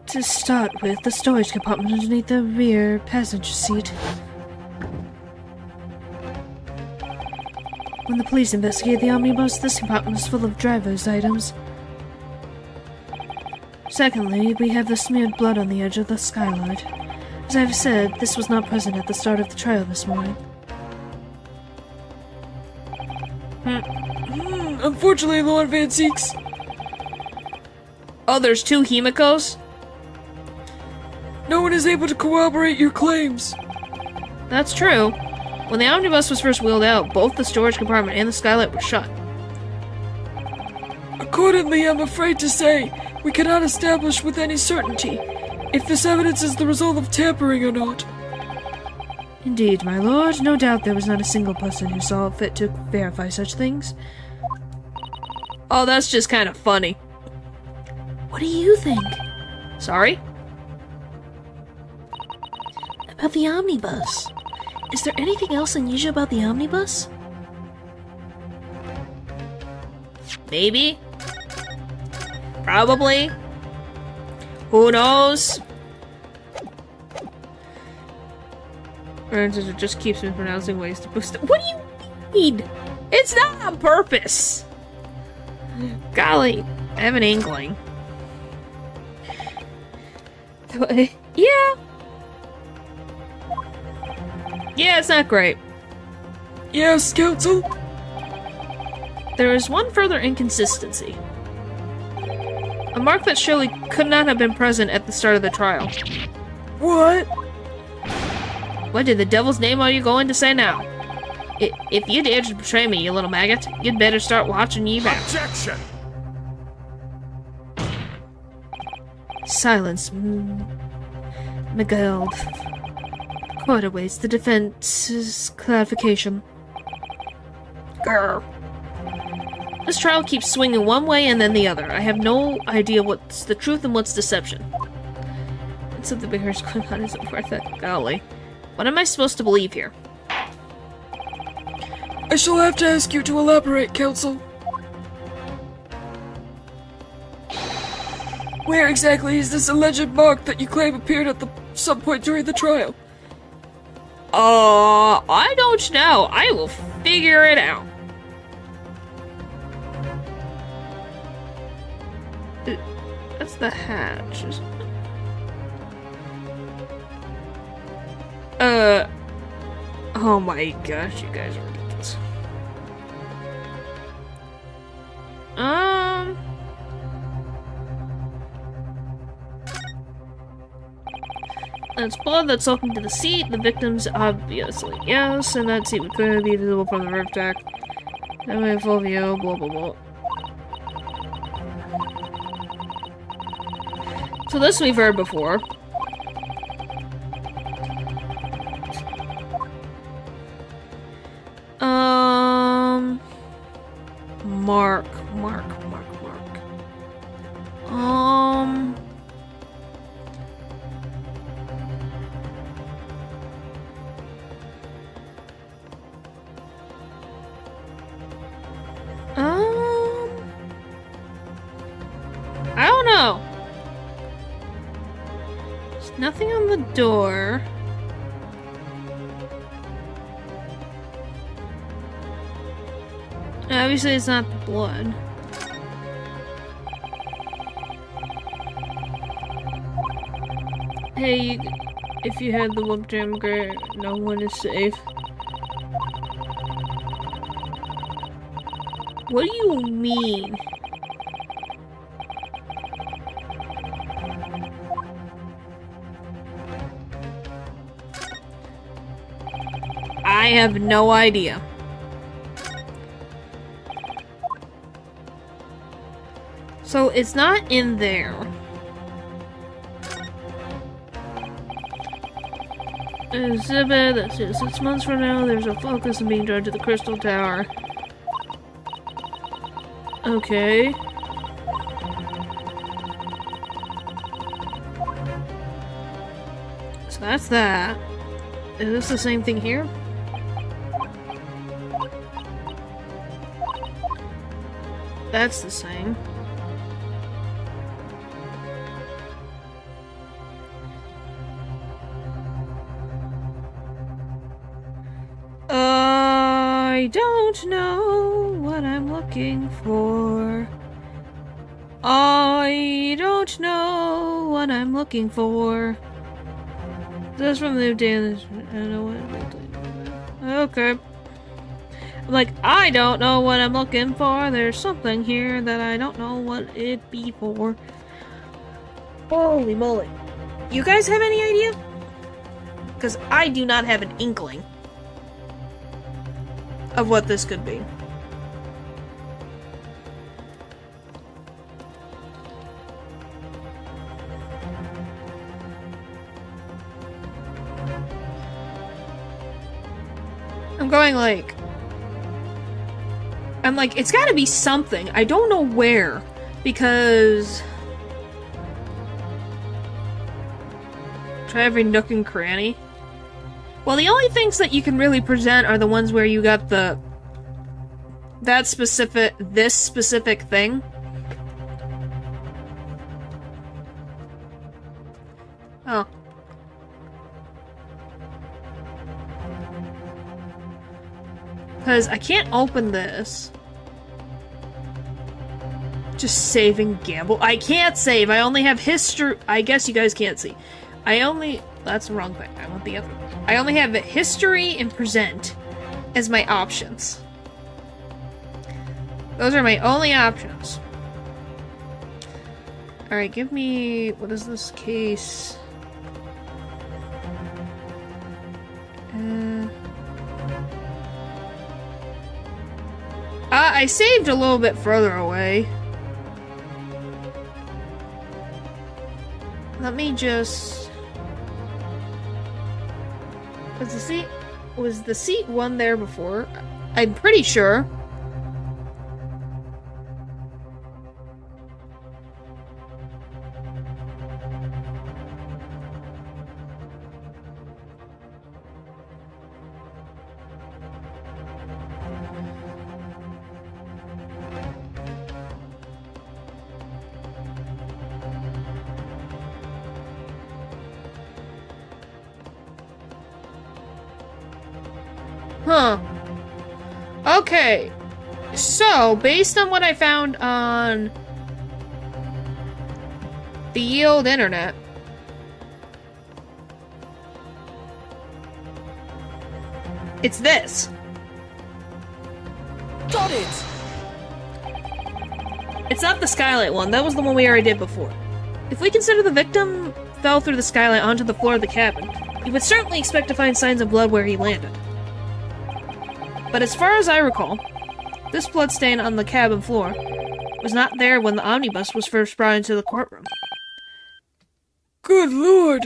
To start with, the storage compartment underneath the rear passenger seat. When the police investigated the omnibus, this compartment was full of driver's items. Secondly, we have the smeared blood on the edge of the skylight. As I've said, this was not present at the start of the trial this morning. Unfortunately, Lord Van Seeks. Oh, there's 2 Himikos? No one is able to corroborate your claims. That's true. When the omnibus was first wheeled out, both the storage compartment and the skylight were shut. Accordingly, I'm afraid to say, we cannot establish with any certainty if this evidence is the result of tampering or not. Indeed, my lord. No doubt there was not a single person who saw fit to verify such things. Oh, that's just kind of funny. What do you think? Sorry? About the omnibus. Is there anything else unusual about the omnibus? Maybe? Probably? Who knows? It just keeps mispronouncing ways to boost it. What do you mean? It's not on purpose! Golly, I have an inkling. Yeah. Yeah, it's not great. Yes, counsel? There is one further inconsistency. A mark that surely could not have been present at the start of the trial. What? What in the devil's name are you going to say now? If you dare to betray me, you little maggot, you'd better start watching ye back. Objection! Silence, Miguel. Court awaits the defense's clarification. Grr. This trial keeps swinging one way and then the other. I have no idea what's the truth and what's deception. And something bigger is going on isn't worth it. Golly. What am I supposed to believe here? I shall have to ask you to elaborate, counsel. Where exactly is this alleged mark that you claim appeared at some point during the trial? I don't know. I will figure it out. That's the hatch, isn't it? Oh my gosh, you guys are ridiculous. That's blood that's soaking to the seat. The victim's obviously yes, and that seat would clearly be visible from the roof deck. That way, full view, blah blah blah. So this we've heard before. Mark. I don't know. There's nothing on the door. Obviously, it's not the blood. Hey, if you had the whoop jam, great. No one is safe. What do you mean? I have no idea. So it's not in there. Exhibit, that's it. 6 months from now, there's a focus on being drawn to the Crystal Tower. Okay. So that's that. Is this the same thing here? That's the same. I don't know what I'm looking for. I don't know what I'm looking for. That's from the day. I don't know what. Okay. I'm like, I don't know what I'm looking for. There's something here that I don't know what it be for. Holy moly. You guys have any idea? Because I do not have an inkling of what this could be. I'm like, it's gotta be something. I don't know where, because try every nook and cranny. Well, the only things that you can really present are the ones where you got this specific thing. Oh. Because I can't open this. Just save and gamble. I can't save. I only have history. I guess you guys can't see. That's the wrong thing. I want the other. I only have history and present as my options. Those are my only options. Alright, give me... What is this case? I saved a little bit further away. Let me just... Was the seat one there before? I'm pretty sure. Huh. Okay. So, based on what I found on the ye olde internet, it's this. Got it! It's not the skylight one. That was the one we already did before. If we consider the victim fell through the skylight onto the floor of the cabin, you would certainly expect to find signs of blood where he landed. But as far as I recall, this bloodstain on the cabin floor was not there when the omnibus was first brought into the courtroom. Good lord!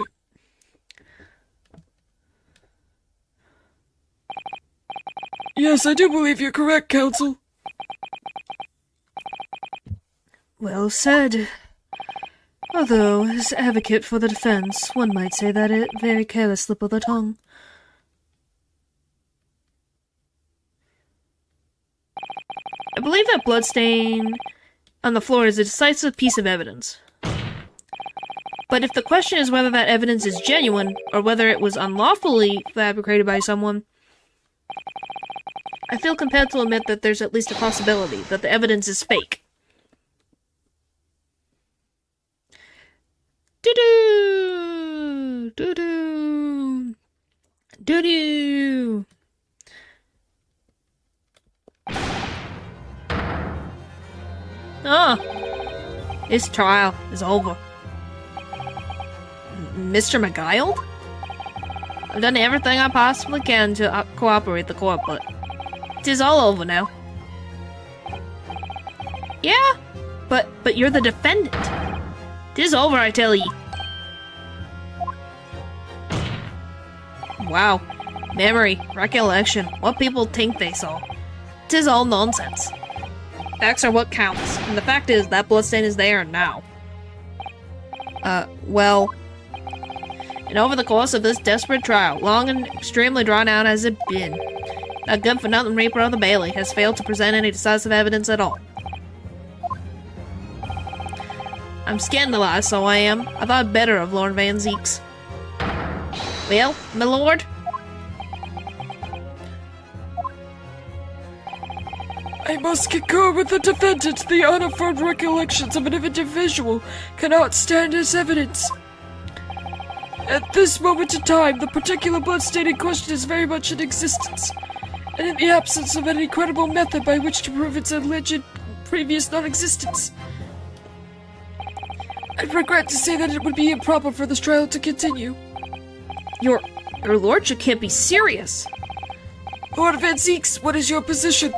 Yes, I do believe you're correct, counsel. Well said. Although, as advocate for the defense, one might say that a very careless slip of the tongue. I believe that bloodstain on the floor is a decisive piece of evidence. But if the question is whether that evidence is genuine, or whether it was unlawfully fabricated by someone, I feel compelled to admit that there's at least a possibility that the evidence is fake. Doo-doo! Doo-doo! Doo-doo! His trial is over. Mr. McGuile? I've done everything I possibly can to cooperate the court, but it is all over now. Yeah, but you're the defendant. It is over, I tell ye. Wow. Memory, recollection, what people think they saw. It is all nonsense. Facts are what counts, and the fact is that bloodstain is there now. Well... And over the course of this desperate trial, long and extremely drawn out as it been, that good-for-nothing Reaper of the Bailey has failed to present any decisive evidence at all. I'm scandalized, so I am. I thought better of Lord Van Zeeks. Well, my lord? I must concur with the defendant. The unaffirmed recollections of an individual cannot stand as evidence. At this moment in time, the particular bloodstain in question is very much in existence, and in the absence of any credible method by which to prove its alleged previous non-existence, I regret to say that it would be improper for this trial to continue. Your lordship can't be serious. Lord Van Zeeks, what is your position?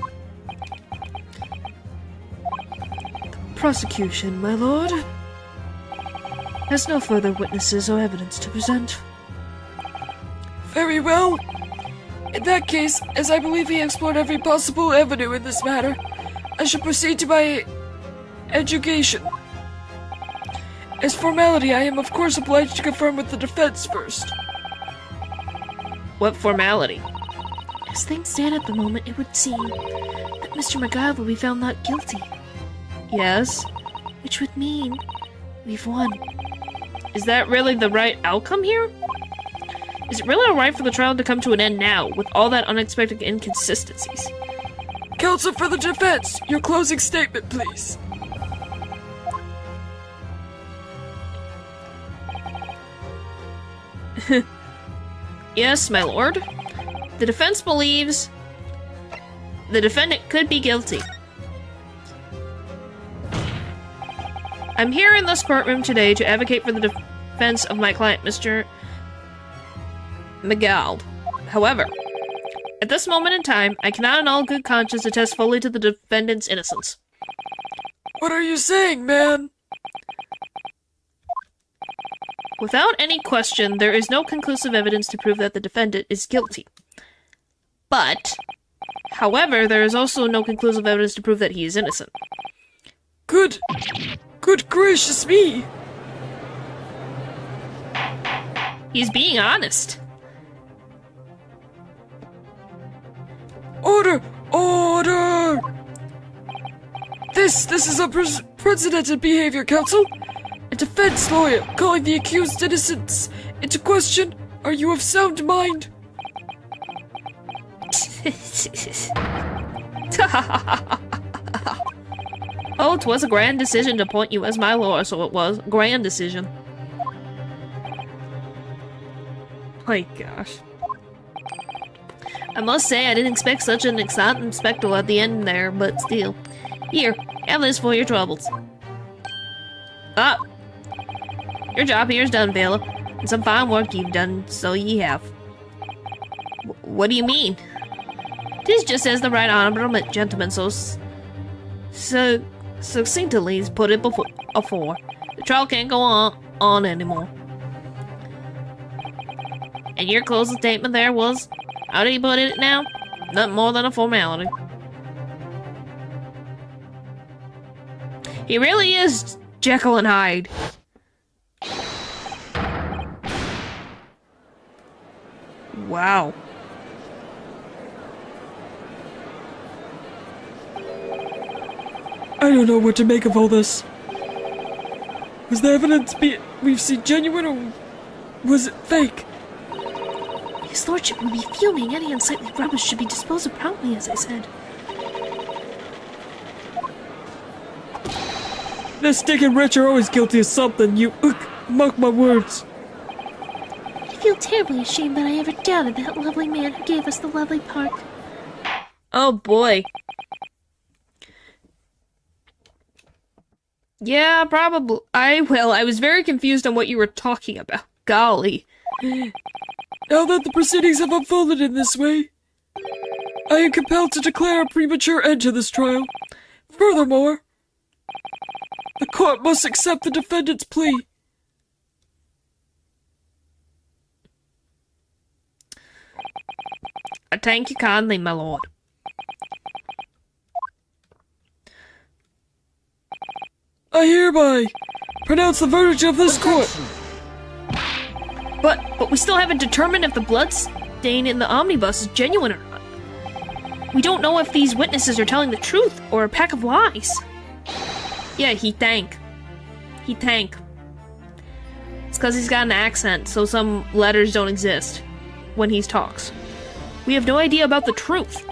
Prosecution, my lord, has no further witnesses or evidence to present. Very well. In that case, as I believe he explored every possible avenue in this matter, I shall proceed to my education. As formality, I am of course obliged to confirm with the defense first. What formality? As things stand at the moment, it would seem that Mr. McGill will be found not guilty, Yes? which would mean we've won. Is that really the right outcome here? Is it really alright for the trial to come to an end now, with all that unexpected inconsistencies? Counsel for the defense, your closing statement, please. Yes, my lord. The defense believes the defendant could be guilty. I'm here in this courtroom today to advocate for the defense of my client, Mr. McGill. However, at this moment in time, I cannot in all good conscience attest fully to the defendant's innocence. What are you saying, man? Without any question, there is no conclusive evidence to prove that the defendant is guilty. But, however, there is also no conclusive evidence to prove that he is innocent. Good gracious me! He's being honest. Order! Order! This is unprecedented behavior, counsel. A defense lawyer calling the accused innocence into question. Are you of sound mind? Oh, 'twas a grand decision to appoint you as my lawyer, so it was. Grand decision. My gosh. I must say, I didn't expect such an exciting spectacle at the end there, but still. Here, have this for your troubles. Ah! Your job here is done, Bella, and some fine work you've done, so ye have. What do you mean? 'Tis just as the right honorable gentleman so succinctly put it afore. The trial can't go on anymore. And your closing statement there was, how do you put it now? Nothing more than a formality. He really is Jekyll and Hyde. Wow. I don't know what to make of all this. Was the evidence we've seen genuine, or was it fake? His lordship would be fuming. Any unsightly rubbish should be disposed of promptly, as I said. The stick and rich are always guilty of something, you mark my words. I feel terribly ashamed that I ever doubted that lovely man who gave us the lovely park. Oh boy. Yeah, probably. I was very confused on what you were talking about. Golly. Now that the proceedings have unfolded in this way, I am compelled to declare a premature end to this trial. Furthermore, the court must accept the defendant's plea. I thank you kindly, my lord. I hereby pronounce the verdict of this court. But we still haven't determined if the blood stain in the omnibus is genuine or not. We don't know if these witnesses are telling the truth or a pack of lies. Yeah, he tank. It's because he's got an accent, so some letters don't exist when he talks. We have no idea about the truth.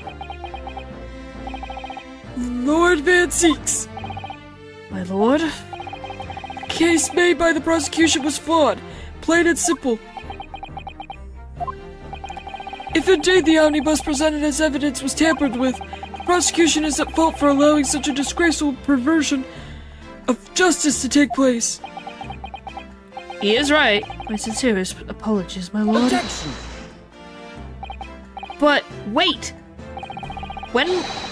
Lord Van Seeks. My lord? The case made by the prosecution was flawed, plain and simple. If indeed the omnibus presented as evidence was tampered with, the prosecution is at fault for allowing such a disgraceful perversion of justice to take place. He is right. My sincerest apologies, my lord. Objection! But wait! When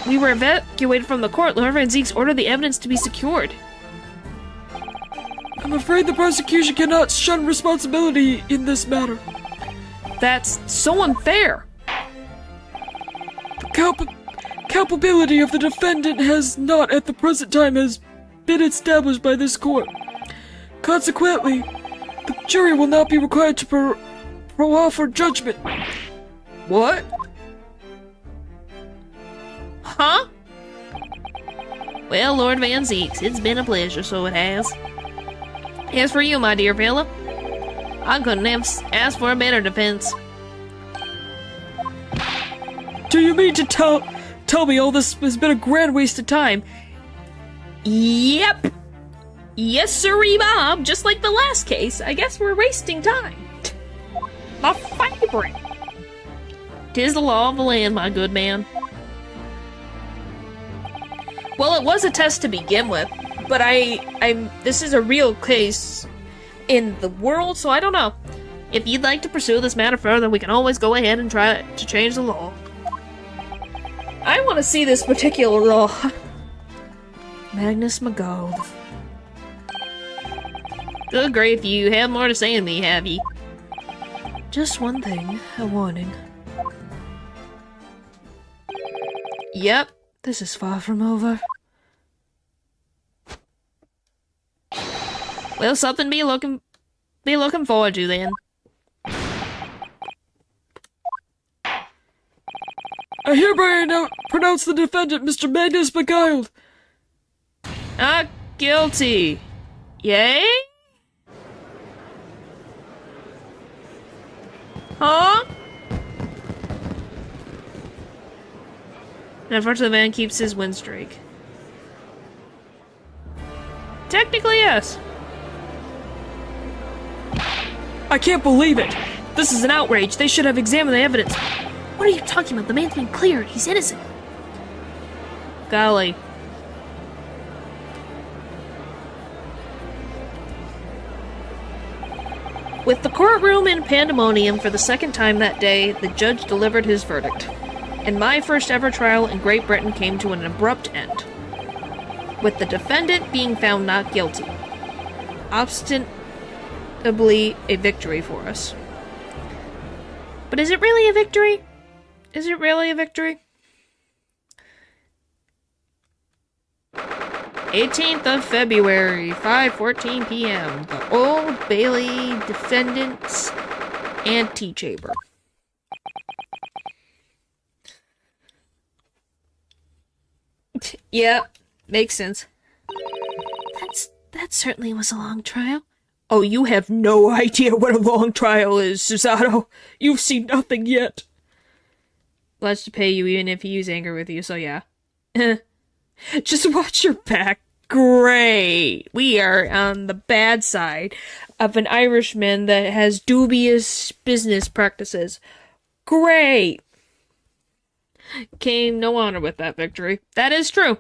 we were evacuated from the court, Lord Van Zeeks ordered the evidence to be secured. I'm afraid the prosecution cannot shun responsibility in this matter. That's so unfair. The culpability of the defendant has not at the present time has been established by this court. Consequently, the jury will not be required to proffer judgment. What? Huh? Well, Lord Van Zeeks, it's been a pleasure, so it has. As for you, my dear fella, I couldn't have asked for a better defense. Do you mean to tell me all this has been a grand waste of time? Yep. Yes, sirree, Bob. Just like the last case, I guess we're wasting time. My favorite. 'Tis the law of the land, my good man. Well, it was a test to begin with, but this is a real case in the world, so I don't know. If you'd like to pursue this matter further, we can always go ahead and try to change the law. I want to see this particular law. Magnus McGold. Good grief, you have more to say than me, have ye? Just one thing, a warning. Yep. This is far from over. Well, something be looking forward to then. I hereby pronounce the defendant, Mr. Magnus McGild. Not guilty. Yay? Huh? And unfortunately, the man keeps his win streak. Technically, yes. I can't believe it. This is an outrage. They should have examined the evidence. What are you talking about? The man's been cleared. He's innocent. Golly. With the courtroom in pandemonium for the second time that day, the judge delivered his verdict. And my first ever trial in Great Britain came to an abrupt end, with the defendant being found not guilty. Ostensibly a victory for us. But is it really a victory? Is it really a victory? 18th of February, 5:14 p.m. The Old Bailey Defendant's Antechamber. Yep, makes sense. That certainly was a long trial. Oh, you have no idea what a long trial is, Susato. You've seen nothing yet. Let's pay you even if he use anger with you, so yeah. Just watch your back. Great. We are on the bad side of an Irishman that has dubious business practices. Great. Came no honor with that victory. That is true.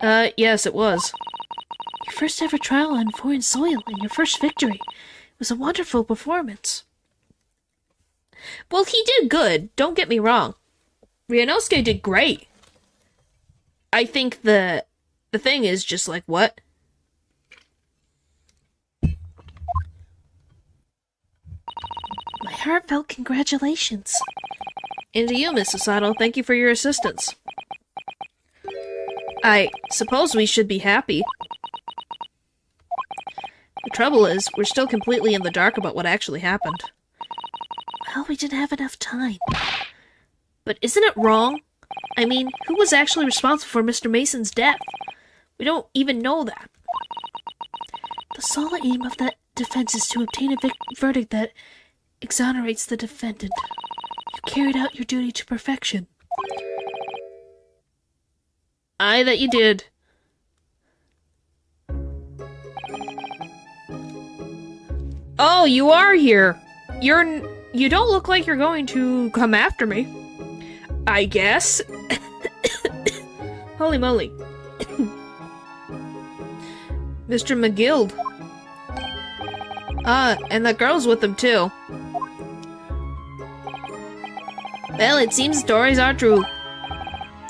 Yes, it was. Your first ever trial on foreign soil and your first victory. It was a wonderful performance. Well, he did good. Don't get me wrong. Ryunosuke did great. I think the thing is just like, what? My heartfelt congratulations. And to you, Miss Susato, thank you for your assistance. I suppose we should be happy. The trouble is, we're still completely in the dark about what actually happened. Well, we didn't have enough time. But isn't it wrong? I mean, who was actually responsible for Mr. Mason's death? We don't even know that. The sole aim of that defense is to obtain a verdict that exonerates the defendant. You carried out your duty to perfection. Aye, that you did. Oh, you are here. You don't look like you're going to come after me. I guess. Holy moly. Mr. McGill. And the girl's with him too. Well, it seems stories are true.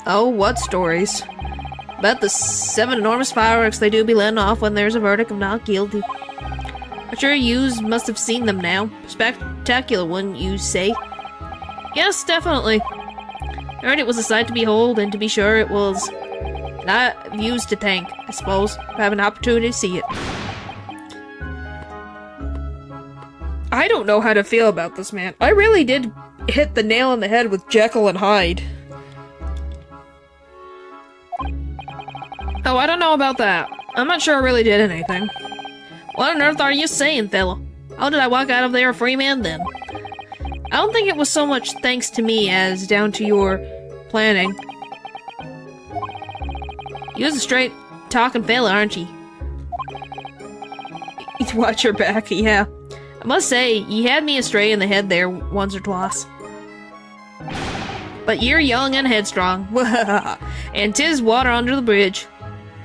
Oh, what stories? About the 7 enormous fireworks they do be letting off when there's a verdict of not guilty. I'm sure yous must have seen them now. Spectacular, wouldn't you say? Yes, definitely. I heard it was a sight to behold, and to be sure it was. Not views to thank, I suppose, for having an opportunity to see it. I don't know how to feel about this man. I really did hit the nail on the head with Jekyll and Hyde. Oh, I don't know about that. I'm not sure I really did anything. What on earth are you saying, fella? How did I walk out of there a free man then? I don't think it was so much thanks to me as down to your planning. You're a straight talking fella, aren't ye? Watch your back, yeah. I must say, ye had me astray in the head there once or twice. But you're young and headstrong. And 'tis water under the bridge.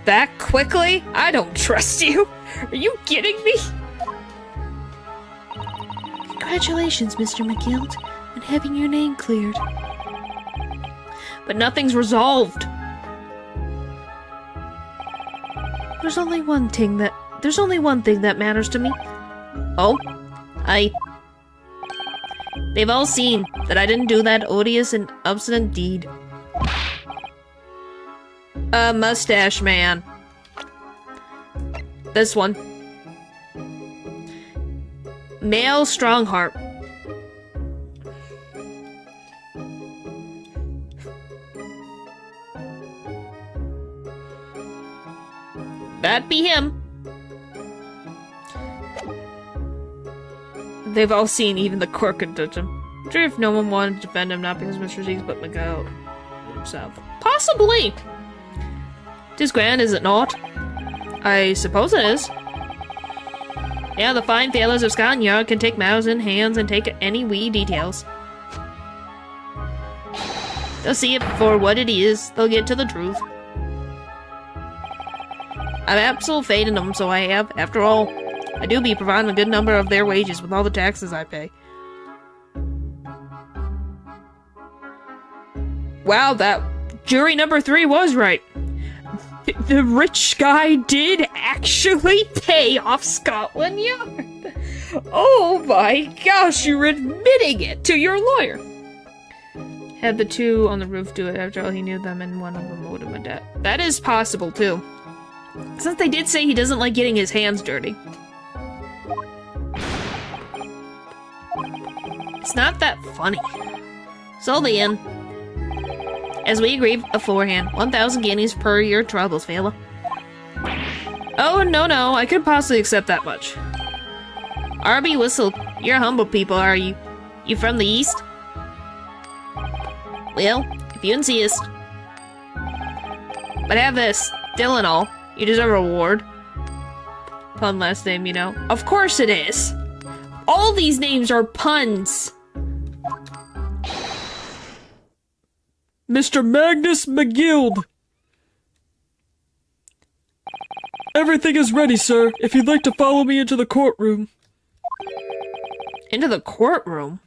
That quickly? I don't trust you. Are you kidding me? Congratulations, Mr. McGill, on having your name cleared. But nothing's resolved. There's only one thing that matters to me. Oh? They've all seen that I didn't do that odious and obstinate deed. A mustache man. This one. Male Strongheart. That'd be him. They've all seen even the court could touch him. I'm sure if no one wanted to defend him, not because Mr. Z's, but McGill himself. Possibly! 'Tis grand, is it not? I suppose it is. Yeah, the fine fellows of Scotland Yard can take matters in hands and take any wee details. They'll see it for what it is. They'll get to the truth. I've absolute faith in them, so I have. After all, I do be providing a good number of their wages with all the taxes I pay. Wow, that jury number 3 was right. The rich guy did actually pay off Scotland Yard. Oh my gosh, you're admitting it to your lawyer. Had the 2 on the roof do it after all he knew them and one of them owed him a debt. That is possible too. Since they did say he doesn't like getting his hands dirty. It's not that funny. So then, as we agreed beforehand, 1,000 guineas per your troubles, fella. Oh, no, I couldn't possibly accept that much. R.B. Whistle, you're humble people, are you? You from the East? Well, if you insist. But have this, still and all, you deserve a reward. Pun last name, you know. Of course it is! All these names are puns! Mr. Magnus McGill. Everything is ready, sir, if you'd like to follow me into the courtroom. Into the courtroom?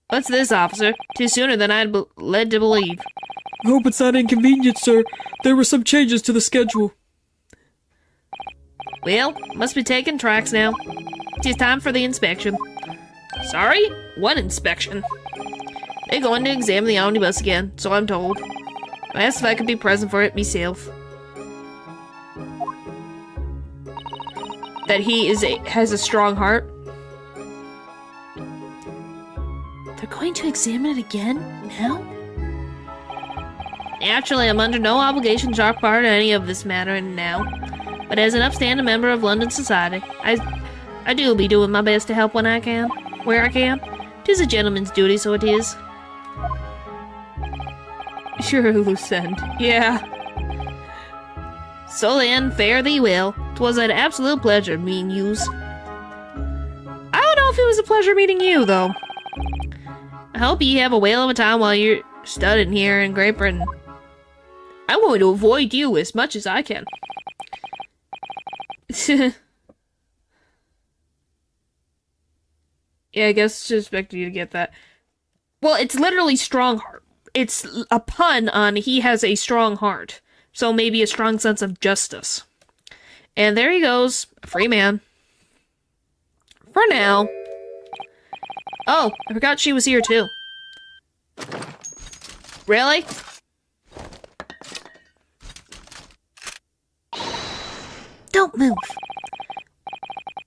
What's this, officer? Too sooner than I'd led to believe. Hope it's not inconvenient, sir. There were some changes to the schedule. Well, must be taking tracks now. It's time for the inspection. Sorry? What inspection? They're going to examine the omnibus again, so I'm told. I asked if I could be present for it myself. That he has a strong heart. They're going to examine it again? Now? Naturally, I'm under no obligation to talk part in any of this matter now. But as an upstanding member of London society, I do be doing my best to help when I can, where I can. 'Tis a gentleman's duty, so it is. Sure, Lucend. Yeah. So then, fare thee well. 'Twas an absolute pleasure meeting yous. I don't know if it was a pleasure meeting you, though. I hope ye have a whale of a time while you're studying here in Great Britain. I'm going to avoid you as much as I can. Yeah, I guess she expected you to get that. Well, it's literally strong heart. It's a pun on he has a strong heart. So maybe a strong sense of justice. And there he goes, a free man. For now. Oh, I forgot she was here too. Really? Don't move.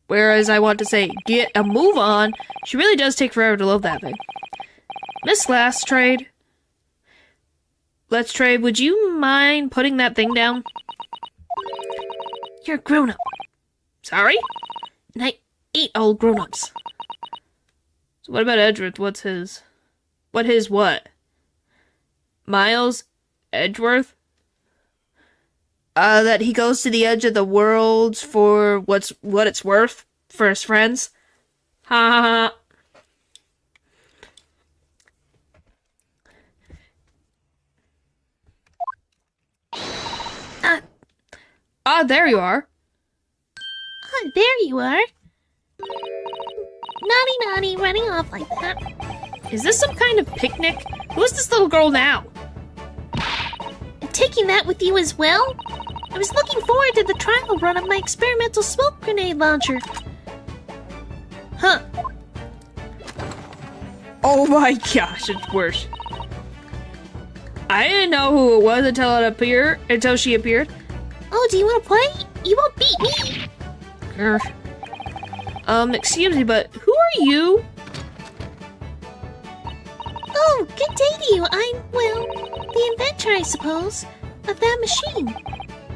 Whereas I want to say, get a move on. She really does take forever to load that thing. Miss Let's Trade, would you mind putting that thing down? You're a grown-up. Sorry? And I hate old grown-ups. So what about Edgeworth? What's his? What? Miles Edgeworth? That he goes to the edge of the world for what it's worth for his friends? Ha ha ha. There you are. There you are. Naughty, running off like that. Is this some kind of picnic? Who is this little girl now? I'm taking that with you as well? I was looking forward to the trial run of my experimental smoke grenade launcher. Huh. Oh my gosh, it's worse. I didn't know who it was until she appeared. Oh, do you want to play? You won't beat me. Grr. Excuse me, but who are you? Oh, good day to you. I'm, well, the inventor, I suppose, of that machine.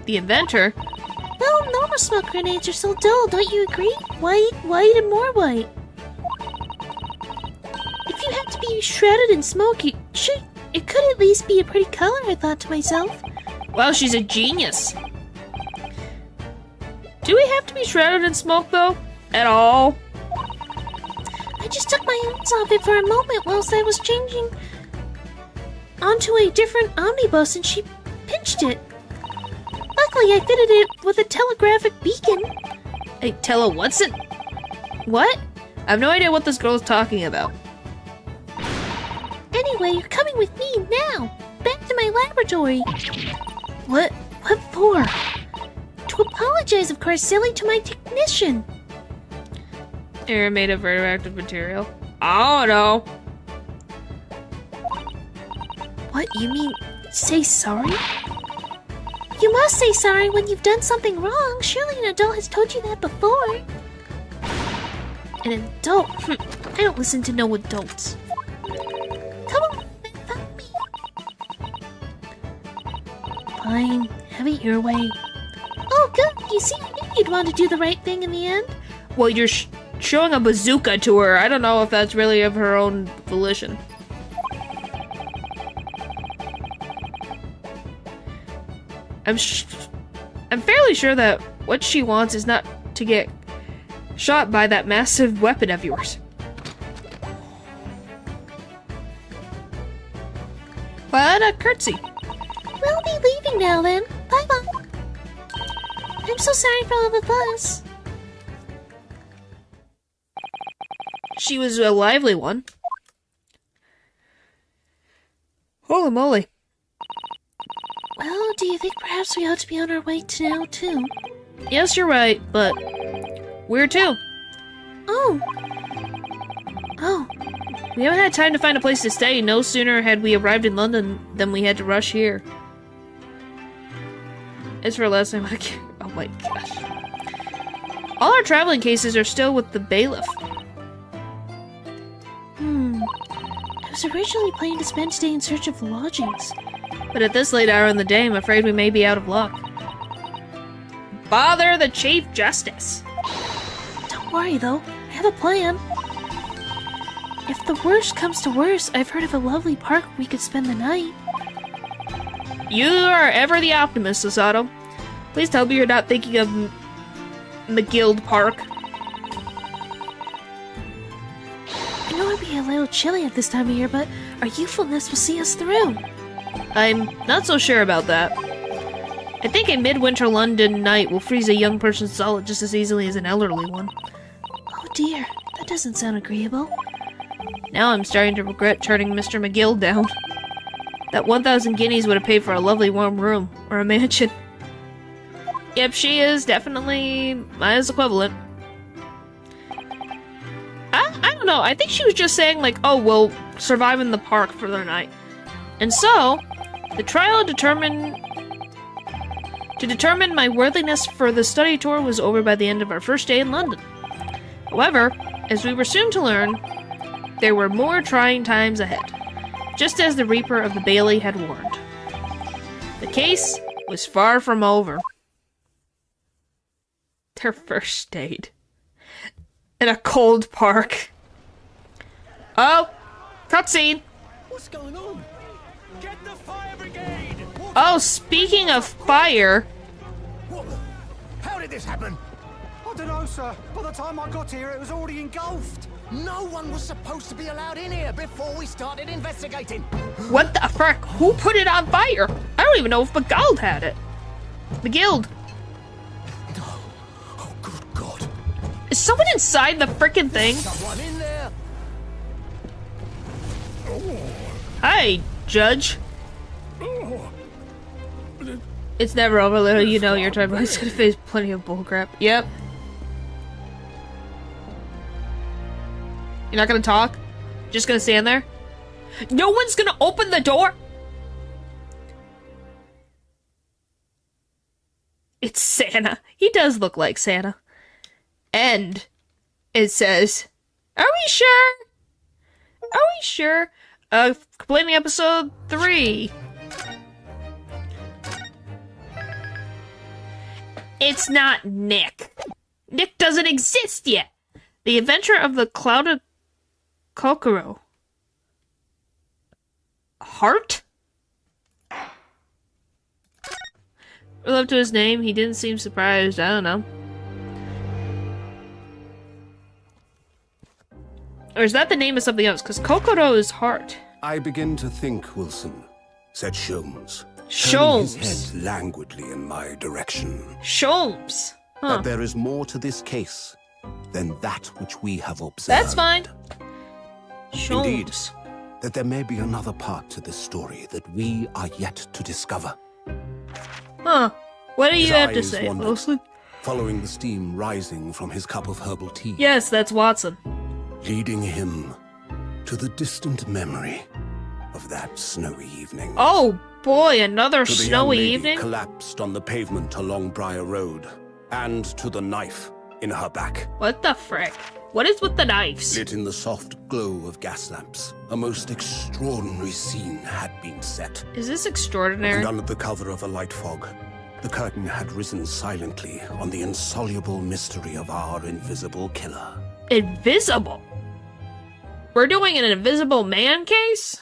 The inventor? Well, normal smoke grenades are so dull, don't you agree? White, and more white. If you have to be shrouded in smoke, it could at least be a pretty color, I thought to myself. Well, she's a genius. Do we have to be shrouded in smoke, though? At all? I just took my hands off it for a moment whilst I was changing onto a different omnibus and she pinched it. Luckily, I fitted it with a telegraphic beacon. Hey, what's it? What? I have no idea what this girl's talking about. Anyway, you're coming with me now. Back to my laboratory. What for? To apologize, of course, silly, to my technician. Air made of radioactive material. I don't know. What, you mean, say sorry? You must say sorry when you've done something wrong. Surely an adult has told you that before. An adult? I don't listen to no adults. Come on, follow me. Fine, have it your way. Oh, good. You see, I knew you'd want to do the right thing in the end. Well, you're showing a bazooka to her. I don't know if that's really of her own volition. I'm fairly sure that what she wants is not to get shot by that massive weapon of yours. What a curtsy. We'll be leaving now then. Bye-bye. I'm so sorry for all the fuss. She was a lively one. Holy moly. Well, do you think perhaps we ought to be on our way to now, too? Yes, you're right, but we're too. Oh. We haven't had time to find a place to stay. No sooner had we arrived in London than we had to rush here. It's for less time. Oh my gosh. All our traveling cases are still with the bailiff. I was originally planning to spend today in search of lodgings. But at this late hour in the day, I'm afraid we may be out of luck. Bother the Chief Justice. Don't worry, though. I have a plan. If the worst comes to worst, I've heard of a lovely park where we could spend the night. You are ever the optimist, Sasato. Please tell me you're not thinking of McGild Park. I know it'd be a little chilly at this time of year, but our youthfulness will see us through. I'm not so sure about that. I think a midwinter London night will freeze a young person's solid just as easily as an elderly one. Oh dear, that doesn't sound agreeable. Now I'm starting to regret turning Mr. McGill down. That 1,000 guineas would have paid for a lovely warm room, or a mansion. Yep, she is definitely Maya's equivalent. I don't know, I think she was just saying like, oh, we'll survive in the park for the night. And so, the trial to determine my worthiness for the study tour was over by the end of our first day in London. However, as we were soon to learn, there were more trying times ahead, just as the Reaper of the Bailey had warned. The case was far from over. Their first date. In a cold park. Oh! Cutscene! What's going on? Get the fire brigade! Oh, speaking of fire... What the? How did this happen? I don't know, sir. By the time I got here, it was already engulfed. No one was supposed to be allowed in here before we started investigating. What the frick? Who put it on fire? I don't even know if McGild had it. McGild. No. Oh, good God. Is someone inside the frickin' thing? Someone in there. Hi, Judge. It's never over, little. You know your time. He's gonna face plenty of bullcrap. Yep. You're not gonna talk? Just gonna stand there? No one's gonna open the door? It's Santa. He does look like Santa. And it says, are we sure? Are we sure? Complaining episode 3. It's not Nick. Nick doesn't exist yet. The Adventure of the Clouded Kokoro. Heart? Up to his name, he didn't seem surprised. I don't know. Or is that the name of something else? Because Kokoro is heart. I begin to think, Wilson, said Sholmes. Sholmes. Turning his head languidly in my direction. Sholmes. Huh. That there is more to this case than that which we have observed. That's fine. Sholmes. Indeed, that there may be another part to this story that we are yet to discover. Huh. What do you His have to eyes say, wandered, Wilson? following the steam rising from his cup of herbal tea. Yes, that's Watson. Leading him to the distant memory of that snowy evening. Oh boy, another To the young snowy lady evening? collapsed on the pavement along Briar Road, and to the knife in her back. What the frick? What is with the knives? Lit in the soft glow of gas lamps, a most extraordinary scene had been set. Is this extraordinary? And under the cover of a light fog, the curtain had risen silently on the insoluble mystery of our invisible killer. Invisible? We're doing an Invisible Man case?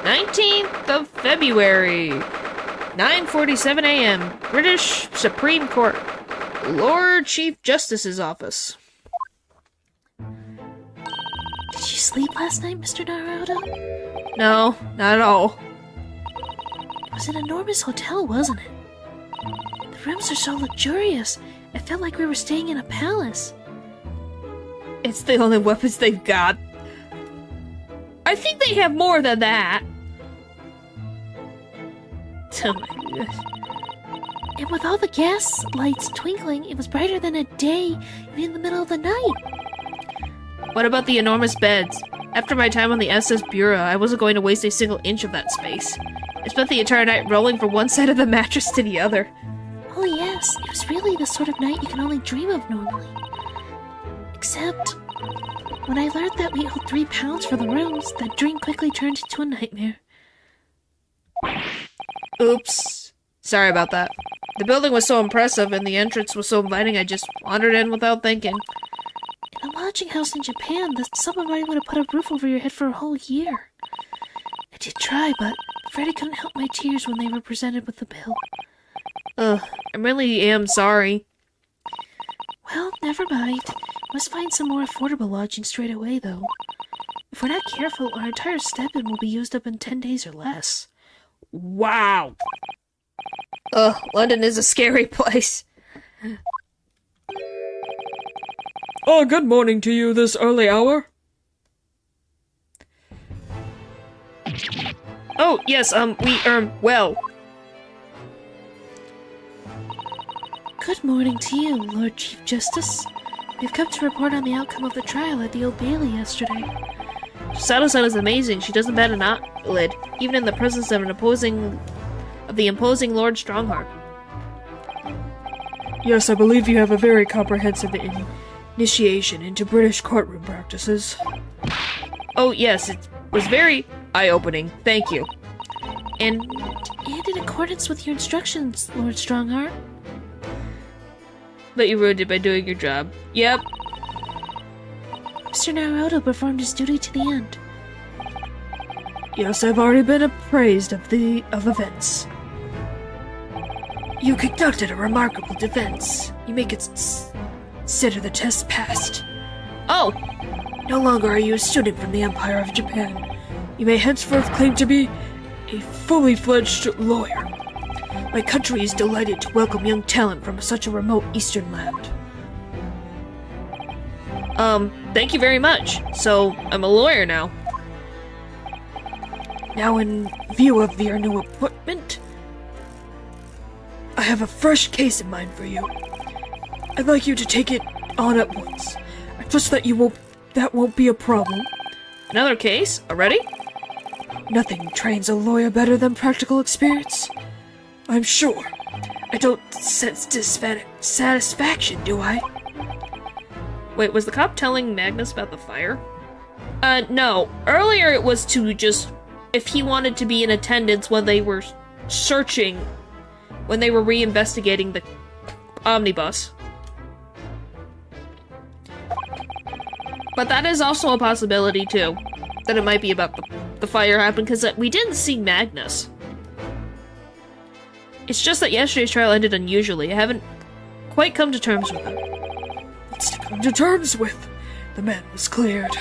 19th of February, 9:47 a.m., British Supreme Court, Lord Chief Justice's office. Did you sleep last night, Mr. Naruto? No, not at all. It was an enormous hotel, wasn't it? The rooms are so luxurious. It felt like we were staying in a palace. It's the only weapons they've got. I think they have more than that. Oh my gosh. And with all the gas lights twinkling, it was brighter than a day, even in the middle of the night. What about the enormous beds? After my time on the SS Bureau, I wasn't going to waste a single inch of that space. I spent the entire night rolling from one side of the mattress to the other. Oh yes, it was really the sort of night you can only dream of normally. Except, when I learned that we owed 3 pounds for the rooms, that dream quickly turned into a nightmare. Oops. Sorry about that. The building was so impressive and the entrance was so inviting I just wandered in without thinking. In a lodging house in Japan, the somebody would have put a roof over your head for a whole year. I did try, but Freddy couldn't help my tears when they were presented with the bill. Ugh, I really am sorry. Well, never mind. Must find some more affordable lodging straight away, though. If we're not careful, our entire stipend will be used up in 10 days or less. Wow. Ugh, London is a scary place. Oh, good morning to you this early hour. Oh, yes, well. Good morning to you, Lord Chief Justice. We've come to report on the outcome of the trial at the Old Bailey yesterday. Sato-san is amazing. She doesn't bat an eyelid, even in the presence of the imposing Lord Strongheart. Yes, I believe you have a very comprehensive initiation into British courtroom practices. Oh, yes, it was very eye-opening. Thank you. And in accordance with your instructions, Lord Strongheart. But you ruined it by doing your job. Yep. Mr. Naruto performed his duty to the end. Yes, I've already been appraised of events. You conducted a remarkable defense. You may consider the test passed. Oh! No longer are you a student from the Empire of Japan. You may henceforth claim to be a fully fledged lawyer. My country is delighted to welcome young talent from such a remote eastern land. Thank you very much. So, I'm a lawyer now. Now, in view of your new appointment, I have a fresh case in mind for you. I'd like you to take it on at once. I trust that that won't be a problem. Another case? Already? Nothing trains a lawyer better than practical experience. I'm sure. I don't sense satisfaction, do I? Wait, was the cop telling Magnus about the fire? No. Earlier it was to just... if he wanted to be in attendance when they were searching... when they were re-investigating the omnibus. But that is also a possibility, too. That it might be about the fire happened, because we didn't see Magnus. It's just that yesterday's trial ended unusually. I haven't quite come to terms with it. What's to come to terms with? The man was cleared.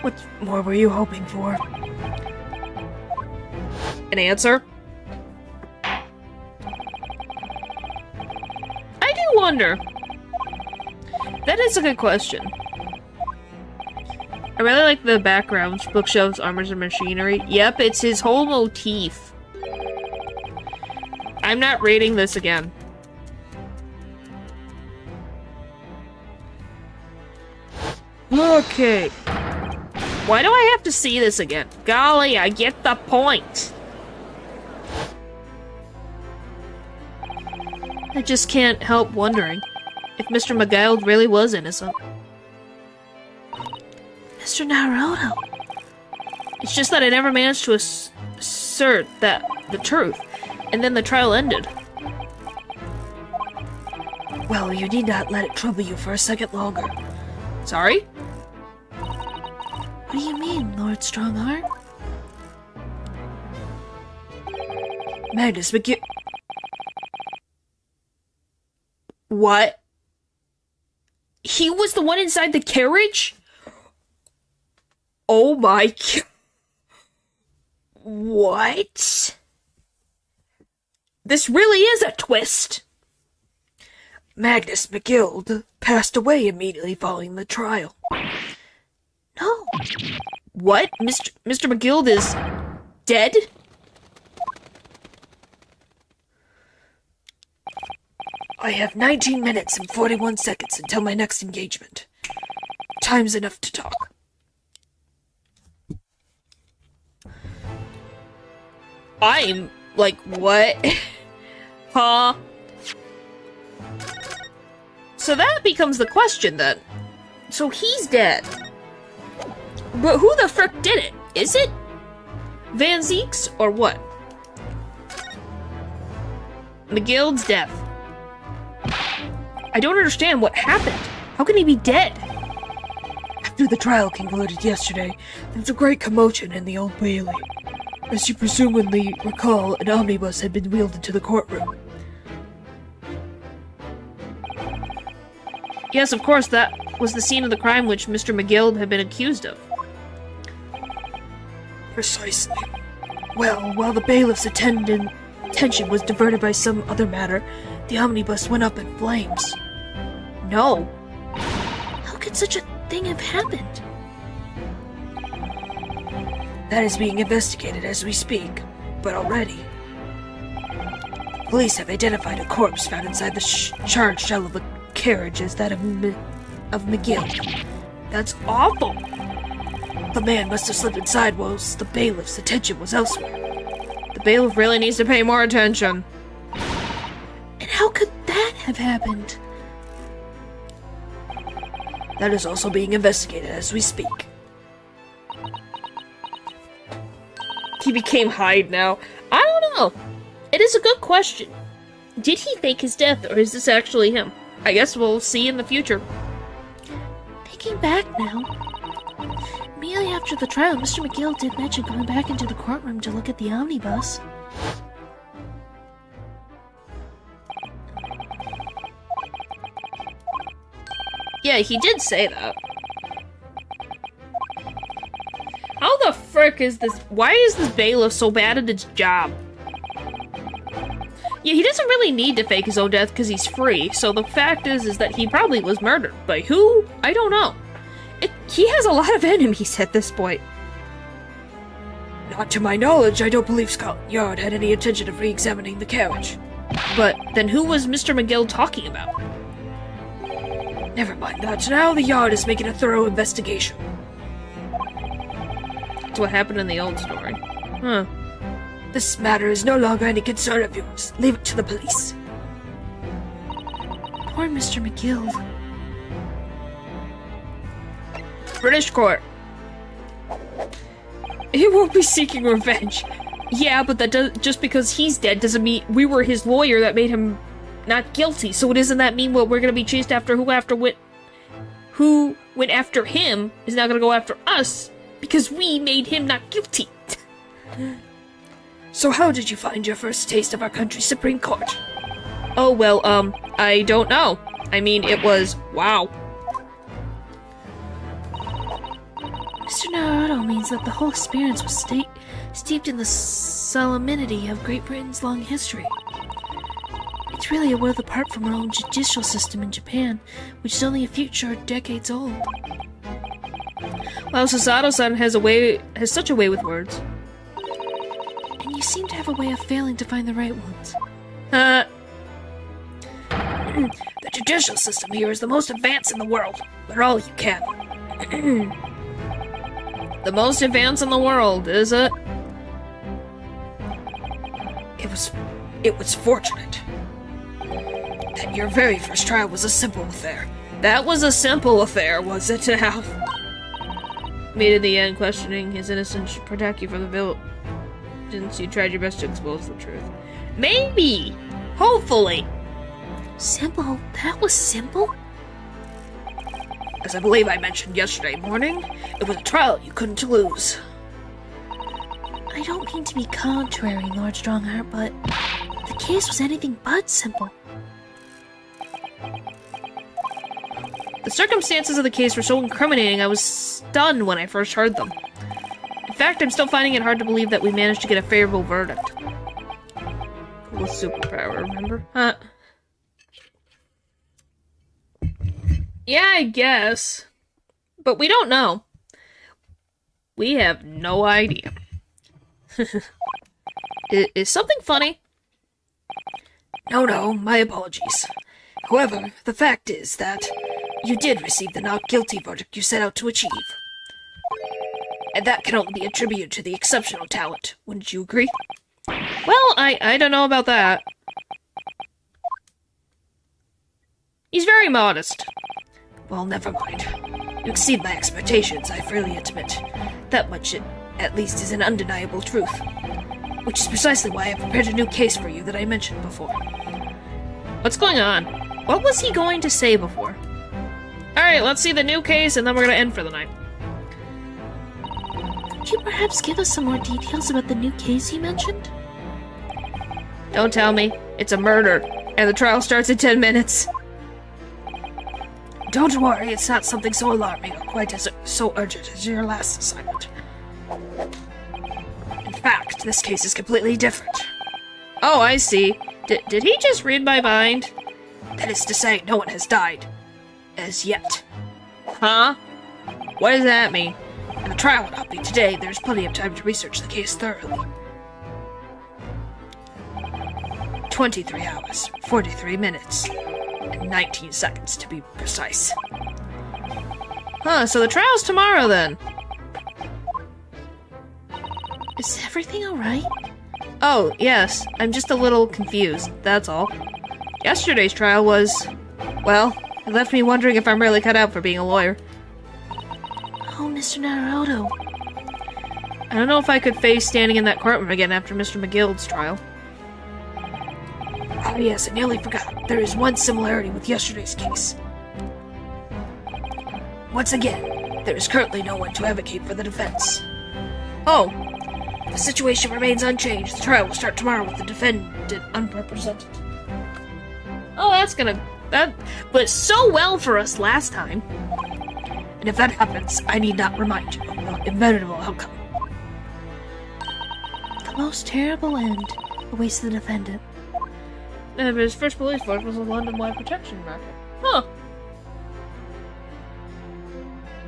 What more were you hoping for? An answer? I do wonder. That is a good question. I really like the backgrounds, bookshelves, armors, and machinery. Yep, it's his whole motif. I'm not reading this again. Okay. Why do I have to see this again? Golly, I get the point. I just can't help wondering if Mr. McGild really was innocent. Mr. Naruto. It's just that I never managed to assert that the truth, and then the trial ended. Well, you need not let it trouble you for a second longer. Sorry? What do you mean, Lord Strongheart? Magnus McGill. What? He was the one inside the carriage? Oh my god. What? This really is a twist. Magnus McGill passed away immediately following the trial. No. What? Mr. McGill is dead? I have 19 minutes and 41 seconds until my next engagement. Time's enough to talk. I'm like, what? Huh? So that becomes the question then. So he's dead. But who the frick did it? Is it Van Zeek's or what? McGill's death. I don't understand what happened. How can he be dead? After the trial concluded yesterday, there was a great commotion in the Old Bailey. As you presumably recall, an omnibus had been wheeled into the courtroom. Yes, of course, that was the scene of the crime which Mr. McGill had been accused of. Precisely. Well, while the bailiff's attention was diverted by some other matter, the omnibus went up in flames. No. How could such a thing have happened? That is being investigated as we speak, but already. Police have identified a corpse found inside the charred shell of the carriage as that of McGill. That's awful. The man must have slipped inside whilst the bailiff's attention was elsewhere. The bailiff really needs to pay more attention. And how could that have happened? That is also being investigated as we speak. He became Hyde now. I don't know. It is a good question. Did he fake his death, or is this actually him? I guess we'll see in the future. Thinking back now, immediately after the trial, Mr. McGill did mention going back into the courtroom to look at the omnibus. Yeah, he did say that. How the frick is this? Why is this bailiff so bad at its job? Yeah, he doesn't really need to fake his own death because he's free, so the fact is that he probably was murdered. By who? I don't know. He has a lot of enemies at this point. Not to my knowledge, I don't believe Scotland Yard had any intention of re-examining the carriage. But then who was Mr. McGill talking about? Never mind that. Now the Yard is making a thorough investigation. That's what happened in the old story. Huh. This matter is no longer any concern of yours. Leave it to the police. Poor Mr. McGill. British court. He won't be seeking revenge. Yeah, but just because he's dead doesn't mean we were his lawyer that made him not guilty. So doesn't that mean what we're gonna be chased after? Who went after him is now gonna go after us because we made him not guilty. So how did you find your first taste of our country's Supreme Court? Oh, well, I don't know. I mean, it was, wow. Mr. Naruto means that the whole experience was steeped in the solemnity of Great Britain's long history. It's really a world apart from our own judicial system in Japan, which is only a few short decades old. Well, Susato-san has such a way with words. And you seem to have a way of failing to find the right ones. The judicial system here is the most advanced in the world. But all you can. The most advanced in the world, is it? It was fortunate that your very first trial was a simple affair. That was a simple affair, was it now? Made in the end, questioning his innocence should protect you from the villain. Since you tried your best to expose the truth. Maybe! Hopefully! Simple? That was simple? As I believe I mentioned yesterday morning, it was a trial you couldn't lose. I don't mean to be contrary, Lord Strongheart, but the case was anything but simple. The circumstances of the case were so incriminating I was stunned when I first heard them. In fact, I'm still finding it hard to believe that we managed to get a favorable verdict. Cool superpower, remember? Huh. Yeah, I guess. But we don't know. We have no idea. Is something funny? No, my apologies. However, the fact is that you did receive the not guilty verdict you set out to achieve. And that can only be attributed to the exceptional talent, wouldn't you agree? Well, I don't know about that. He's very modest. Well, never mind. You exceed my expectations, I freely admit. That much, at least, is an undeniable truth. Which is precisely why I prepared a new case for you that I mentioned before. What's going on? What was he going to say before? Alright, let's see the new case, and then we're gonna end for the night. Could you perhaps give us some more details about the new case you mentioned? Don't tell me. It's a murder, and the trial starts in 10 minutes. Don't worry, it's not something so alarming or quite so urgent as your last assignment. In fact, this case is completely different. Oh, I see. Did he just read my mind? That is to say, no one has died. As yet. Huh? What does that mean? And the trial will not be today. There's plenty of time to research the case thoroughly. 23 hours, 43 minutes, and 19 seconds to be precise. Huh, so the trial's tomorrow then. Is everything alright? Oh, yes. I'm just a little confused, that's all. Yesterday's trial was... well, it left me wondering if I'm really cut out for being a lawyer. Oh, Mr. Naruto. I don't know if I could face standing in that courtroom again after Mr. McGilld's trial. Ah, yes, I nearly forgot. There is one similarity with yesterday's case. Once again, there is currently no one to advocate for the defense. Oh, The situation remains unchanged. The trial will start tomorrow with the defendant unrepresented. oh, that went so well for us last time. And if that happens, I need not remind you of the inevitable outcome. The most terrible end awaits the defendant. His first police force was a London-wide protection racket. Huh.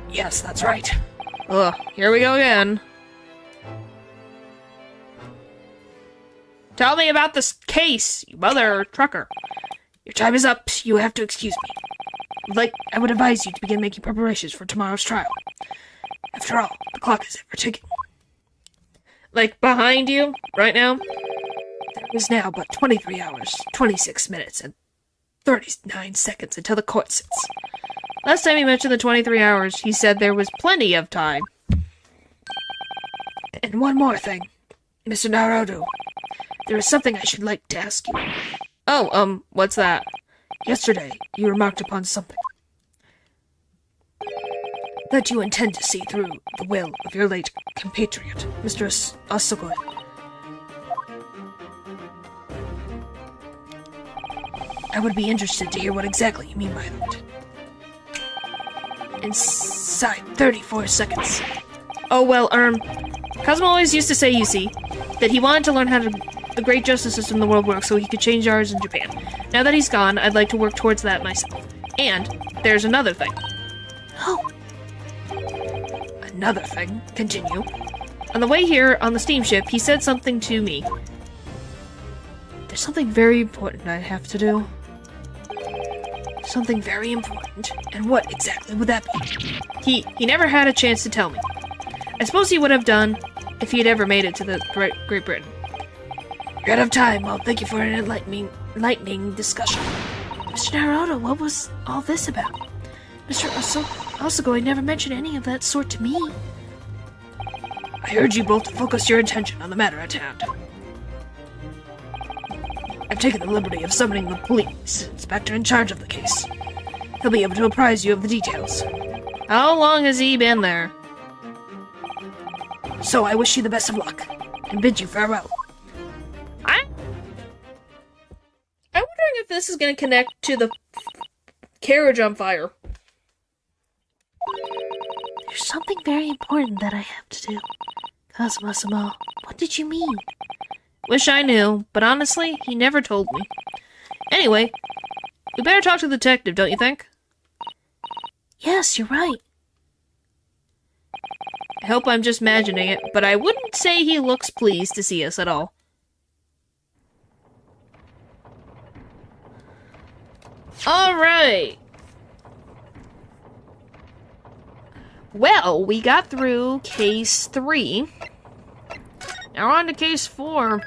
Yes, that's right. Ugh, here we go again. Tell me about this case, you mother trucker. Your time is up. You have to excuse me. I would advise you to begin making preparations for tomorrow's trial. After all, the clock is ever ticking. Like, behind you, right now? There is now but 23 hours, 26 minutes, and 39 seconds until the court sits. Last time he mentioned the 23 hours, he said there was plenty of time. And one more thing. Mr. Naruto, there is something I should like to ask you. Oh, what's that? Yesterday, you remarked upon something. That you intend to see through the will of your late compatriot, Mr. Asugoi. I would be interested to hear what exactly you mean by that. Inside 34 seconds. Oh, well, Cosmo always used to say, you see, that he wanted to learn how the great justice system in the world works so he could change ours in Japan. Now that he's gone, I'd like to work towards that myself. And there's another thing. Oh. Another thing. Continue. On the way here, on the steamship, he said something to me. There's something very important I have to do. Something very important. And what exactly would that be? He never had a chance to tell me. I suppose he would have done if he had ever made it to the Great Britain. You're out of time. Well, thank you for an enlightening discussion. Mr. Naruto, what was all this about? Mr. Asugoi never mentioned any of that sort to me. I urge you both to focus your attention on the matter at hand. I've taken the liberty of summoning the police inspector in charge of the case. He'll be able to apprise you of the details. How long has he been there? So I wish you the best of luck, and bid you farewell. I'm wondering if this is going to connect to the carriage on fire. There's something very important that I have to do. Kazuma-sama, what did you mean? Wish I knew, but honestly, he never told me. Anyway, we better talk to the detective, don't you think? Yes, you're right. I hope I'm just imagining it, but I wouldn't say he looks pleased to see us at all. Alright. Well, we got through case 3. Now on to case 4.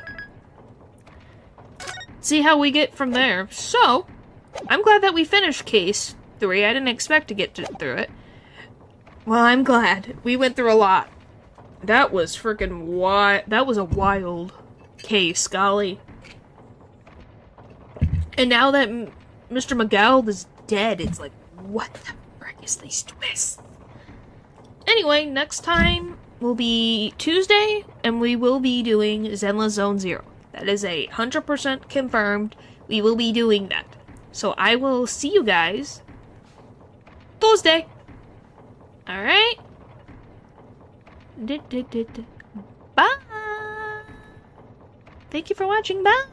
see how we get from there. So, I'm glad that we finished case 3. I didn't expect to get through it. Well, I'm glad. We went through a lot. That was freaking wild. That was a wild case, golly. And now that Mr. McGould is dead, it's like, what the frick is these twists? Anyway, next time will be Tuesday, and we will be doing Zenless Zone 0. That is 100% confirmed. We will be doing that. So I will see you guys Tuesday. Alright? Bye! Thank you for watching. Bye!